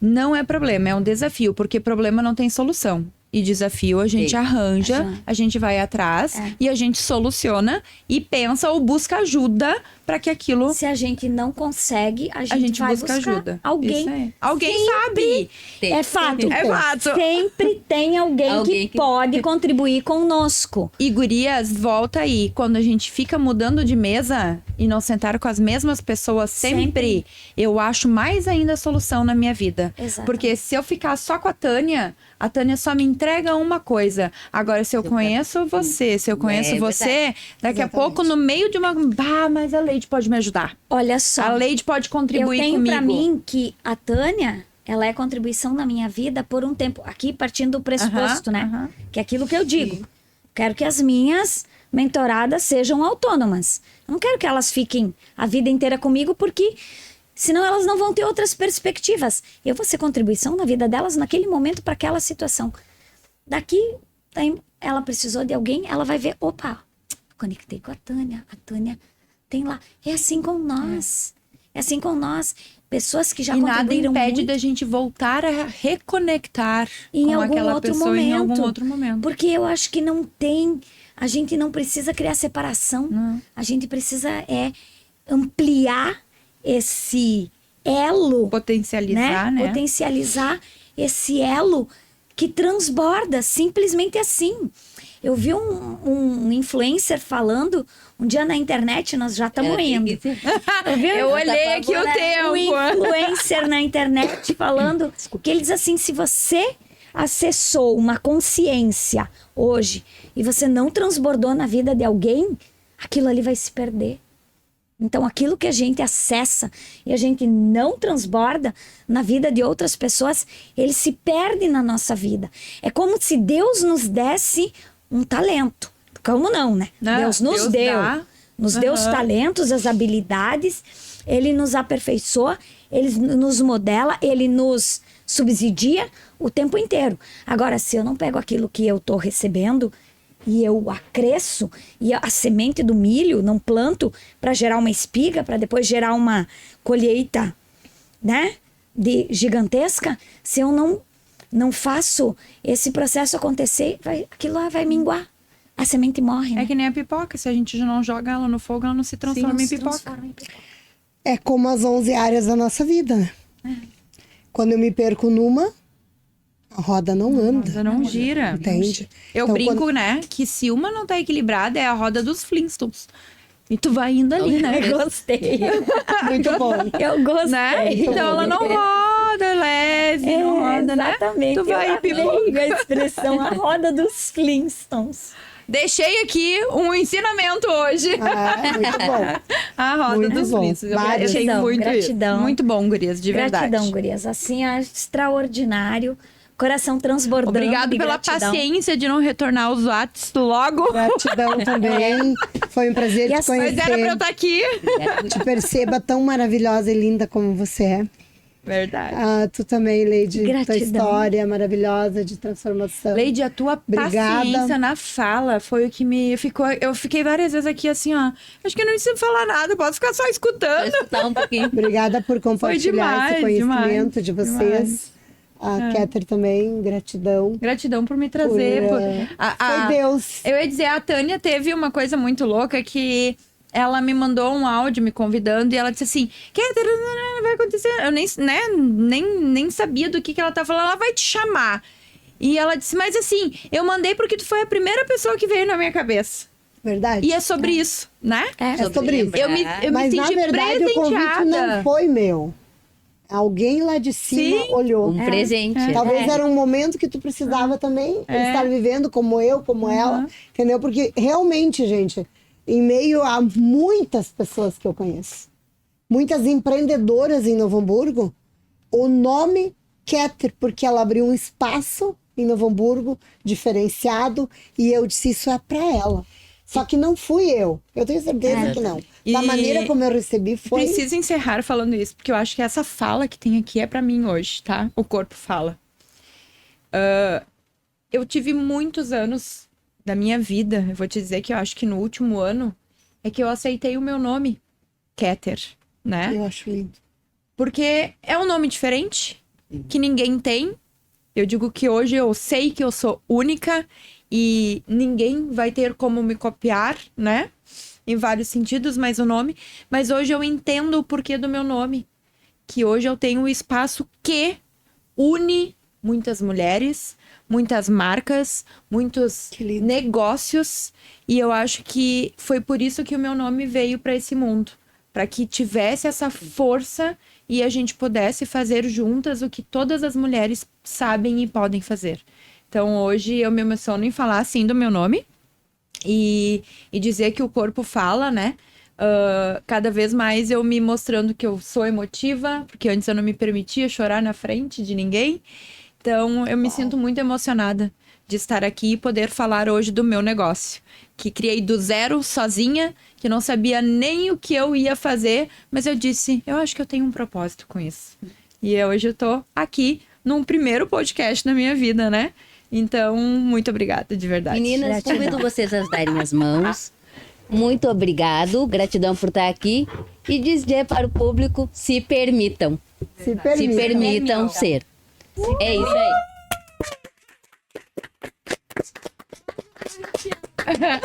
não é problema, é um desafio, porque problema não tem solução. E desafio a gente Sim. arranja, Exato. a gente vai atrás e a gente soluciona e pensa ou busca ajuda para que aquilo Se a gente não consegue, a a gente vai busca buscar ajuda. Isso alguém. aí. Alguém sabe. Tem. É fato. É fato. Sempre tem alguém, Alguém que que- pode contribuir conosco. E gurias, volta aí. Quando a gente fica mudando de mesa e não sentar com as mesmas pessoas sempre, eu acho mais ainda a solução na minha vida. Exatamente. Porque se eu ficar só com a Tânia só me entrega uma coisa. Agora, se eu conheço você, se eu conheço É você, daqui a Exatamente. pouco, no meio de uma... mas a Leide pode me ajudar. Olha só. A Leide pode Eu contribuir tenho comigo. pra mim que a Tânia, ela é contribuição na minha vida por um tempo. Aqui partindo do pressuposto, Aham, né? aham. Que é aquilo que eu digo. Quero que as minhas mentoradas sejam autônomas. Eu não quero que elas fiquem a vida inteira comigo, porque senão elas não vão ter outras perspectivas. Eu vou ser contribuição na vida delas naquele momento para aquela situação. Daqui, ela precisou de alguém, ela vai ver, opa, conectei com a Tânia tem lá. É assim com nós. É assim com nós. Pessoas que já E nada contribuíram impede muito da gente voltar a reconectar em com algum aquela outro pessoa momento. em algum outro momento. Porque eu acho que não tem... A gente não precisa criar separação. Não. A gente precisa ampliar esse elo, Potencializar, né? Potencializar esse elo que transborda, simplesmente assim. Eu vi um influencer falando um dia na internet, nós já estamos indo. Eu olhei aqui o Um tempo. influencer na internet falando que ele diz assim, se você acessou uma consciência hoje e você não transbordou na vida de alguém, aquilo ali vai se perder. Então, aquilo que a gente acessa e a gente não transborda na vida de outras pessoas, ele se perde na nossa vida. É como se Deus nos desse um talento. Como não, né? Não, Deus nos Deus deu. dá. Nos deu os talentos, as habilidades. Ele nos aperfeiçoa, ele nos modela, ele nos subsidia o tempo inteiro. Agora, se eu não pego aquilo que eu estou recebendo e eu acresço, e a semente do milho não planto para gerar uma espiga, para depois gerar uma colheita, né, gigantesca, se eu não faço esse processo acontecer, aquilo lá vai minguar. A semente morre, né? É que nem a pipoca, se a gente não joga ela no fogo, ela não se transforma em pipoca. É como as 11 áreas da nossa vida, né? Quando eu me perco numa, a roda não anda. Ela não gira. Entende? Eu Então, brinco, né, que se uma não tá equilibrada, é a roda dos Flintstones. E tu vai indo ali, né? Eu gostei. Muito bom. Eu gostei. Né? Então ela não roda leve, não roda, né? Exatamente. Tu vai Eu pipoca. amei a expressão, a roda dos Flintstones. Deixei aqui um ensinamento hoje. Muito bom. A roda Muito dos bom. Flintstones. Eu Vários. achei Gratidão, muito gratidão. isso. Muito bom, gurias, de verdade. Gratidão, gurias. Assim, é extraordinário. Coração transbordando. Obrigado de pela gratidão. paciência de não retornar os Whats logo. Gratidão também. Foi um prazer E te assim- Mas era pra eu conhecer. estar aqui. Te perceba tão maravilhosa e linda como você é. Verdade. Ah, tu também, Leide. Tua Gratidão. história maravilhosa de transformação. Leide, a tua Obrigada. paciência na fala foi o que me ficou. Eu fiquei várias vezes aqui assim, ó. Acho que eu não preciso falar nada, posso ficar só Vou escutando. escutar um pouquinho. Obrigada por compartilhar esse demais, conhecimento demais, de vocês. A Kéter também, gratidão. Gratidão por me trazer. Por, por- Foi Deus. Eu ia dizer, a Tânia teve uma coisa muito louca que ela me mandou um áudio me convidando e ela disse assim, Kéter, vai acontecer. Eu nem sabia do que ela tava falando, ela vai te chamar. E ela disse, mas assim, eu mandei porque tu foi a primeira pessoa que veio na minha cabeça. Verdade? E é sobre isso, né? É sobre isso. Eu me Mas, na senti verdade, o convite presenteada. não foi meu. Alguém lá de cima Sim. olhou. Um presente. Talvez era um momento que tu precisava também estar vivendo como eu, como ela, entendeu? Porque realmente, gente, em meio a muitas pessoas que eu conheço, muitas empreendedoras em Novo Hamburgo, o nome Kéter, porque ela abriu um espaço em Novo Hamburgo diferenciado e eu disse, isso é pra ela. Só que não fui eu. Eu tenho certeza que não. Da E- maneira como eu recebi, foi... Preciso encerrar falando isso, porque eu acho que essa fala que tem aqui é pra mim hoje, tá? O corpo fala. Eu tive muitos anos da minha vida, eu vou te dizer que eu acho que no último ano, é que eu aceitei o meu nome, Kéter, né? Eu acho lindo. Porque é um nome diferente, que ninguém tem. Eu digo que hoje eu sei que eu sou única e ninguém vai ter como me copiar, né? Em vários sentidos, mas o nome. Mas hoje eu entendo o porquê do meu nome. Que hoje eu tenho um espaço que une muitas mulheres, muitas marcas, muitos Que lindo. negócios. E eu acho que foi por isso que o meu nome veio para esse mundo. Para que tivesse essa força e a gente pudesse fazer juntas o que todas as mulheres sabem e podem fazer. Então hoje eu me emociono em falar assim do meu nome e dizer que o corpo fala, né? Cada vez mais eu me mostrando que eu sou emotiva, porque antes eu não me permitia chorar na frente de ninguém. Então eu me sinto muito emocionada de estar aqui e poder falar hoje do meu negócio, que criei do zero sozinha, que não sabia nem o que eu ia fazer, mas eu disse, eu acho que eu tenho um propósito com isso. E hoje eu tô aqui num primeiro podcast na minha vida, né? Então, muito obrigada, de verdade. Meninas, Gratidão. convido vocês a darem as mãos. Muito obrigado, gratidão por estar aqui. E dizer para o público, se permitam. Se permita. Se permitam ser. É isso aí.